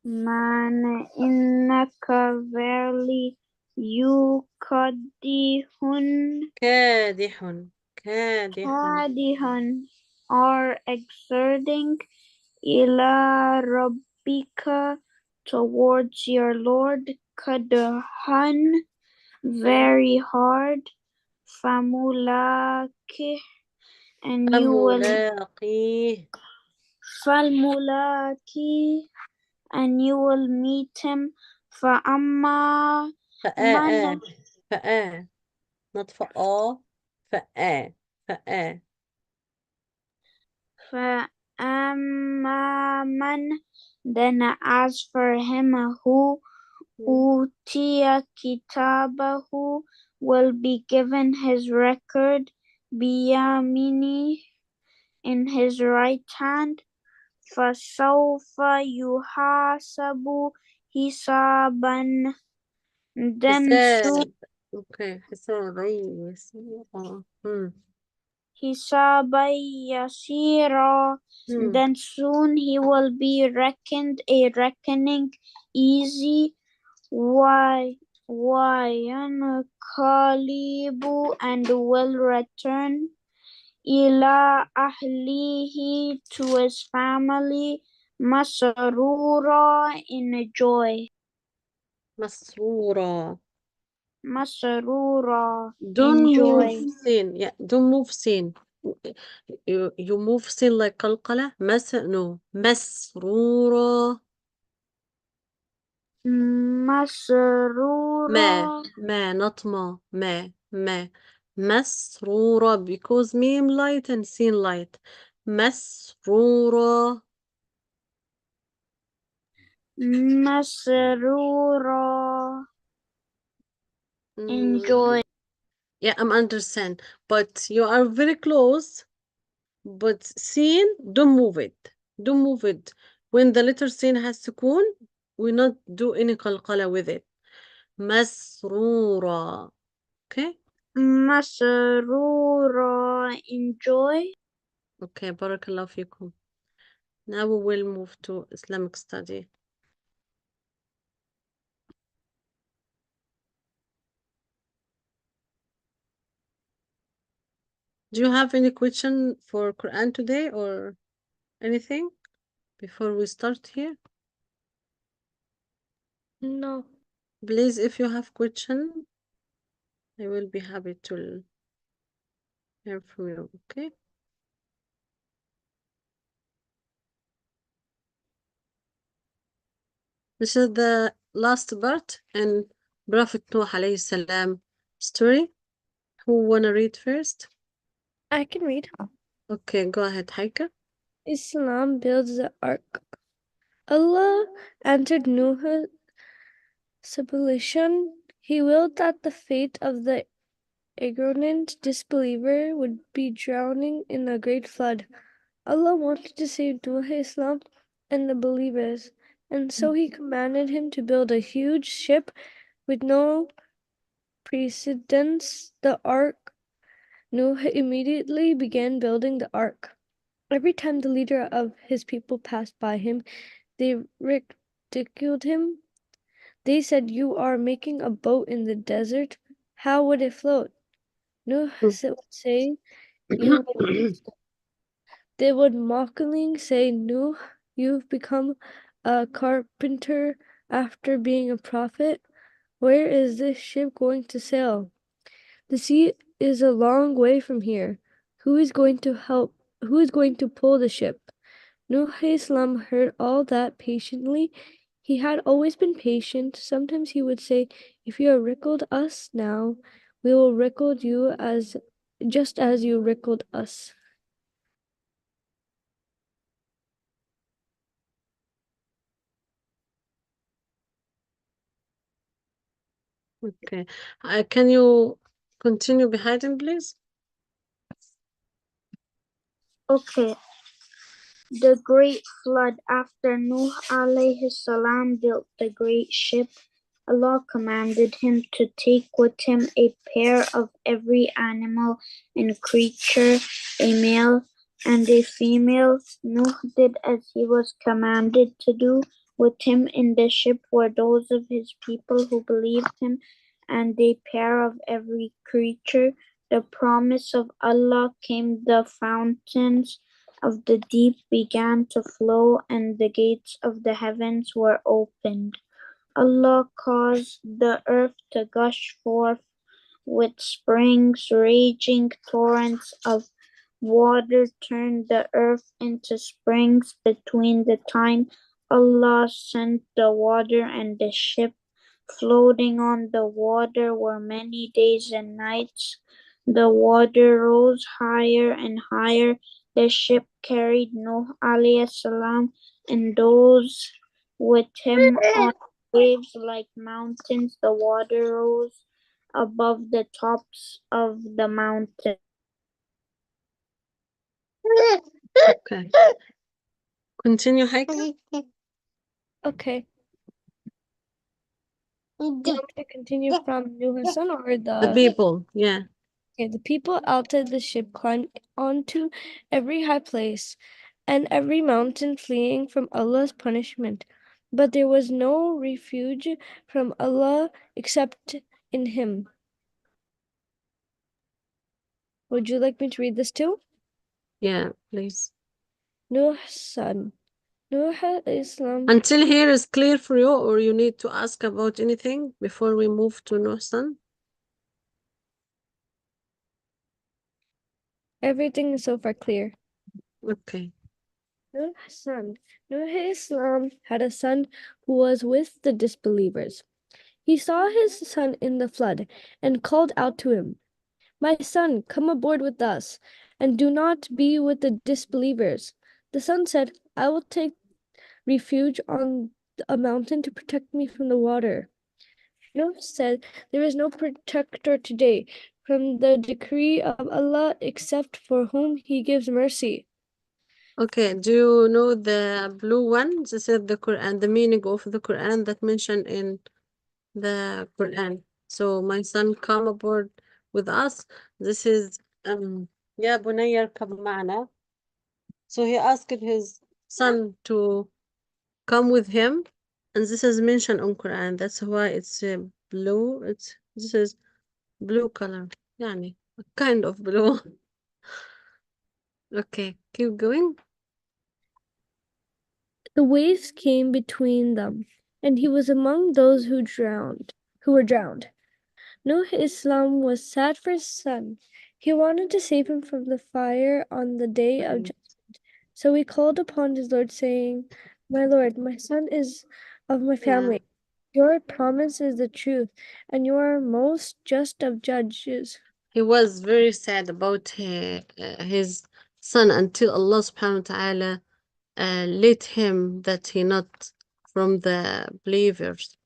man إنك verily you kadihun كادح كادح kadihun are exerting إلى ربك towards your Lord kadhan very hard فملاكه and you will فملاقيه فالملاكي and you will meet him فأما من فآ not فآ فآ فآ فأما من then as for him who أوتي كتابه will be given his record بيمينه in his right hand فسوف يحاسب حسابا then soon حساب okay حسابي حسابا يسيرا then soon he will be reckoned a reckoning easy وينقلب and will return إلى أهله to his family مسرورا in joy مسرورة مسرورا don't in move joy sin yeah don't move sin you move sin like قلقلة no مسرورة مسرورا ما not ما مسرورة because meme light and sin light مسرورة مسرورا in joy yeah I'm understand but you are very close but sin don't move it when the letter sin has sukun we not do any qalqala with it مسرورة okay مسرورا in joy okay barakallah fikum. Now we will move to Islamic study. Do you have any question for Quran today or anything before we start here? No. Please, if you have question, I will be happy to hear from you, okay? This is the last part in Prophet Nuh alayhi salam story. Who wanna read first? I can read. Okay, go ahead, Haika. Islam builds the ark. Allah answered Nuh's supplication. He willed that the fate of the ignorant disbeliever would be drowning in a great flood. Allah wanted to save Nuh Islam and the believers, and so He commanded him to build a huge ship with no precedence, the ark. Nuh immediately began building the ark. Every time the leader of his people passed by him, they ridiculed him. They said, "You are making a boat in the desert. How would it float?" Nuh would say, "You." They would mockingly say, "Nuh, you've become a carpenter after being a prophet." Where is this ship going to sail? The sea is a long way from here. Who is going to help? Who is going to pull the ship? Nuh Islam heard all that patiently. He had always been patient. Sometimes he would say, "If you have rickled us now, we will rickle you as just as you rickled us." Okay. Can you continue behind him, please? Okay. The great flood. After Nuh alayhi salam built the great ship, Allah commanded him to take with him a pair of every animal and creature, a male and a female. Nuh did as he was commanded to do. With him in the ship were those of his people who believed him, and a pair of every creature. The promise of Allah came, the fountains of the deep began to flow, and the gates of the heavens were opened. Allah caused the earth to gush forth with springs, raging torrents of water turned the earth into springs. Between the time Allah sent the water and the ship floating on the water were many days and nights. The water rose higher and higher. The ship carried Nuh alayhi salam and those with him on waves like mountains. The water rose above the tops of the mountains. Okay. Continue, Haika. Okay. Do you want me to continue from Nuh Hassan or The people, yeah. Okay, the people outside the ship climbed onto every high place and every mountain, fleeing from Allah's punishment. But there was no refuge from Allah except in Him. Would you like me to read this too? Yeah, please. Nuh's son. Nuh Islam. Until here is clear for you, or you need to ask about anything before we move to Nuhsan? Everything is so far clear. Okay. Nuh's son. Nuh Islam had a son who was with the disbelievers. He saw his son in the flood and called out to him, "My son, come aboard with us, and do not be with the disbelievers." The son said, "I will take refuge on a mountain to protect me from the water." Noah said, "There is no protector today from the decree of Allah except for whom He gives mercy." Okay, do you know the blue one? This is the Quran, the meaning of the Quran that mentioned in the Quran. So my son come aboard with us. This is يا بني اركب معنا. So he asked his son to come with him, and this is mentioned on Quran. That's why it's blue. This is blue color. يعني kind of blue. Okay, keep going. The waves came between them, and he was among those who were drowned. Nuh Islam was sad for his son. He wanted to save him from the fire on the day of judgment. So he called upon his Lord, saying, "My Lord, my son is of my Yeah. family. Your promise is the truth, and you are most just of judges." He was very sad about his son until Allah subhanahu wa ta'ala let him that he not from the believers.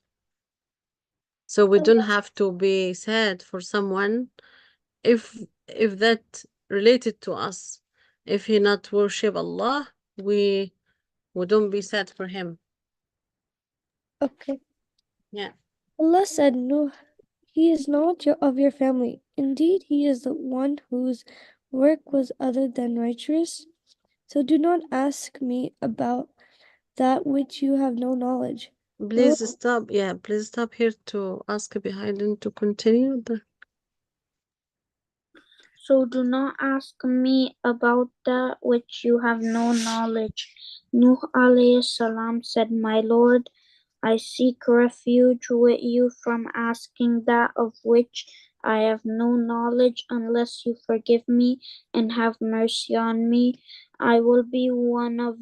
So we don't have to be sad for someone if that related to us. If he not worship Allah, we don't be sad for him. Okay. Yeah. Allah said, "Nuh, he is not of your family. Indeed, he is the one whose work was other than righteous. So do not ask me about that which you have no knowledge." Please stop. Yeah, please stop here to ask behind and to continue. So do not ask me about that which you have no knowledge. Nuh alayhi salam said, "My Lord, I seek refuge with you from asking that of which I have no knowledge unless you forgive me and have mercy on me. I will be one of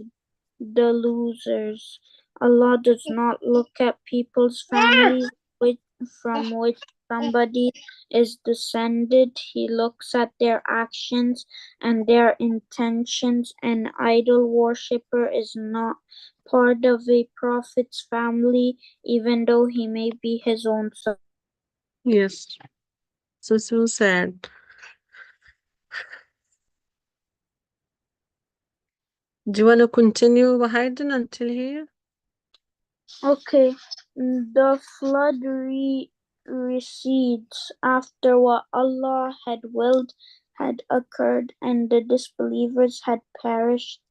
the losers. Allah does not look at people's families from which somebody is descended. He looks at their actions and their intentions. An idol worshipper is not part of a prophet's family, even though he may be his own son. Yes. So sad. Do you want to continue, Hayden, until here? Okay, the flood recedes after what Allah had willed had occurred and the disbelievers had perished.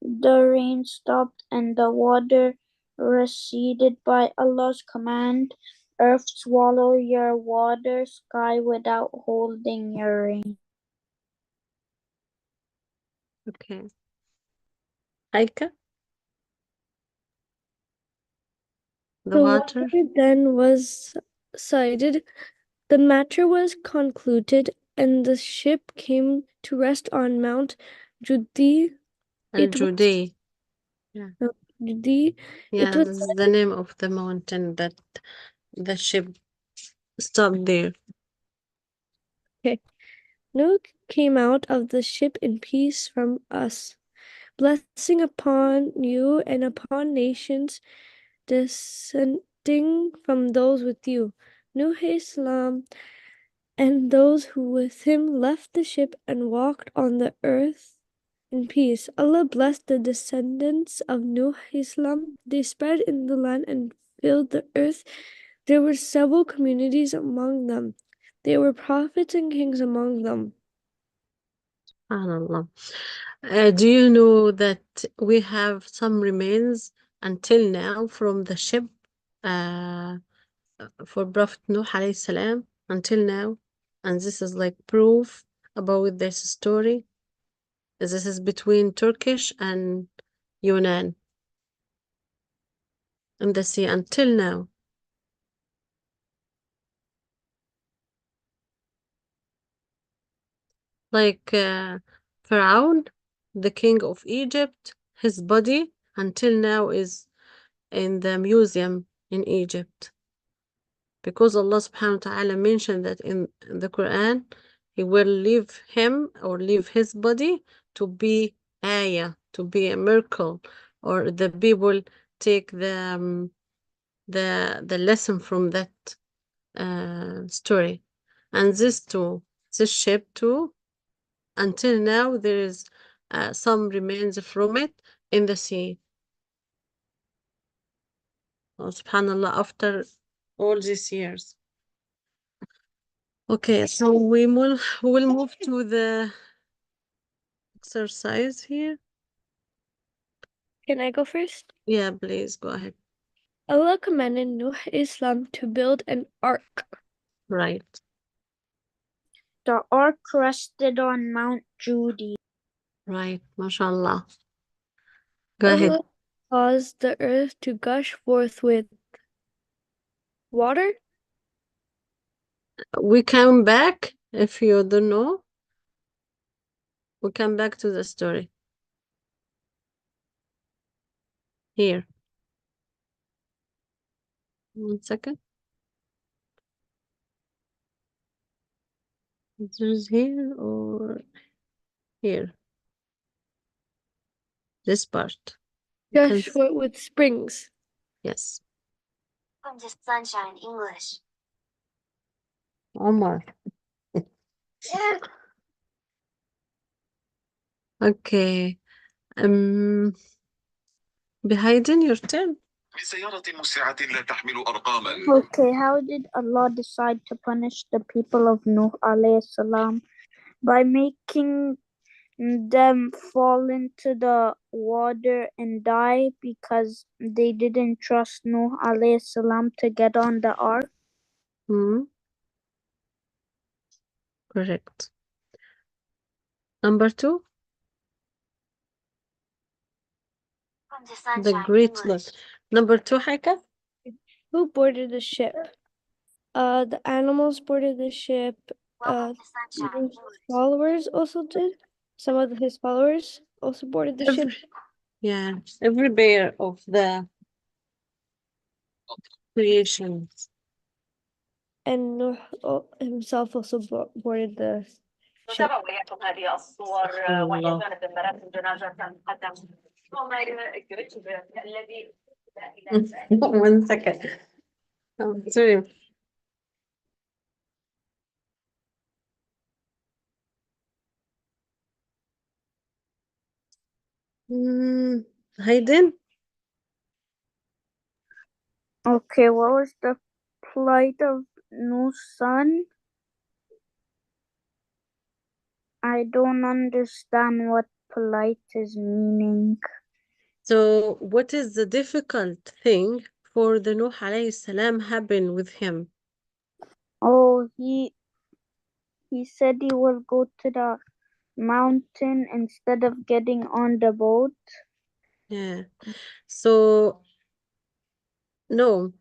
The rain stopped and the water receded by Allah's command. Earth swallow your water, sky without holding your rain. Okay. Aika, the The water. water then was sighted, the matter was concluded, and the ship came to rest on Mount Judi. It was Al-Judi. Yeah. Judi. Yeah, It was this is the name of the mountain that the ship stopped there. okay. Noah came out of the ship in peace from us, blessing upon you and upon nations descending from those with you. Nuh Islam and those who with him left the ship and walked on the earth in peace. Allah blessed the descendants of Nuh Islam. They spread in the land and filled the earth. There were several communities among them. There were prophets and kings among them. SubhanAllah. Do you know that we have some remains until now from the ship uh, for Prophet Nuh alayhi salam until now? And this is like proof about this story. This is between Turkish and Yunan in the sea until now. Like Pharaoh, the king of Egypt, his body until now is in the museum in Egypt. Because Allah subhanahu wa ta'ala mentioned that in the Quran, He will leave him or leave his body to be ayah, to be a miracle, or the people take the lesson from that story. And this ship too, until now, there is some remains from it in the sea. Oh, subhanallah, after all these years. Okay, so we'll move to the exercise here. Can I go first? Yeah, please go ahead. Allah commanded Nuh Islam to build an ark. Right, The ark rested on Mount Judi. right, mashallah. Go ahead. Allah caused the earth to gush forth with water. We come back, if you don't know, we come back to the story. Here. 1 second. Is this here or here? This part. You can Gush forth with springs. yes. From the sunshine English. Omar. Okay. Behayden, your turn. Okay, how did Allah decide to punish the people of Nuh alayhi salam? By making them fall into the water and die because they didn't trust Nuh alayhi salam to get on the ark. Hmm. Correct. Number 2, From the the sunshine great English. loss. Number 2, Haika? Who boarded the ship? The animals boarded the ship. His followers also did. Some of his followers also boarded the ship. Yeah, every bear of the creations. And Nuh himself also boarded the ship. Allah. 1 second. Sorry. Hayden? Okay, what was the plight of Nuh's son? I don't understand what plight is meaning. So, what is the difficult thing for the Nuh alayhi salam happen with him? Oh, he said he will go to the mountain instead of getting on the boat. Yeah. So, no.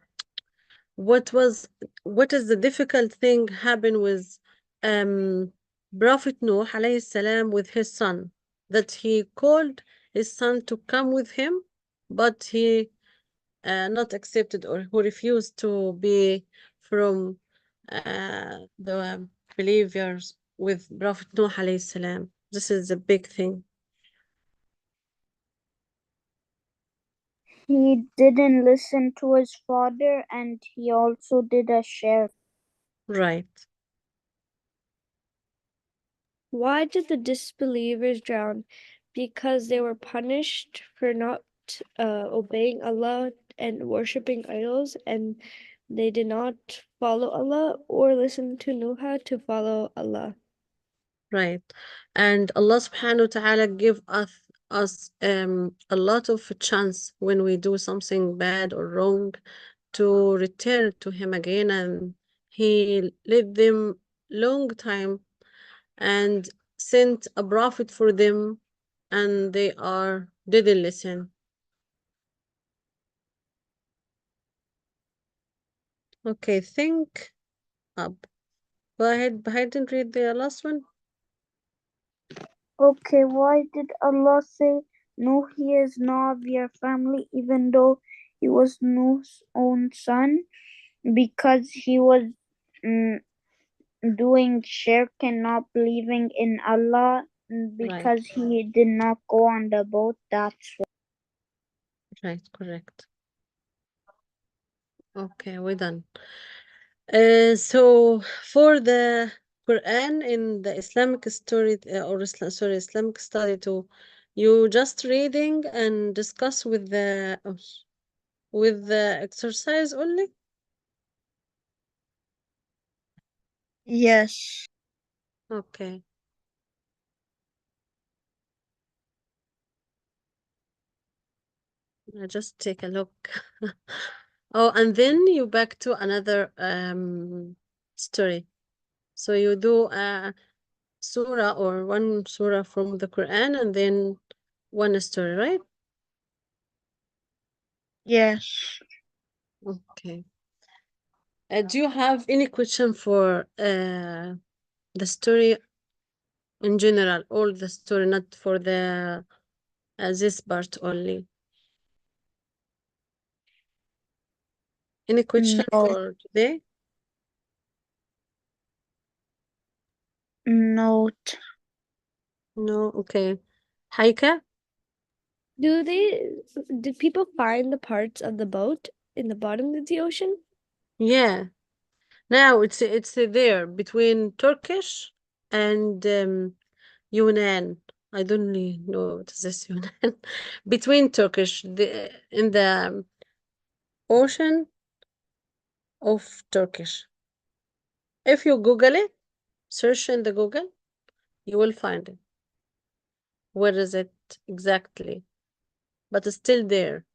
What is the difficult thing happen with Prophet Nuh alayhi salam with his son? That he called his son to come with him, but he not accepted or who refused to be from the believers with Prophet Nuh alayhi salam. This is a big thing. He didn't listen to his father, and he also did a shirk. Right. Why did the disbelievers drown? Because they were punished for not obeying Allah and worshipping idols, and they did not follow Allah or listen to Nuh to follow Allah. Right. And Allah subhanahu wa ta'ala give us a lot of chance when we do something bad or wrong to return to him again, and he led them long time and sent a prophet for them, and they are didn't listen. Okay, think up. Go ahead, didn't read the last one. Okay, why did Allah say, no, he is not of your family, even though he was Nuh's own son? Because he was doing shirk and not believing in Allah, Right, because he did not go on the boat. That's why. right, correct. Okay, we're done. So for the Quran in the Islamic story Islamic study too, you just reading and discuss with the exercise only? Yes. Okay, I just take a look. Oh, and then you back to another story. So you do a surah or one surah from the Quran and then one story, right? Yes. Okay. Do you have any question for the story in general, all the story, not for the this part only? Any question No. for today? Note. No. Okay. Haika? Did people find the parts of the boat in the bottom of the ocean? Yeah. Now it's there between Turkish and Yunan. I don't really know what is this Yunan. Between Turkish, in the ocean of Turkish. If you Google it, search in the Google, you will find it. Where is it exactly? But it's still there.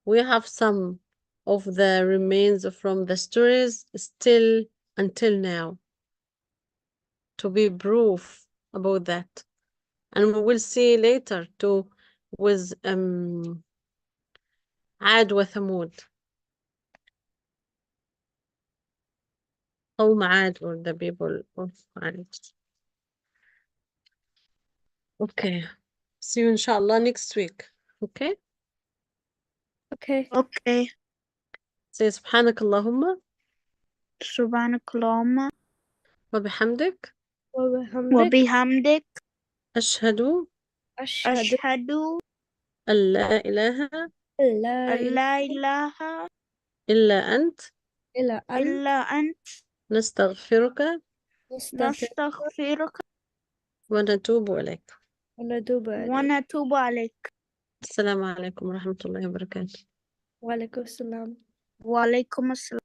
We have some of the remains from the stories still until now to be proof about that. And we will see later too with عاد وثمود. قوم عاد or the people of عاد. Okay. See you إن شاء الله next week. Okay. Okay. Okay. Say سبحانك اللهم سبحانك اللهم وبحمدك وبحمدك أشهد أشهد أن لا إله أن لا إله إلا أنت إلا أنت نستغفرك نستغفرك ونتوب إليك. ونتوب عليك. السلام عليكم ورحمة الله وبركاته. وعليكم السلام. وعليكم السلام.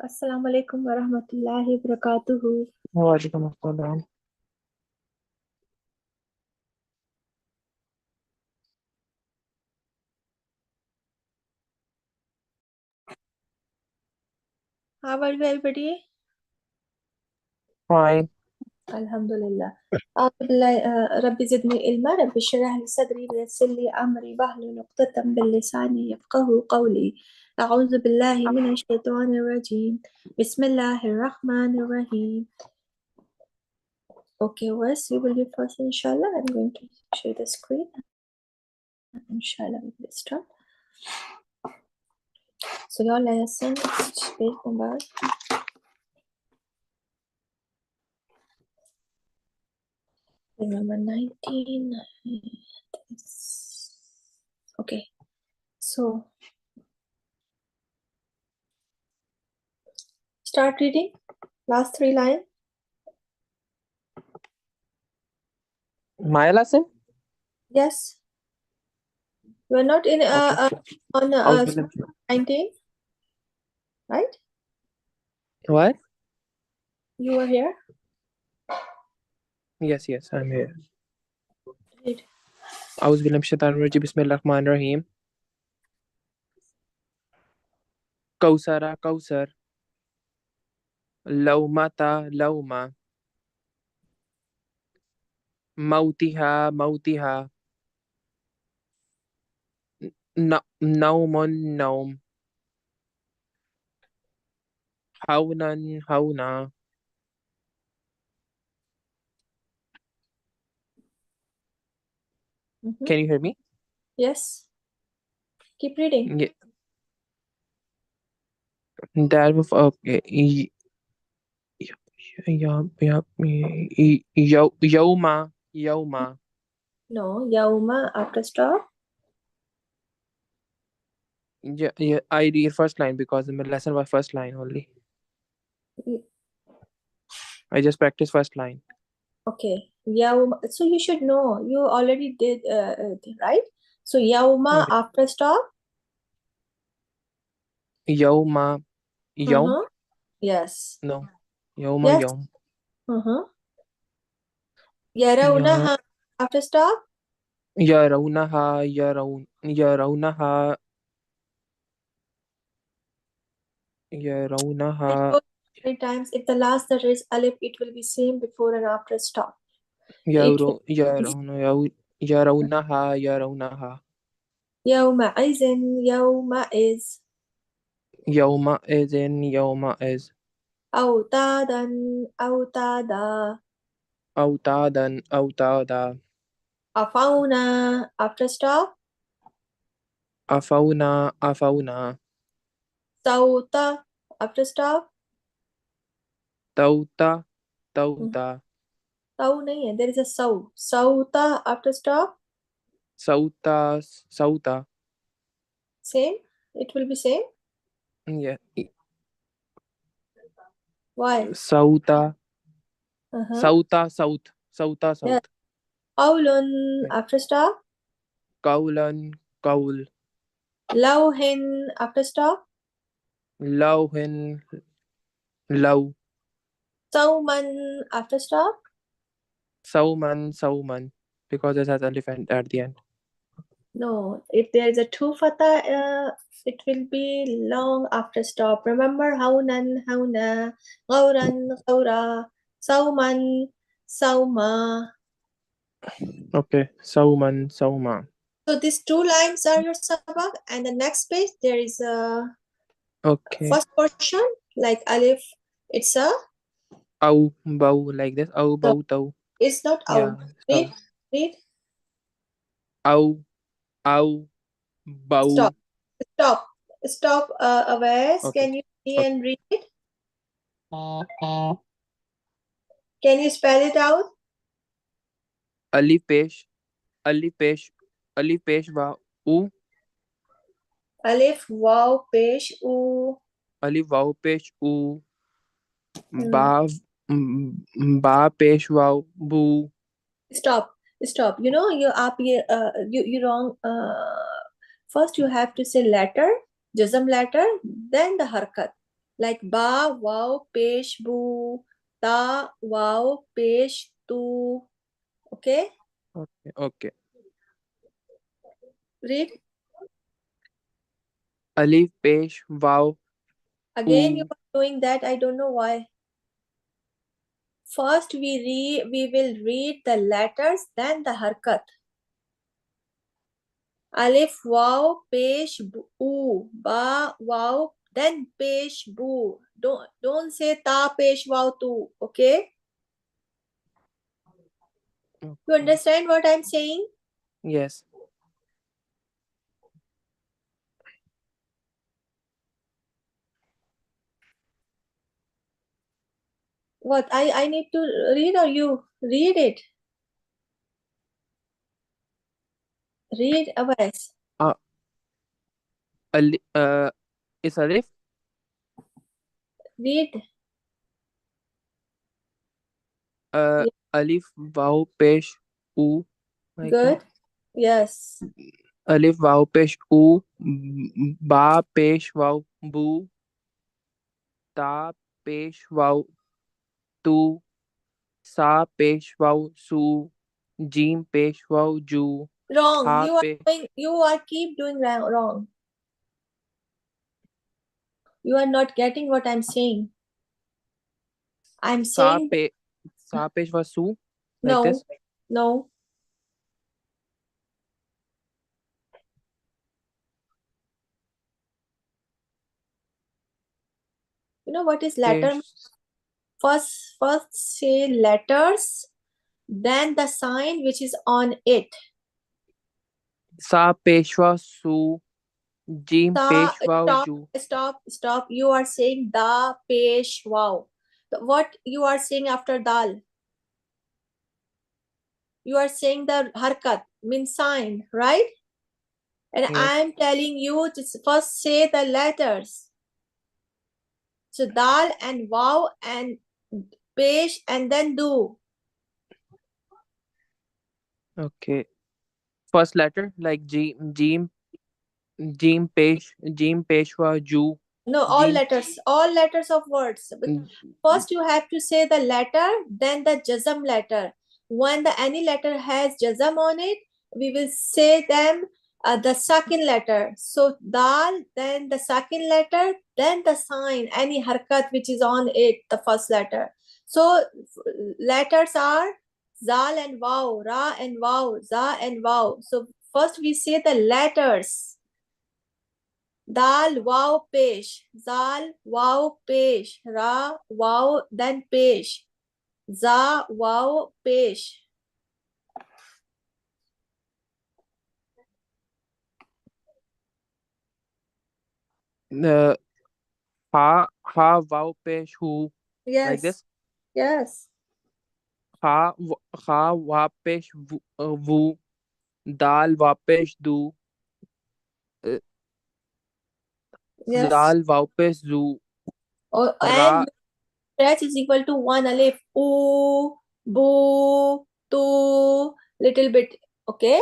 Assalamu alaikum wa rahmatullahi wa barakatuhu. وعليكم السلام. How are you, everybody? Fine. Alhamdulillah. أعوذ بالله ربي زدني علما ربي اشرح لي صدري ويسر لي أمري واحلل عقدة من لساني يفقه قولي أعوذ بالله من الشيطان الرجيم بسم الله الرحمن الرحيم. Okay, Wes, you will be first, inshallah. I'm going to share the screen. Inshallah, we will start. So your lesson is page number number 19. Okay, so start reading. Last 3 lines. My lesson? Yes. You are not in Okay. on أعوذ بالله. 19, right? What? You are here. Yes, I'm here. Read. أعوذ بالله من الشيطان الرجيم بسم الله الرحمن الرحيم. كوثر كوثر لومة لومة موتها موتها نوم نوم هونا هونا Can you hear me? Yes. Keep reading. Yeah. That was okay. يوم يوم No, yauma after stop. Yeah, I read first line because my lesson was first line only. I just practice first line. Okay. Yauma. So you should know. You already did right? So yauma after stop. يوم يوم Yes. No. يوم Yes. يوم Yarawnaha after stop. يرونها يرونها I told you many times if the last letter is alif, it will be same before and after stop. It will be يرونها yawma izin, yawma is, يومئذ يومئذ awtadan, awtada, أوتادا afauna after stop, أفونا sauta after stop. توتا Mhm. توتا Sau nahi hai, there is a sau. Sauta after stop. صوتا صوتا Same. It will be same. Yeah. Why? صوتا Uh-huh. صوتا Yeah. صوت Qawlun after stop. قولا قول Lawhin after stop. لوهن لو Sauman after stop. سوما because it has elephant at the end. No, if there is a two fatha, it will be long after stop. Remember, haunan, hauna, gauran, gaura, sauman, sauma. Okay, سوما So these 2 lines are your sabak, and the next page there is a Okay. first portion like alif. It's a أو بو like this أو so بو تو it's not yeah read, so read, أو بو stop, stop, stop. Awais, Okay. can you see and read it? Can you spell it out? ألف पेश ألف पेश ألف पेश वा U Alif, waw, pesh, u. ألف वाव पेश U बा बा पेश वाव बू Stop, stop. You know, you wrong. First you have to say letter, jazm letter, then the harkat. Like ba, wow, pesh, bu, ta, wow, pesh, tu. Okay? Okay. Okay. Read. Alif, pesh, wow, Again, you oo. are doing that. I don't know why. First, we will read the letters, then the harkat. Alif, wow, pesh, bu, ba, wow, then pesh, bu. Don't say ta, pesh, wow, tu. Okay? You Okay. understand what I'm saying? Yes. What? I need to read or you read it? Read, Abbas. Uh, is alif, Read. Yeah, alif, wow, pesh, oo. Like that. good. Yes. Alif, wow, pesh, oo. Ba, pesh, wow, bu. Ta, pesh, wow, tu. Sa, pesh, wow, su. Jim, pesh, wow, ju. Wrong. Ha, You are pe. doing. You are keep doing wrong. You are not getting what I'm saying. I'm Sa, saying pe. Sa, pesh, wow, su. Like no, this. no. You know what is letter? Pesh. First say letters, then the sign which is on it. Sa, pesh, wow, su. Jim, The pesh, wow, stop, ju. stop. You are saying da, pesh, wow. What you are saying after dal? You are saying the harkat means sign, right? And Yes. I'm telling you to first say the letters. So dal and wow and pesh and then do. Okay. First letter like Jim Peshwa Ju No, Jim. all letters of words. First, you have to say the letter, then the jazm letter. When the any letter has jazm on it, we will say them the second letter. So dal, then the second letter, then the sign, any harkat which is on it, the first letter. So letters are zal and wow, ra and wow, za and wow. So first we say the letters. Dal, wow, pesh. Zal, wow, pesh. Ra, wow, then pesh. Za, wow, pesh. uh, Ha Wow Pesh Hu like Yes, this. yes, Ha Wapesh Vu Dal Wapesh Du uh, yes. Zal Wapesh Zu Oh, and Ra. stretch is equal to one alif. Oo, boo, tu, little bit. Okay?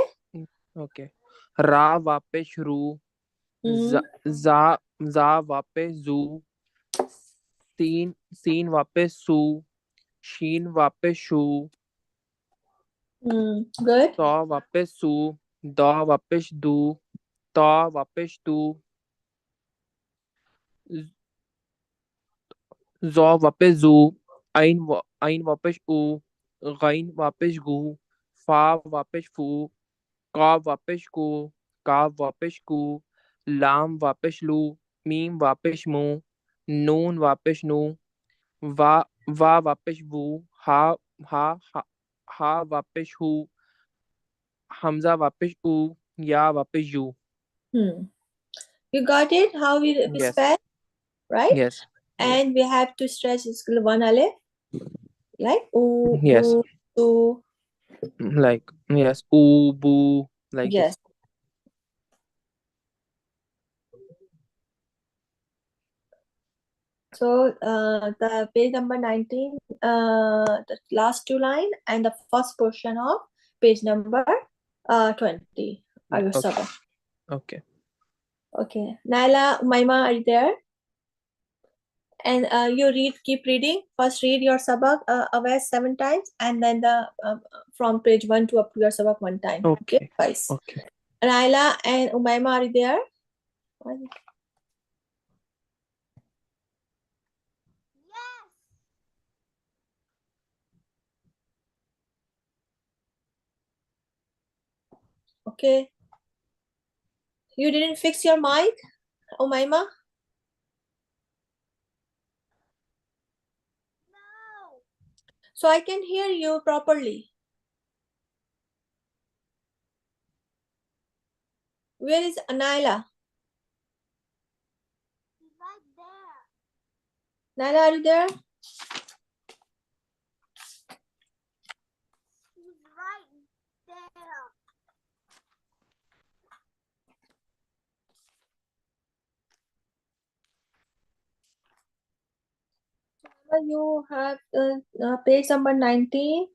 Okay. Ra Wapesh Ru Hmm. Za Wapesh Zu Sin Wapesh Su Shin Wapesh Shu Good. सौ वापस सु the वापस दू त वापस तू ज़ वापस जू आइन वापस ऊ गैन वापस गू फा वापस फू का वापस को का वापस कू लाम वापस लू मीम वापस मू नून वापस नू वा वा वापस वू हा हा हा, हा वापस हू हमजा वापस ऊ या वापस you. Hmm. You got it? How we Yes. spell, right? Yes. Yes. And we have to stretch this one alif, like oo, Yes. boo, tu. Like yes, oo boo, like Yes. this. So the page number 19, the last two line and the first portion of page number 20. Are you Okay. Saba? Okay. Okay. Naila, Umaima, are you there? And you keep reading. First read your sabak awais 7 times, and then from page 1 to up to your sabak 1 time. Okay, guys. Okay. Raila and Umayma, are you there? Okay. You didn't fix your mic, Umayma? No. So I can hear you properly. Where is Naila? She's right there. Naila, are you there? She's right there. You have page number 19,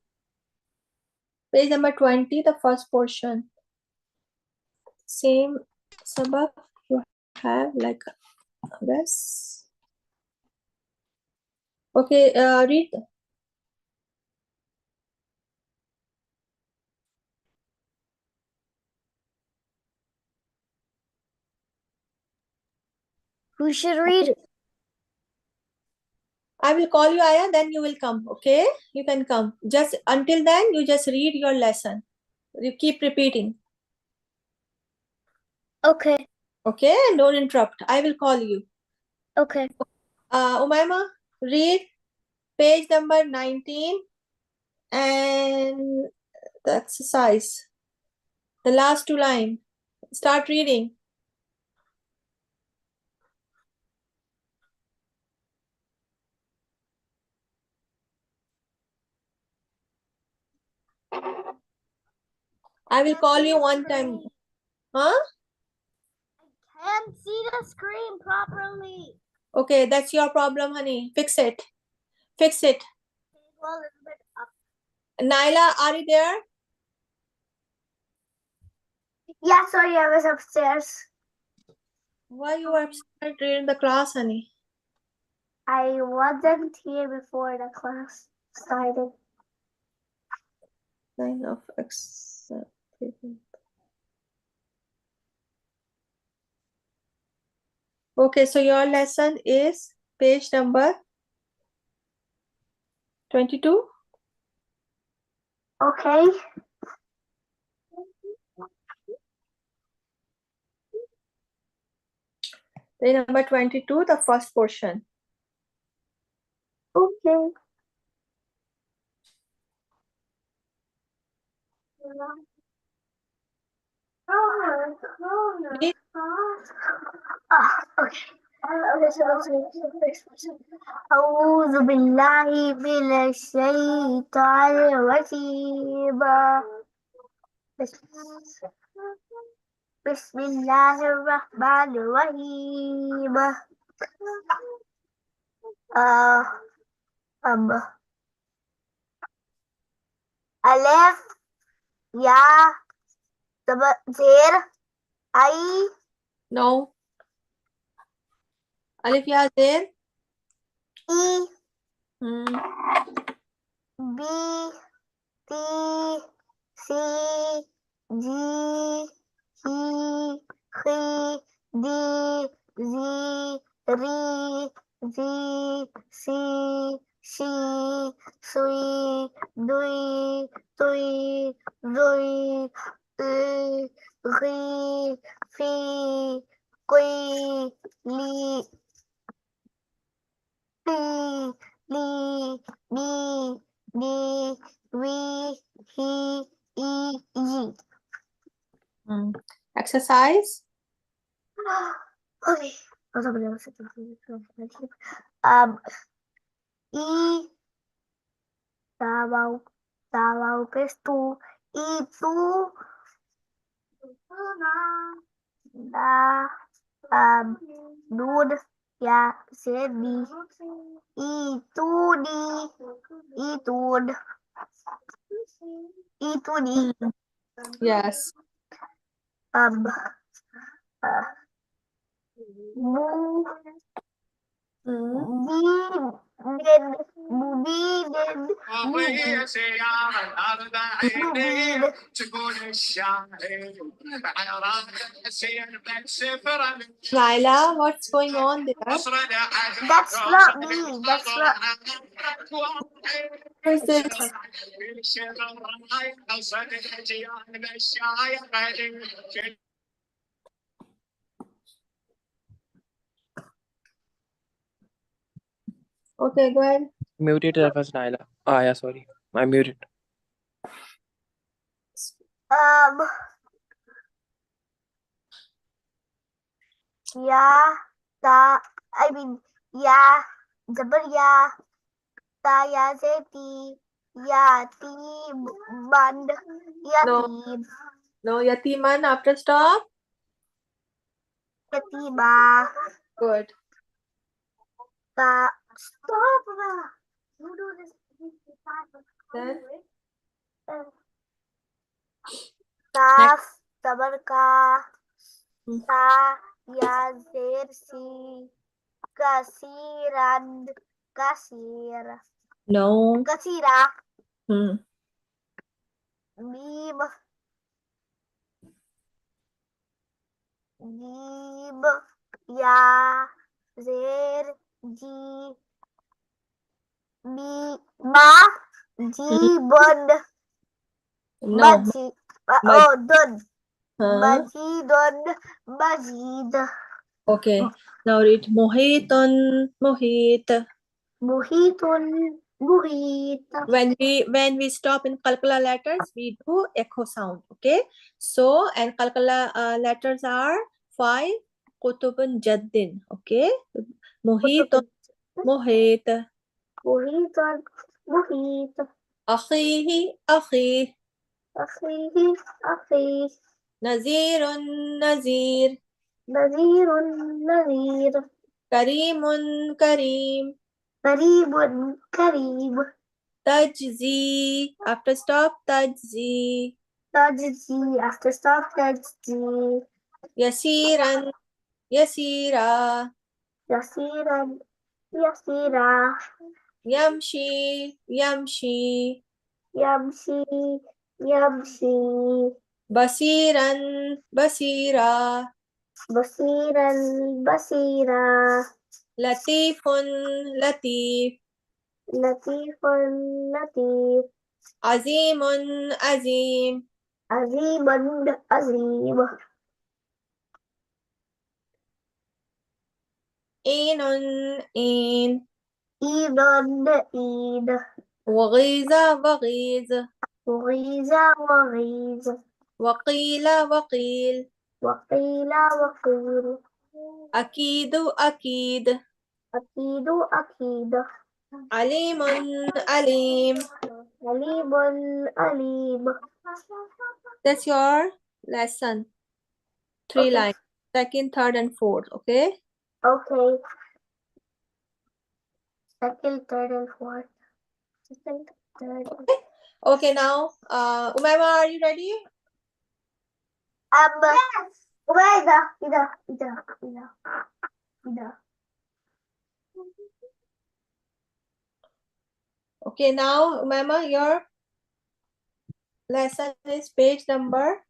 page number 20, the first portion. Same sabak you have like this. Okay, read. Who should read? I will call you, Aya, then you will come. Okay, you can come. Just until then, you just read your lesson. You keep repeating. Okay. Okay, and don't interrupt. I will call you. Okay. Umayma, read page number 19 and the exercise. The last 2 lines. Start reading. I will call you one time. Huh? I can't see the screen properly. Okay, that's your problem, honey. Fix it. Fix it. Go a little bit up. Naila, are you there? Yeah, sorry, I was upstairs. Why you were upstairs during the class, honey? I wasn't here before the class started. Sign of acceptance. Okay, so your lesson is page number 22. Okay. Page number 22, the first portion. Okay. Read. Okay. أعوذ بالله من الشيطان الرجيم بسم الله الرحمن الرحيم ألف يا زير أي No. Alif Ya Zir. إي B T C G He D Z Ri Z Si Shi Sui Dui Tui Rui Ri Fi Kui Li Li Bi Di We He Yi. Exercise. Okay. I Kalau pestu itu dah dud ya sedih itu di Yes. bu Laila, what's going on there? That's not me. That's not. Who's this? Okay, go ahead. Muted that was Naila. Ah, yeah, sorry. I muted. Ya, ta. I mean, ya. Jabar ya. Ta ya zeti. Yati band. Yatim. No, yatiman after stop. Yatima. Good. Ta. Stop. You do this. Then Kaf. Jabar ka. Ta ya zer si. Kasiran. Kasir. no. Kasira. Hmm. Bib. Gib. Ya. Zer. Ji. Ba. Ji. Bond. No. Baji. Oh, dod. Huh? Majidon. Majid. Okay. Now read Mohitun. Mohit. Muhitun. Muhit. When we stop in Kalkala letters, we do echo sound. Okay. So and Kalkala letters are 5. Kutubun Jaddin. Okay. Mohitun. Mohit. Muhitun. Muhit. Akhihi. Akhi. Akhihi. Akhi. Nazirun. Nazir. Nazirun. Nazir. Karimun. Karim. Karibun. Karib. Tajzi. After stop, tajzi. Tajji. After stop, tajji. Yasiran. Yasira. Yasiran. Yasira. Yamshi. Yamshi. Yamshi. Yamshi. Basiran. Basira. Basiran. Basira. Latifun. Latif. Latifun. Latif. Azimun. Azim. Azimun. Azim. Inun. In. Idon. Id. Waghiza. Waghiz. Waghiza. Waghiz. Waqila. Waqil. Waqila. Waqil. Akidu. Akid. Akidu. Akid. Alimun. Alim. Alimun. Alim. That's your lesson. 3 Okay. lines. Second, third, and fourth. Okay. Okay. Second, third, and fourth. Second, third. Okay. Now, Umaima, are you ready? Yes. Ida. Okay. Now, Umaima, your lesson is page number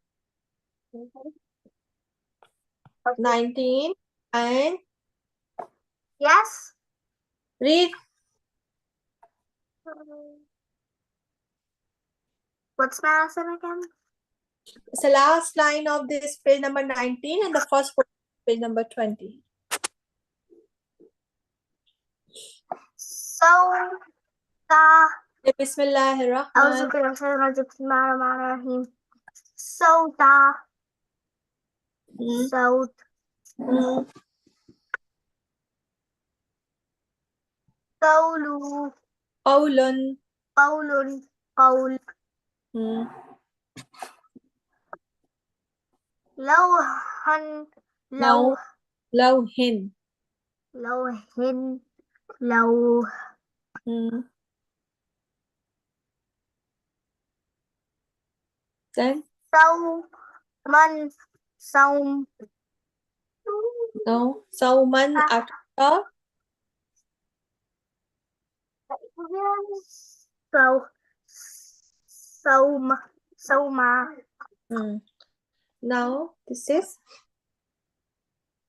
19 and Yes. read. What's my lesson again? It's the last line of this page number 19 and the first page number 20. So, Bismillahirrahmanirrahim. Sota. Hmm. Sot. Hmm. Qawlu. Qawlun. Qawlun. Qawl. Hmm. Lawhan. Now, lawhin. Lawhin. Law. Hmm. Then, Sawman. Sawm. no, Sauman after stop. So, Soma. Now this is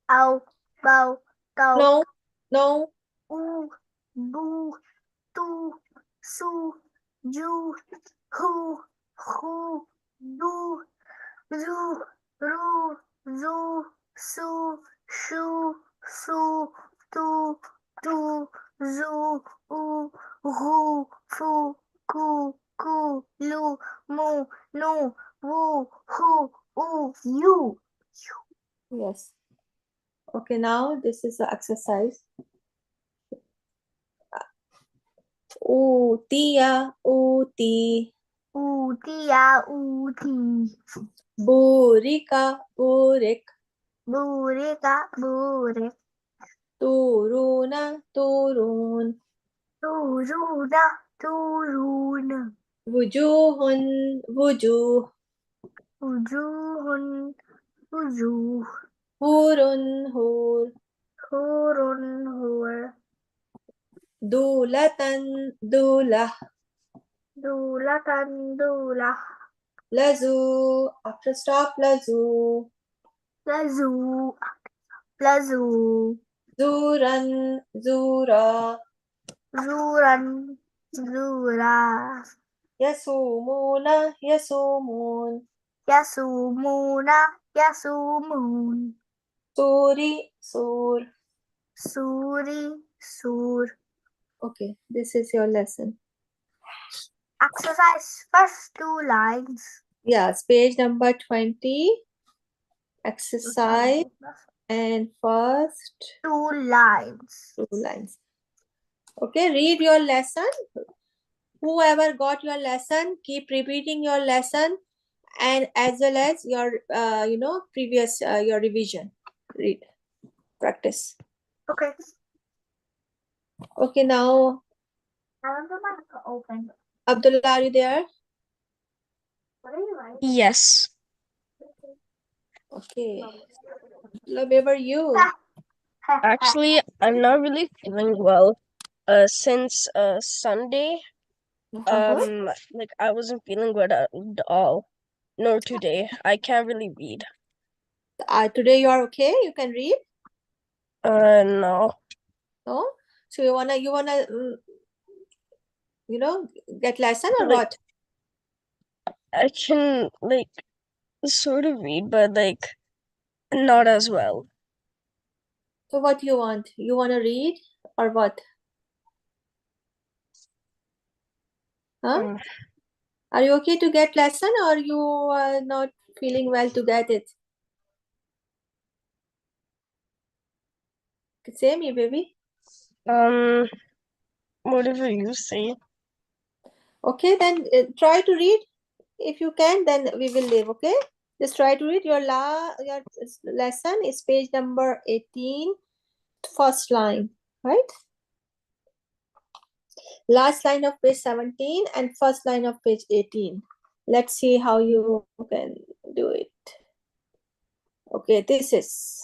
Ao, Bao, Gao. no. U, Bu, Tu, Su, Ju, Hu, Du, Zu, Ru, Zu, Su, Shu, Su, Tu, Zu, U, Hu, Fu, Ku, Lu, Mu, Nu, Wu, Hu, You. Yes. Okay, now this is the exercise. Utia, uti. Utia, uti. Burika, burik. Burika, burik. Turuna, turun. Turuna, turun. Wujuhun, wujuh. Wujuhun, wujuh. Hurun, hur. Hurun, hur. Dulatan, dulah. Dulatan, dulah. Lazu, after stop, lazu. Lazu, lazu. Zuran, zura. Zuran, zura. Yasumuna, yasumun. Yasumuna, yasumun. Suri, sur. Suri, sur. Okay, this is your lesson. Exercise first 2 lines. Yes, page number 20. Exercise and first 2 lines. 2 lines. Okay, read your lesson. Whoever got your lesson, keep repeating your lesson and as well as your previous your revision. Read, practice. Okay. Okay, now I want the mic to open. Abdullah, are you there? What are you writing? Yes. Okay. Abdullah, where were you? Actually, I'm not really feeling well. Since Sunday, like I wasn't feeling good at all. Nor today. I can't really read. Today you are okay? You can read? No. No? So you wanna get lesson or Like, what? I can like sort of read, but like not as well. So what you want? You wanna read or what? Huh? Mm. Are you okay to get lesson or you are not feeling well to get it? Say me, baby. Whatever you say. Okay, then try to read. If you can, then we will live. Okay, just try to read. Your lesson is page number 18, first line, right? Last line of page 17 and first line of page 18. Let's see how you can do it. Okay, this is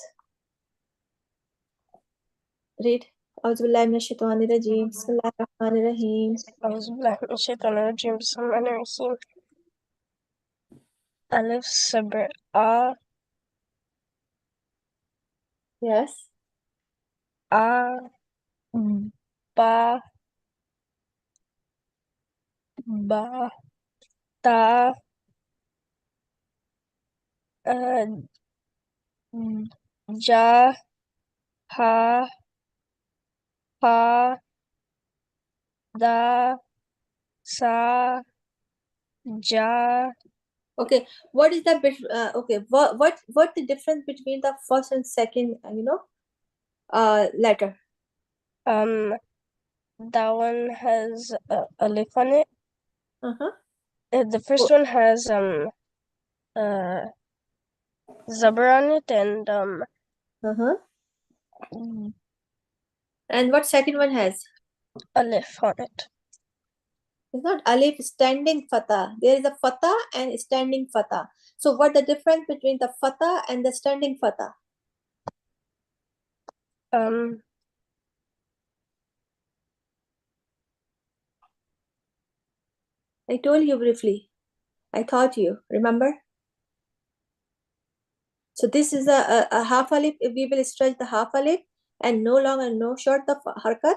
read. Auzubillahi minash shaitanir rajeem. Bismillahir rahmanir rahim. Alif Sabr A Yes. A Ba Ba Ta Ja Ha Ha Da Sa Ja. Okay, what is the bit? Okay, what the difference between the first and second? Letter. That one has a leaf on it. Uh-huh. The first one has Zubber on it and Uh-huh. And what second one has? a leaf on it. It's not alif, standing fatha. There is a fatha and standing fatha. So what the difference between the fatha and the standing fatha? I told you briefly. I taught you, remember? So this is a half alif. If we will stretch the half alif and no longer no short the harkat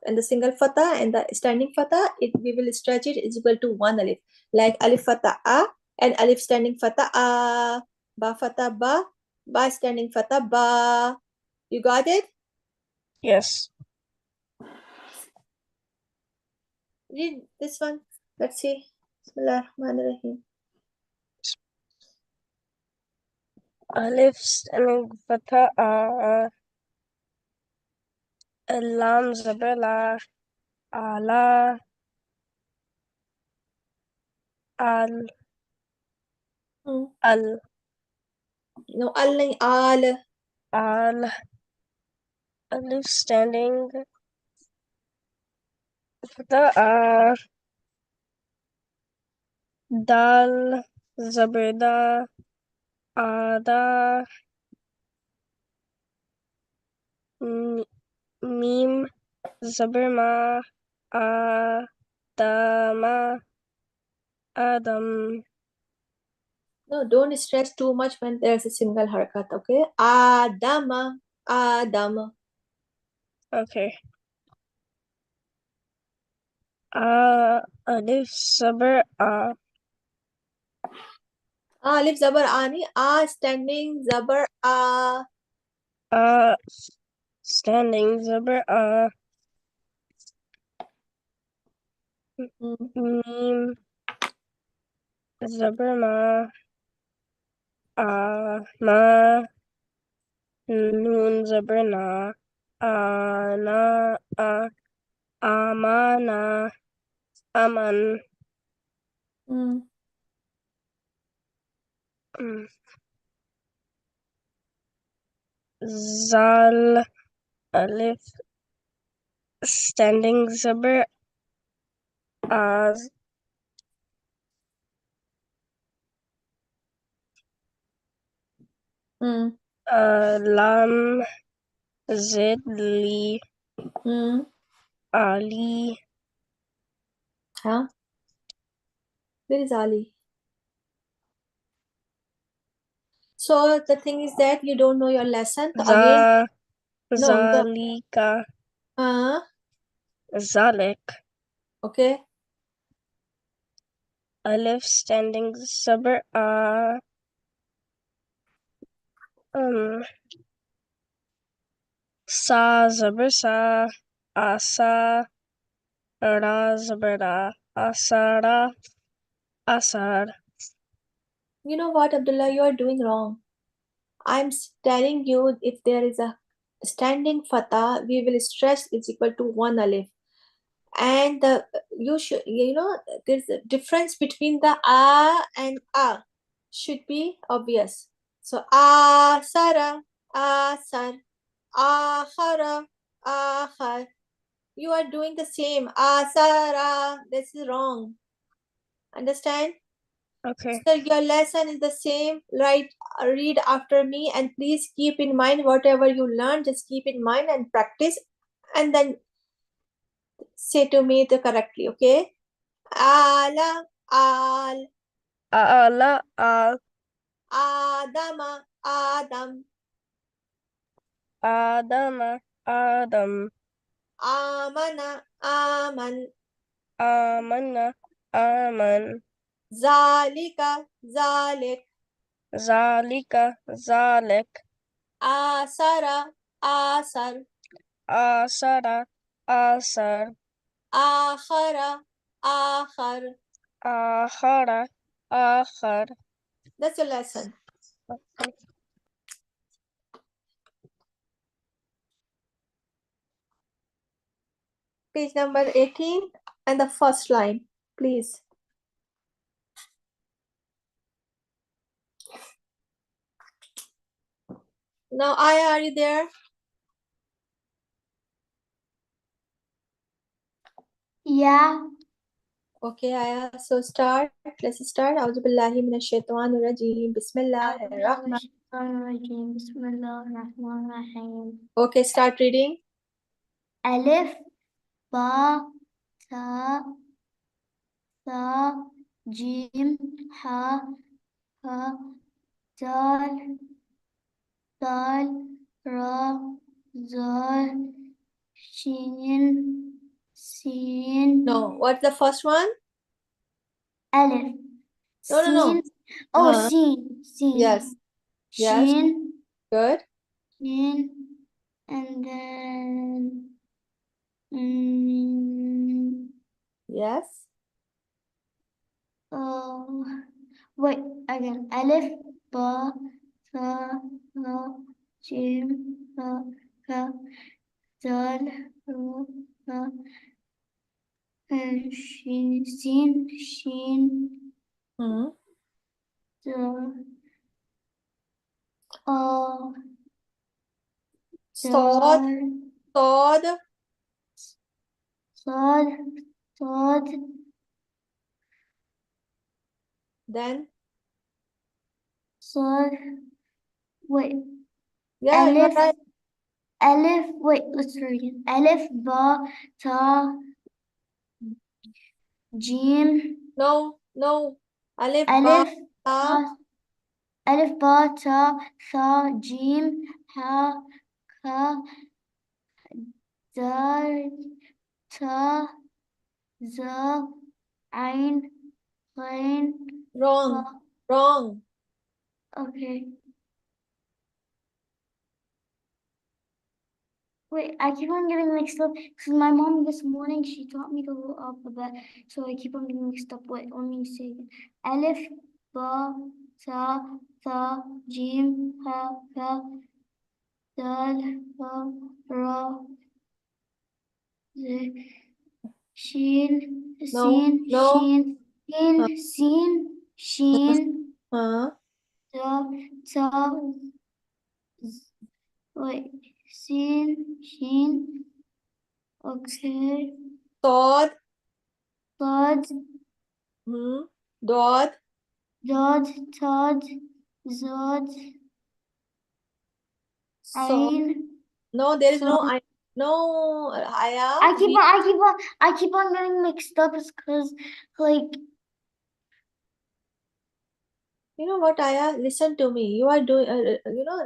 and the single fatha and the standing fatha, we will stretch it is equal to one alif. Like alif fatha a and alif standing fatha a, ba fatha ba standing fatha ba. You got it? Yes. Read this one. Let's see. Bismillahirrahmanirrahim. Alif standing fatha lam zabla ala al al No, al nahi, al. al alif standing fatha dal zabda ada mim zaberma adama adam. No, don't stress too much when there's a single harkat, okay? Adama, Adama. Okay. Alif saber Alif zabar ani, standing zabar standing zaber mim zaber ma nun zaber na ana amana aman zal alif standing zaber lam zid li ali. Huh? Where is Ali? So the thing is that you don't know your lesson. So again, no, Zalika zalik okay. alif standing zaber sa zaber sa asa ra zaber ra asara asar. You know what, Abdullah, you are doing wrong. I'm telling you, if there is a standing fatha, we will stress is equal to one alif. And the you should there's a difference between the a and a should be obvious. So asara, asar, akhara, akhar. You are doing the same. Asara. This is wrong. Understand? Okay. So your lesson is the same. Right? Read after me and please keep in mind whatever you learn. Just keep in mind and practice, and then say to me the correctly. Okay? Ala, al, Ala al adama, adam, adama adam amana, aman, amana aman zalika, zalik, zalika zalik asara, asar, asara asar akhara, akhar. akhara akhar. That's your lesson. Page number 18 and the first line, please. Now, Aya, are you there? Yeah. Okay, Aya. So start. Let's start. A'udhu billahi minash shaitanir rajim. Bismillahirrahmanirrahim. Bismillahirrahmanirrahim. Okay, start reading. Alif, ba, ta, tha, jim, ha, dal, ra, zal, shin, sin. No, what's the first one? Alif. No. Sin. Oh, Uh-huh. sin. Yes. Yes. Shin. Good. Shin. And then. Yes. Oh, wait, again. Alif, ba, tha, ha, jim, ha, dal, ra, ha, shin, sin, shin, Hmm. da, Sod. Sod. Sod, sod, Then. sod, wait, Yeah, you are Alif, right. Alif, wait, let's read it. Alif, ba, ta, jim, No. Alif, ba, Alif, ta. ta, Alif, ba, ta, tha, jim, ha, dal, ta, za, ain, ghain, Wrong. fa. Wrong. Okay. Wait, I keep on getting mixed up because my mom this morning she taught me the alphabet, so I keep on getting mixed up. Wait, let me say again. Alif, ba, ta, tha, jim, ha, dal, ha, ra, z, shin, No. sin, No. shin, Uh, sin, sin, shin, uh, da, ta, wait, sin, shin, okay, Sod. dod, Dod. dod, tod, zod, Sod. ain, No, there is no sod. I. No, Aya. I keep on getting mixed up because like You know what, Aya? Listen to me. You are doing,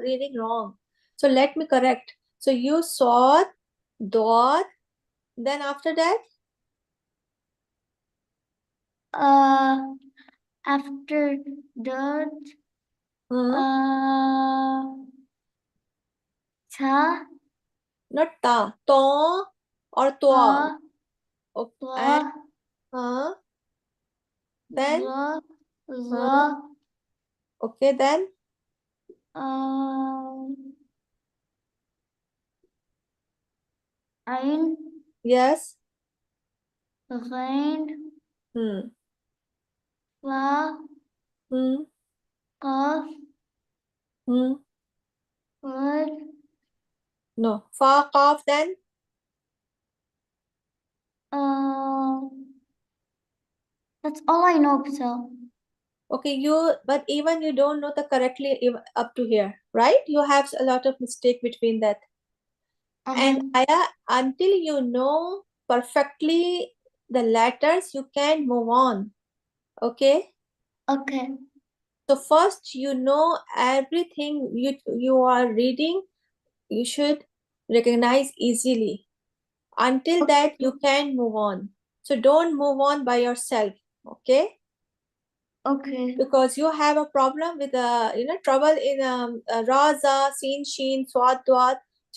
reading wrong. So let me correct. So you saw dot. Then after that, after dod, hmm, ta, not ta, to or toa. ta, Okay. And twa, then, za, huh, za, okay, then, ain, yes, ghain, hmm, fa, hmm, qaf, hmm, wad. no, fa, qaf, then, That's all I know, Patel. okay, but even you don't know the correctly up to here, right? You have a lot of mistake between that. And Aya, until you know perfectly the letters, you can move on. Okay? Okay. So first you know everything you are reading, you should recognize easily. Until that you can move on. So don't move on by yourself. Okay? Okay. Because you have a problem with trouble in raza, sin, sheen, swat, dwat.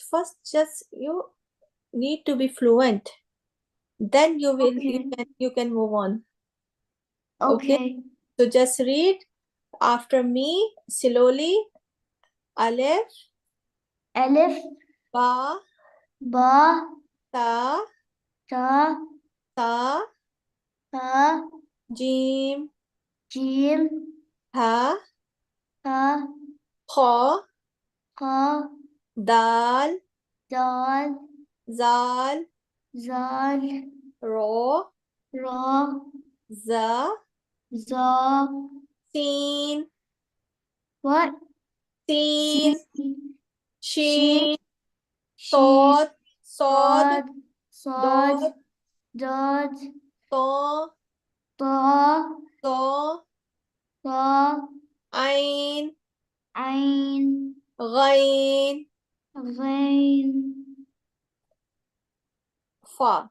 First just you need to be fluent. Then you can move on. Okay, Okay. so just read after me slowly. Aleph, Alif, ba, ba, ta, ta, ta, ta, jim, jim, ha, ha, kha, qa, dal, dal, zal, zal, ro, ra, za, za. sin, What? sin, Sin, shin, shin, sod, sod, sod, sod, dot, dod, to, Ta, So, ta, Ain, ain, Ghain, ghain, Fa.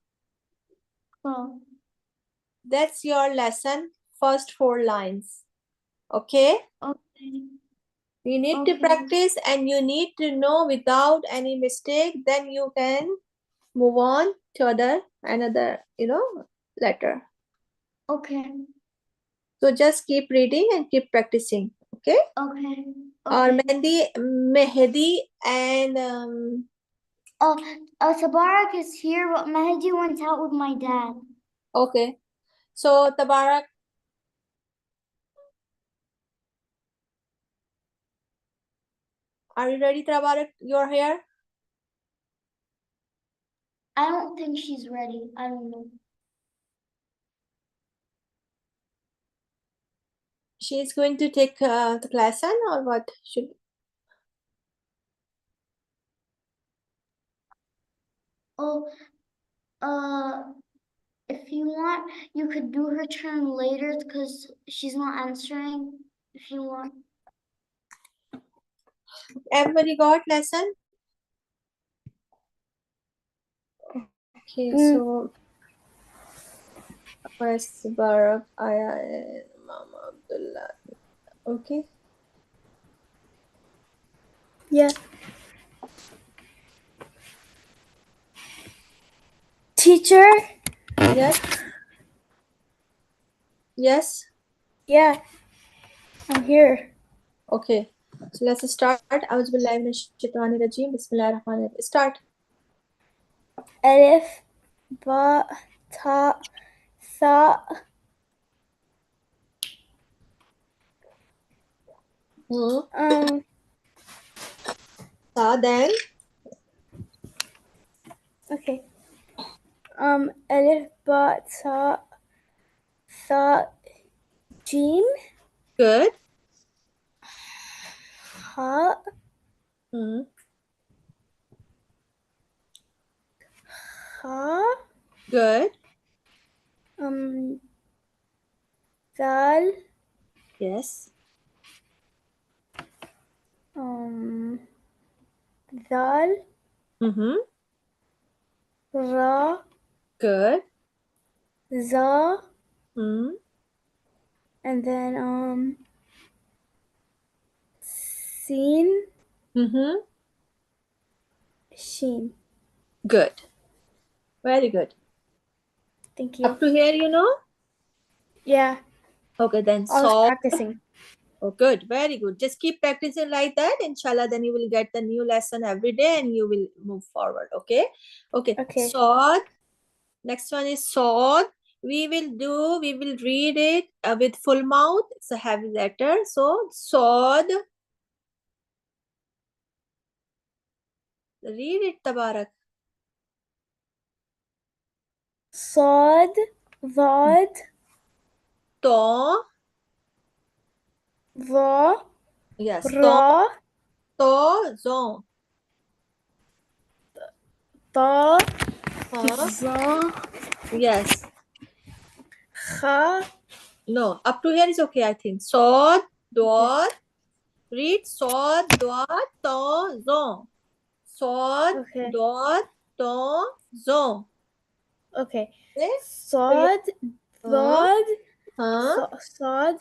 fa. That's your lesson, first 4 lines. Okay? Okay. You need to Okay. practice and you need to know without any mistake, then you can move on to another, letter. Okay. So just keep reading and keep practicing. Okay? Okay. Or Okay. Mehdi and Tabarak is here, but Mehdi went out with my dad. okay. So Tabarak, are you ready, Tabarak? You're here? I don't think she's ready. I don't know. She's going to take the lesson or what? Oh, if you want, you could do her turn later because she's not answering. If you want. Everybody got lesson? Okay, so West Barak, Aya, Mama Abdullah. Okay. Yeah. Teacher? Yes. Yes. Yeah. I'm here. Okay. So let's start. Auzubillahi minash shaitani rajim. Bismillahirrahmanirrahim. Start. Alif, ba, ta, tha. Then. Okay. Alif, ba, ta, tha, jim. Good. Ha. Ha. Good. Dal. Yes. Dal. Ra. Good. Za. And then Sin. Sheen. Good. Very good. Thank you. Up to here, you know? Yeah. Okay, then I was solve. practicing. Oh, good. Very good. Just keep practicing like that. Inshallah, then you will get the new lesson every day and you will move forward. Okay? Okay. Okay. Sod. Next one is Sod. We will read it with full mouth. It's a heavy letter. So, Sod. Read it, Tabarak. Sod. Vod. To. Va. Yes. Ra. Zon. Ta. Huh? Za. Yes. Kha. No. Up to here is okay, I think. Sod. Dwar. Okay. Read Sod. Dwar. To. Zon. Sod. Okay. Dwar. To. Zon. Okay. Okay? Sod. Huh? Vod. Huh? Sod.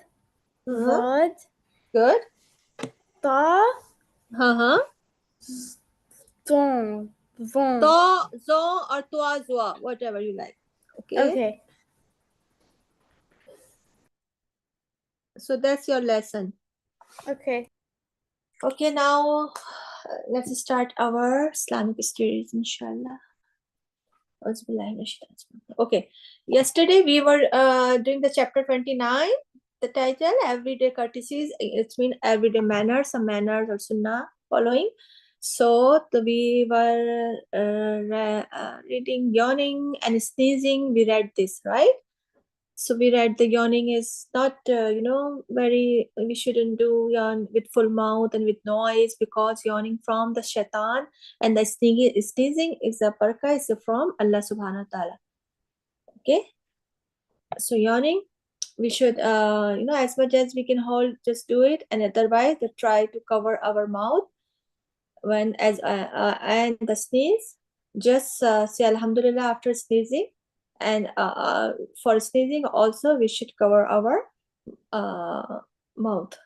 Huh? Vod. Good. Ta. Uh-huh. Don. Von. To, zon, or toa, zoa, whatever you like. Okay. Okay. So that's your lesson. Okay. Okay, now let's start our Islamic studies, inshallah. Okay. Yesterday we were doing the chapter 29. The title, Everyday Courtesies. It's mean everyday manners, some manners or sunnah following. So we were reading yawning and sneezing. We read this, right? So we read the yawning is not, very, we shouldn't do yawn with full mouth and with noise because yawning from the shaitan, and the sneezing is a baraka, is from Allah subhanahu wa ta'ala. Okay. So yawning we should as much as we can hold, just do it, and otherwise try to cover our mouth when and the sneeze, just say alhamdulillah after sneezing, and for sneezing also we should cover our mouth.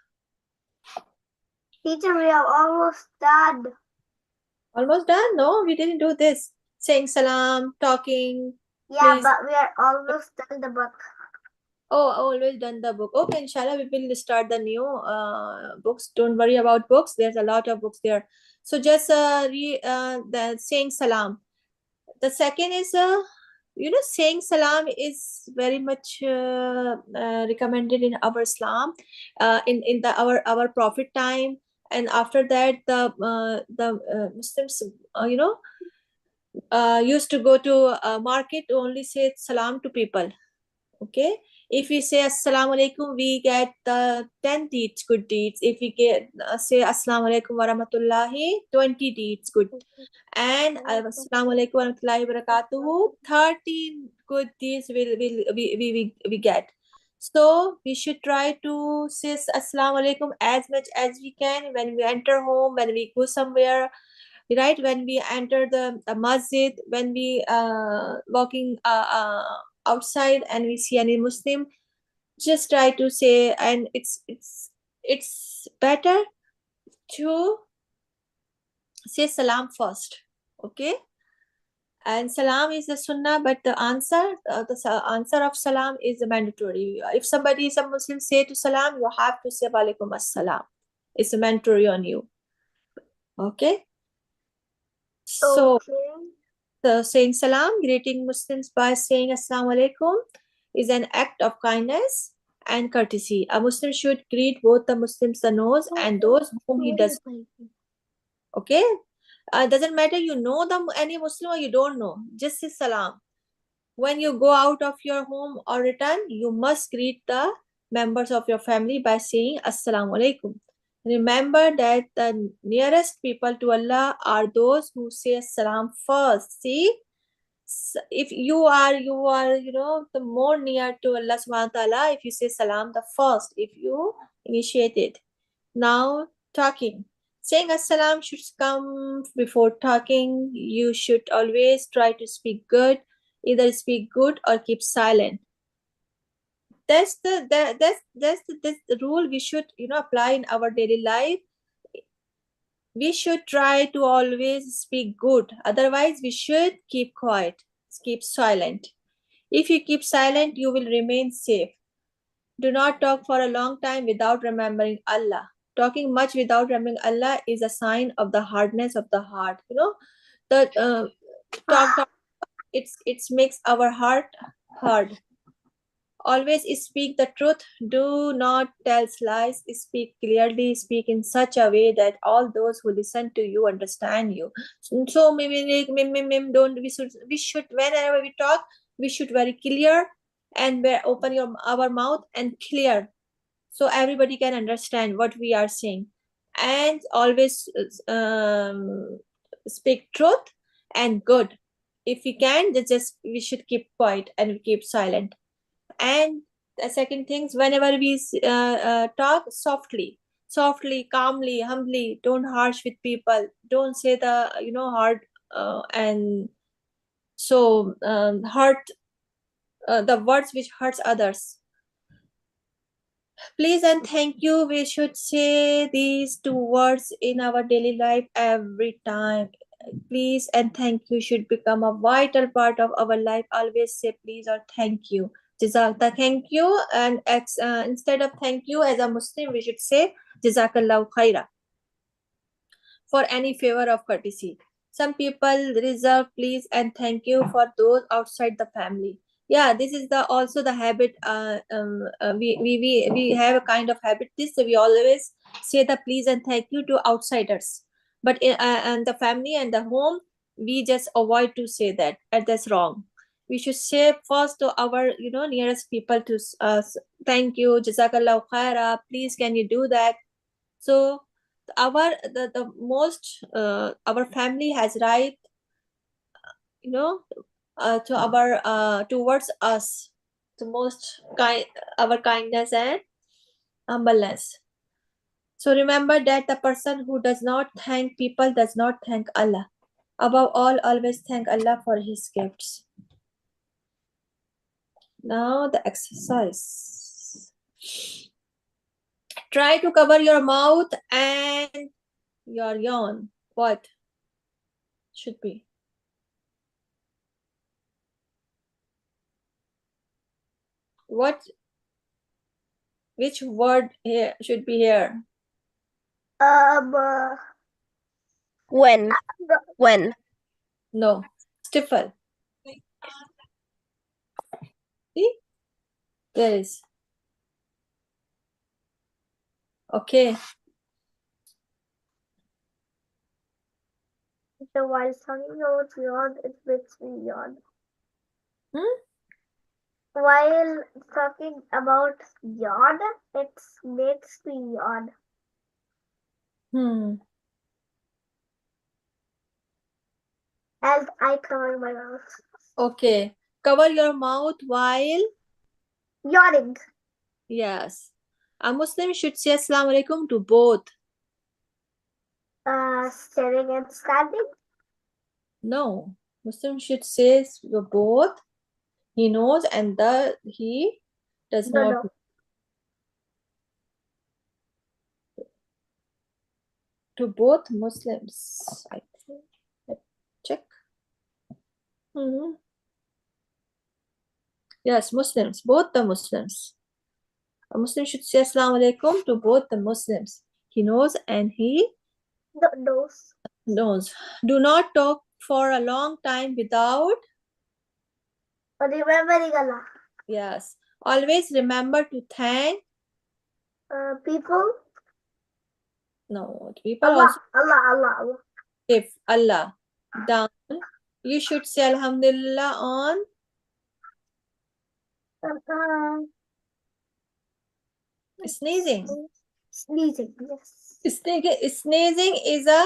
Teacher, we are almost done. Almost done? No, we didn't do this. Saying salam, talking. Yeah, please. but we are almost done the book. Oh, always done the book. Okay, inshallah, we will start the new books. Don't worry about books. There's a lot of books there. So just the saying salam. The second is saying salam is very much recommended in our Islam, in the our Prophet time, and after that the Muslims used to go to market to only say salam to people. Okay, if we say assalamu alaikum, we get the 10 deeds, good deeds. If we get say assalamu alaikum warahmatullahi, 20 deeds, good. And assalamu alaikum warahmatullahi wabarakatuh, 13 good deeds we get. So we should try to say assalamu alaikum as much as we can when we enter home, when we go somewhere, right, when we enter the masjid, when we walking outside and we see any Muslim, just try to say. And it's better to say salam first. Okay, and salam is the sunnah, but the answer of salam is mandatory. If some Muslim say to salam, you have to say walaikum assalam. It's mandatory on you. Okay, so saying salam, greeting Muslims by saying assalamu alaikum, is an act of kindness and courtesy. A Muslim should greet both the Muslims the knows and those whom he does. Okay, doesn't matter you know any Muslim or you don't know, just say salam. When you go out of your home or return, you must greet the members of your family by saying assalamu alaikum. Remember that the nearest people to Allah are those who say salam first. See, if you are the more near to Allah subhanahu wa ta'ala if you say salam the first, if you initiate it. Now talking, saying assalam should come before talking. You should always try to speak good, either speak good or keep silent. That's the rule we should apply in our daily life. We should try to always speak good, otherwise we should keep quiet, keep silent. If you keep silent, you will remain safe. Do not talk for a long time without remembering Allah. Talking much without remembering Allah is a sign of the hardness of the heart. The talk it makes our heart hard. Always speak the truth. Do not tell lies. Speak clearly. Speak in such a way that all those who listen to you understand you. So maybe don't we should whenever we talk, we should very clear and open our mouth and clear, so everybody can understand what we are saying. And always speak truth and good. If we can, just we should keep quiet and keep silent. And the second things, whenever we talk softly, calmly, humbly, don't harsh with people, don't say the hard and so hurt the words which hurts others. Please and thank you, we should say these two words in our daily life every time. Please and thank you should become a vital part of our life. Always say please or thank you. Jazakallah, thank you. And instead of thank you, as a Muslim, we should say Jazakallah khaira for any favor of courtesy. Some people reserve please and thank you for those outside the family. Yeah, this is also the habit. We have a kind of habit. This we always say the please and thank you to outsiders, but and the family and the home, we just avoid to say that, and that's wrong. We should say first to our nearest people to thank you, Jazakallah khaira, please can you do that. So the most our family has right to our towards us the most kind, our kindness and humbleness. So remember that the person who does not thank people does not thank Allah. Above all, always thank Allah for his gifts. Now the exercise. Try to cover your mouth and your yawn. What should be? What? Which word here should be here? When? When? No. Stifle. See? There is. Okay. So while talking about yawn, it makes me yawn. While talking about yawn, it makes me yawn. Hmm. And I cover my mouth. Okay. Cover your mouth while. Yawning. Yes. A Muslim should say Assalamu alaikum to both. Staring and standing. No. Muslim should say both. He knows and he does not. No. To both Muslims. I think. Let's check. Yes, Muslims. Both the Muslims. A Muslim should say Assalamu alaikum to both the Muslims. He knows and he knows. Do not talk for a long time without remembering Allah. Yes. Always remember to thank People. No, people Allah, also Allah. if Allah down. You should say Alhamdulillah on sneezing. Sneezing, yes. Sneezing is a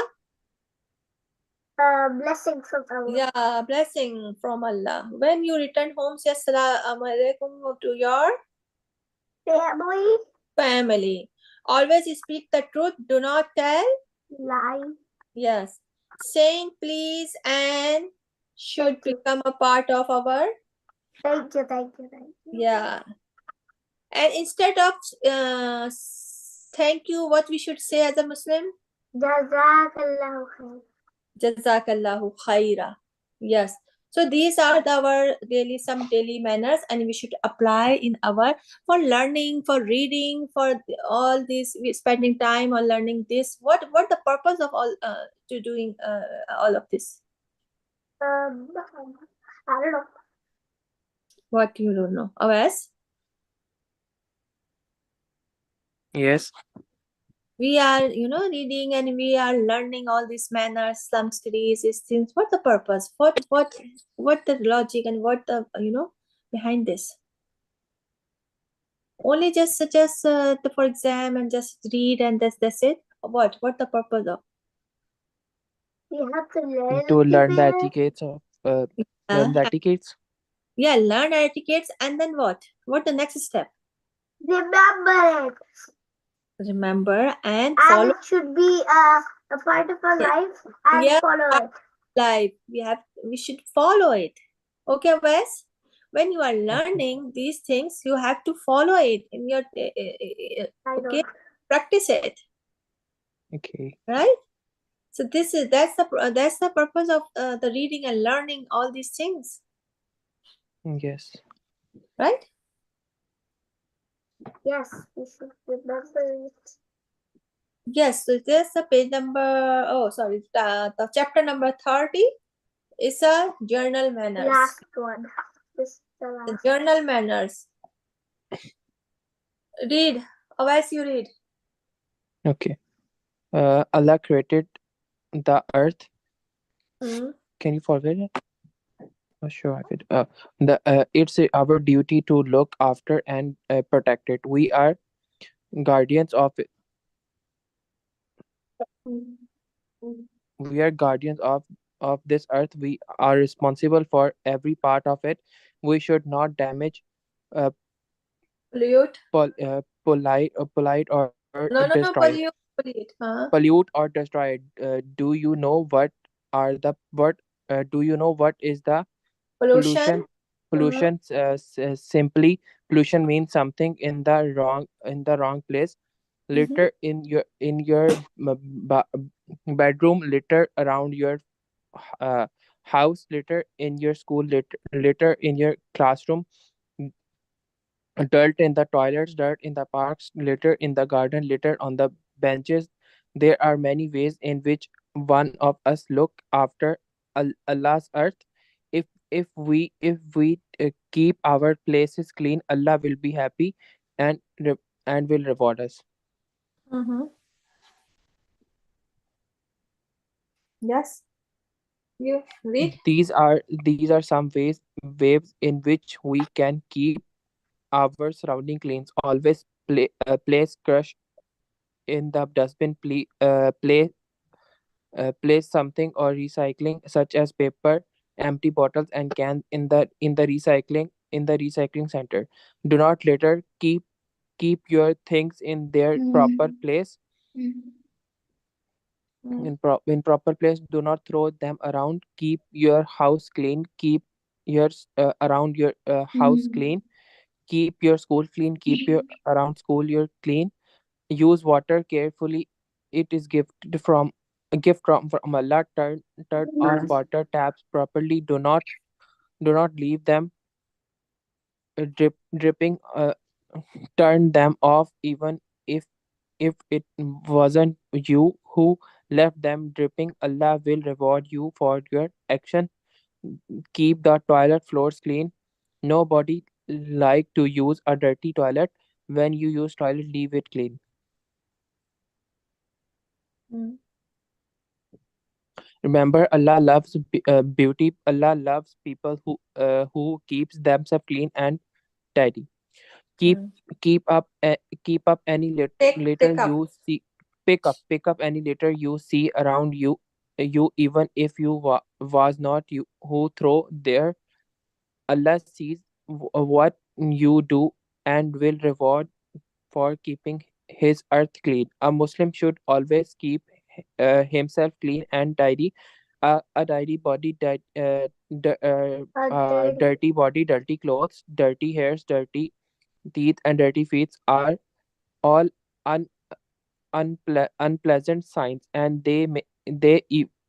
blessing from Allah. Blessing from Allah. When you return home, say Assalamu alaikum to your family. Always speak the truth. Do not tell lie. Yes. Saying please and should become a part of our. Thank you. Yeah. And instead of thank you, what we should say as a Muslim? Jazakallahu khair. Jazakallahu khaira. Yes. So these are our some daily manners, and we should apply in our for learning, for reading, for all this. We spending time on learning this. What the purpose of all to doing all of this? I don't know. What you don't know? Awes? Yes. We are, reading and we are learning all these manners, some studies, these things. What the purpose? What the logic and what the behind this? Only just suggest for exam and just read and that's it. What the purpose of? We have to learn To learn the manners. etiquettes of learn the etiquettes. Yeah, learn etiquettes and then what? What the next step? Remember it. Remember and And follow. it should be a part of our life and follow it. Life. We should follow it. Okay, Wes? When you are learning these things, you have to follow it in your okay, practice it. Okay. Right? So that's the purpose of the reading and learning all these things. Yes. Right? Yes, we should remember it. Yes, so there's the page number, the chapter number 30 is a journal manners. Last one. This is the last. The journal manners. Read. Otherwise you read. Okay. Allah created the earth. Can you forget it? Oh, sure, I could. It's our duty to look after and protect it. We are guardians of it. We are guardians of this earth. We are responsible for every part of it. We should not damage uh, Pollute. polite or No, no, destroy no, it. pollute. Huh? Pollute or destroy it. Do you know are the what do you know what is the Pollution. pollution? Mm-hmm. Pollution, simply, pollution means something in the wrong place. Mm-hmm. Litter in your bedroom, litter around your uh, house, litter in your school, litter in your classroom, dirt in the toilets, dirt in the parks, litter in the garden, litter on the benches. There are many ways in which one of us look after Allah's earth. If we keep our places clean, Allah will be happy and and will reward us. Mm-hmm. Yes. You read. These are some ways in which we can keep our surrounding clean. Always place crush in the dustbin. Place something or recycling such as paper, empty bottles and cans in the recycling center. Do not litter. Keep your things in their proper place. Mm. In proper place. Do not throw them around. Keep your house clean. Keep around your house clean. Keep your school clean. Keep your around school your clean. Use water carefully. It is a gift from Allah. Turn off water taps properly. Do not leave them dripping. Turn them off even if it wasn't you who left them dripping. Allah will reward you for your action. Keep the toilet floors clean. Nobody like to use a dirty toilet. When you use toilet, leave it clean. Mm. Remember, Allah loves beauty. Allah loves people who keeps themselves clean and tidy. Keep Mm. keep up keep up any litter Pick up. you see. Pick up any litter you see around you, even if was not you who throw there. Allah sees what you do and will reward for keeping his earth clean. A Muslim should always keep himself clean and tidy. A tidy body, dirty body, dirty clothes, dirty hairs, dirty teeth, and dirty feet are all un- unpleasant signs, and they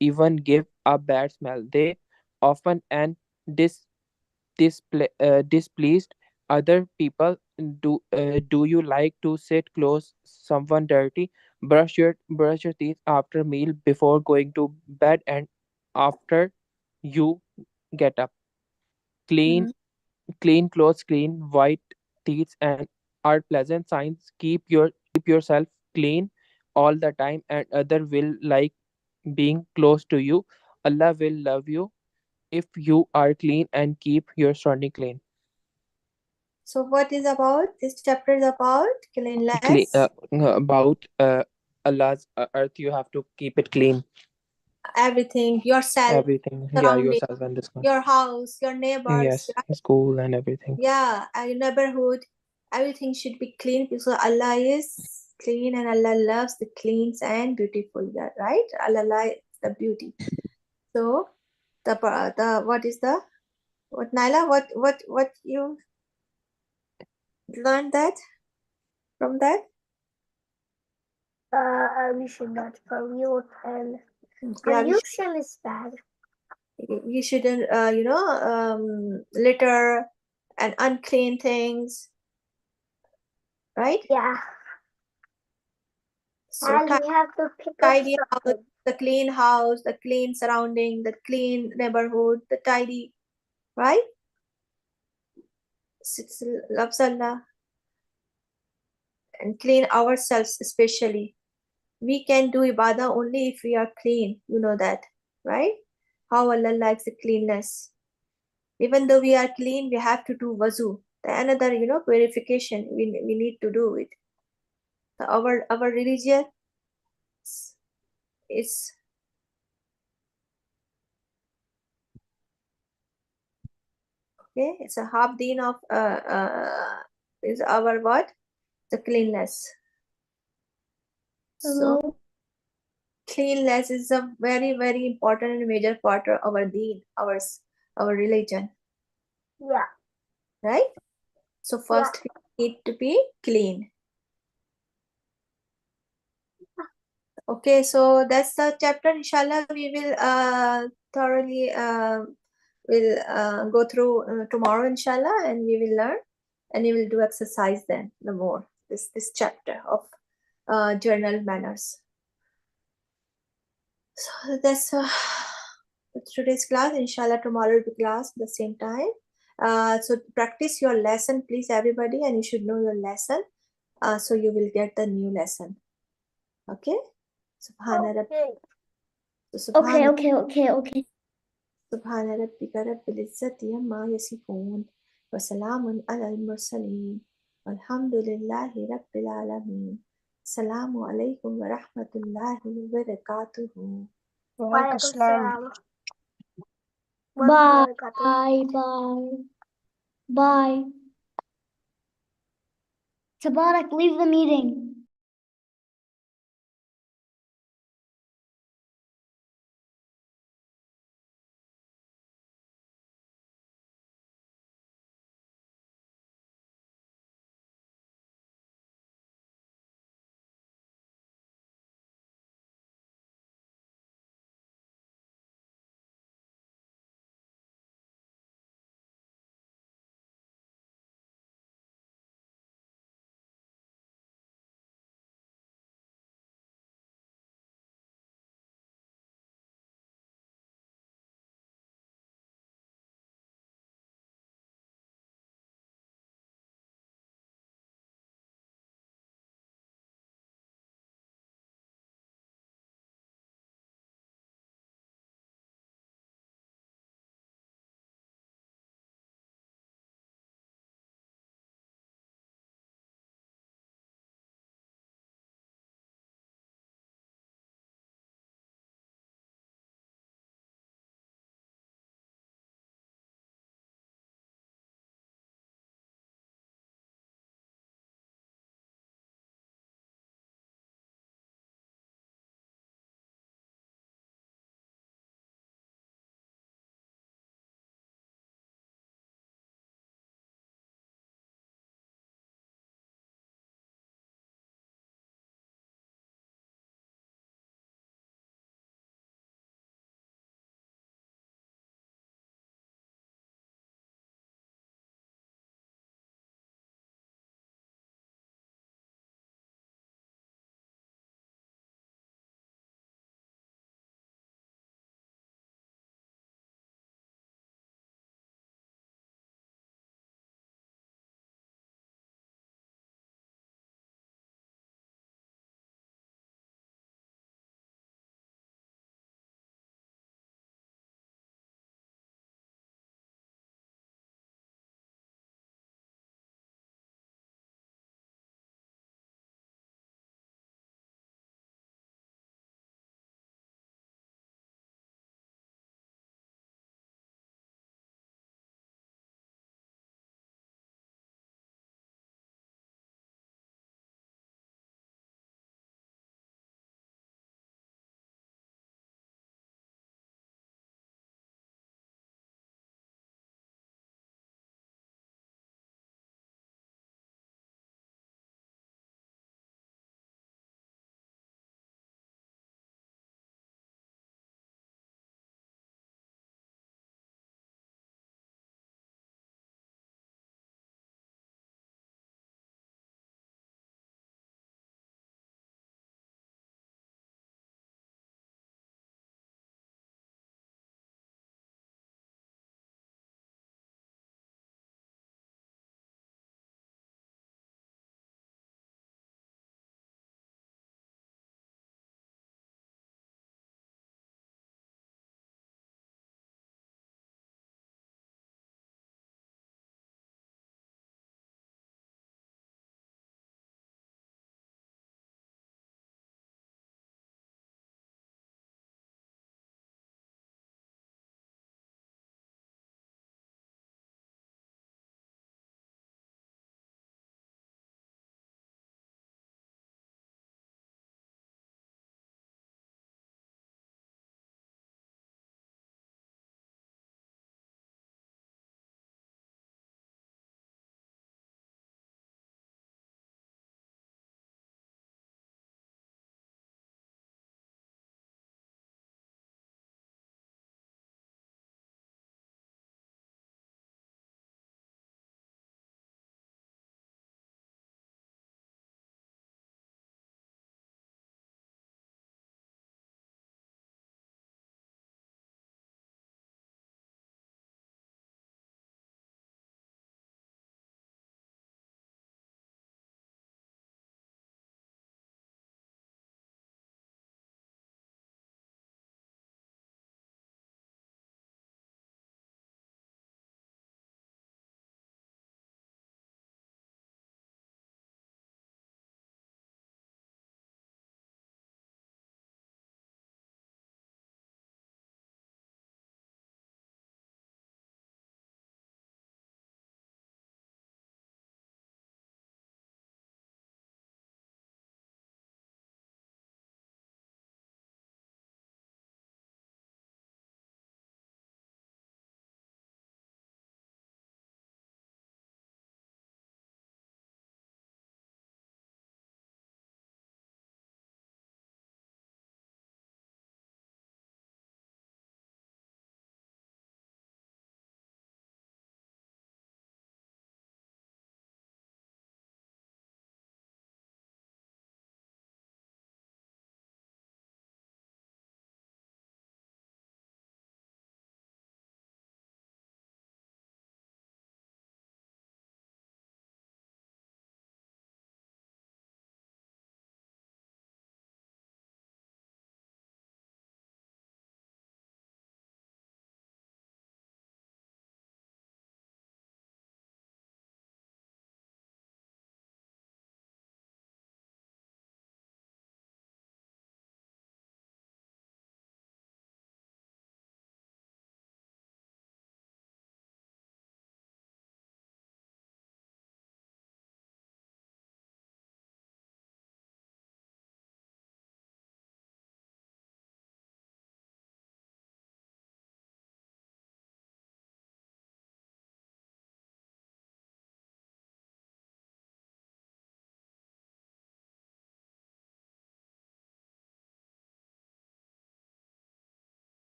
even give a bad smell. They often and dis- displeased other people. Do you like to sit close someone dirty? Brush your teeth after meal, before going to bed, and after you get up. Clean Mm. clean clothes, clean white teeth, and are pleasant signs. Keep yourself clean all the time, and other will like being close to you. Allah will love you if you are clean and keep your surrounding clean. So what is about this chapter is about cleanliness. About Allah's earth, you have to keep it clean. Everything, yourself, Everything, yeah, surrounding, yourself and this one. your house, your neighbors, Yes, right? school and everything. Yeah, your neighborhood. Everything should be clean because Allah is clean and Allah loves the clean and beautiful. Yeah, right? Allah likes the beauty. So the what is the what Naila? What you learned that from that? We should not pollute, and Yeah, pollution is bad. we shouldn't litter and unclean things, right? Yeah, So and we have to pick up tidy house, something. the clean house, the clean surrounding, the clean neighborhood, the tidy, right? Six loves Allah and clean ourselves especially. We can do ibadah only if we are clean. You know that, right? How Allah likes the cleanness. Even though we are clean, we have to do wuzu. The another, purification we need to do it. Our religion is Okay, it's a half deen of is our what? The cleanliness. So cleanliness is a very, very important and major part of our deen, our religion. Yeah. Right? So first we need to be clean. Okay, so that's the chapter. Inshallah, we will thoroughly will go through tomorrow, inshallah, and we will learn, and we will do exercise then the more this chapter of journal manners. So that's today's class. Inshallah, tomorrow will be class at the same time. So practice your lesson, please, everybody, and you should know your lesson. So you will get the new lesson. Okay. Subhana Okay. سبحان ربك رب العزة عما يصفون وسلام على المرسلين والحمد لله رب العالمين السلام عليكم ورحمة الله وبركاته. Bye. Tabarak, leave the meeting.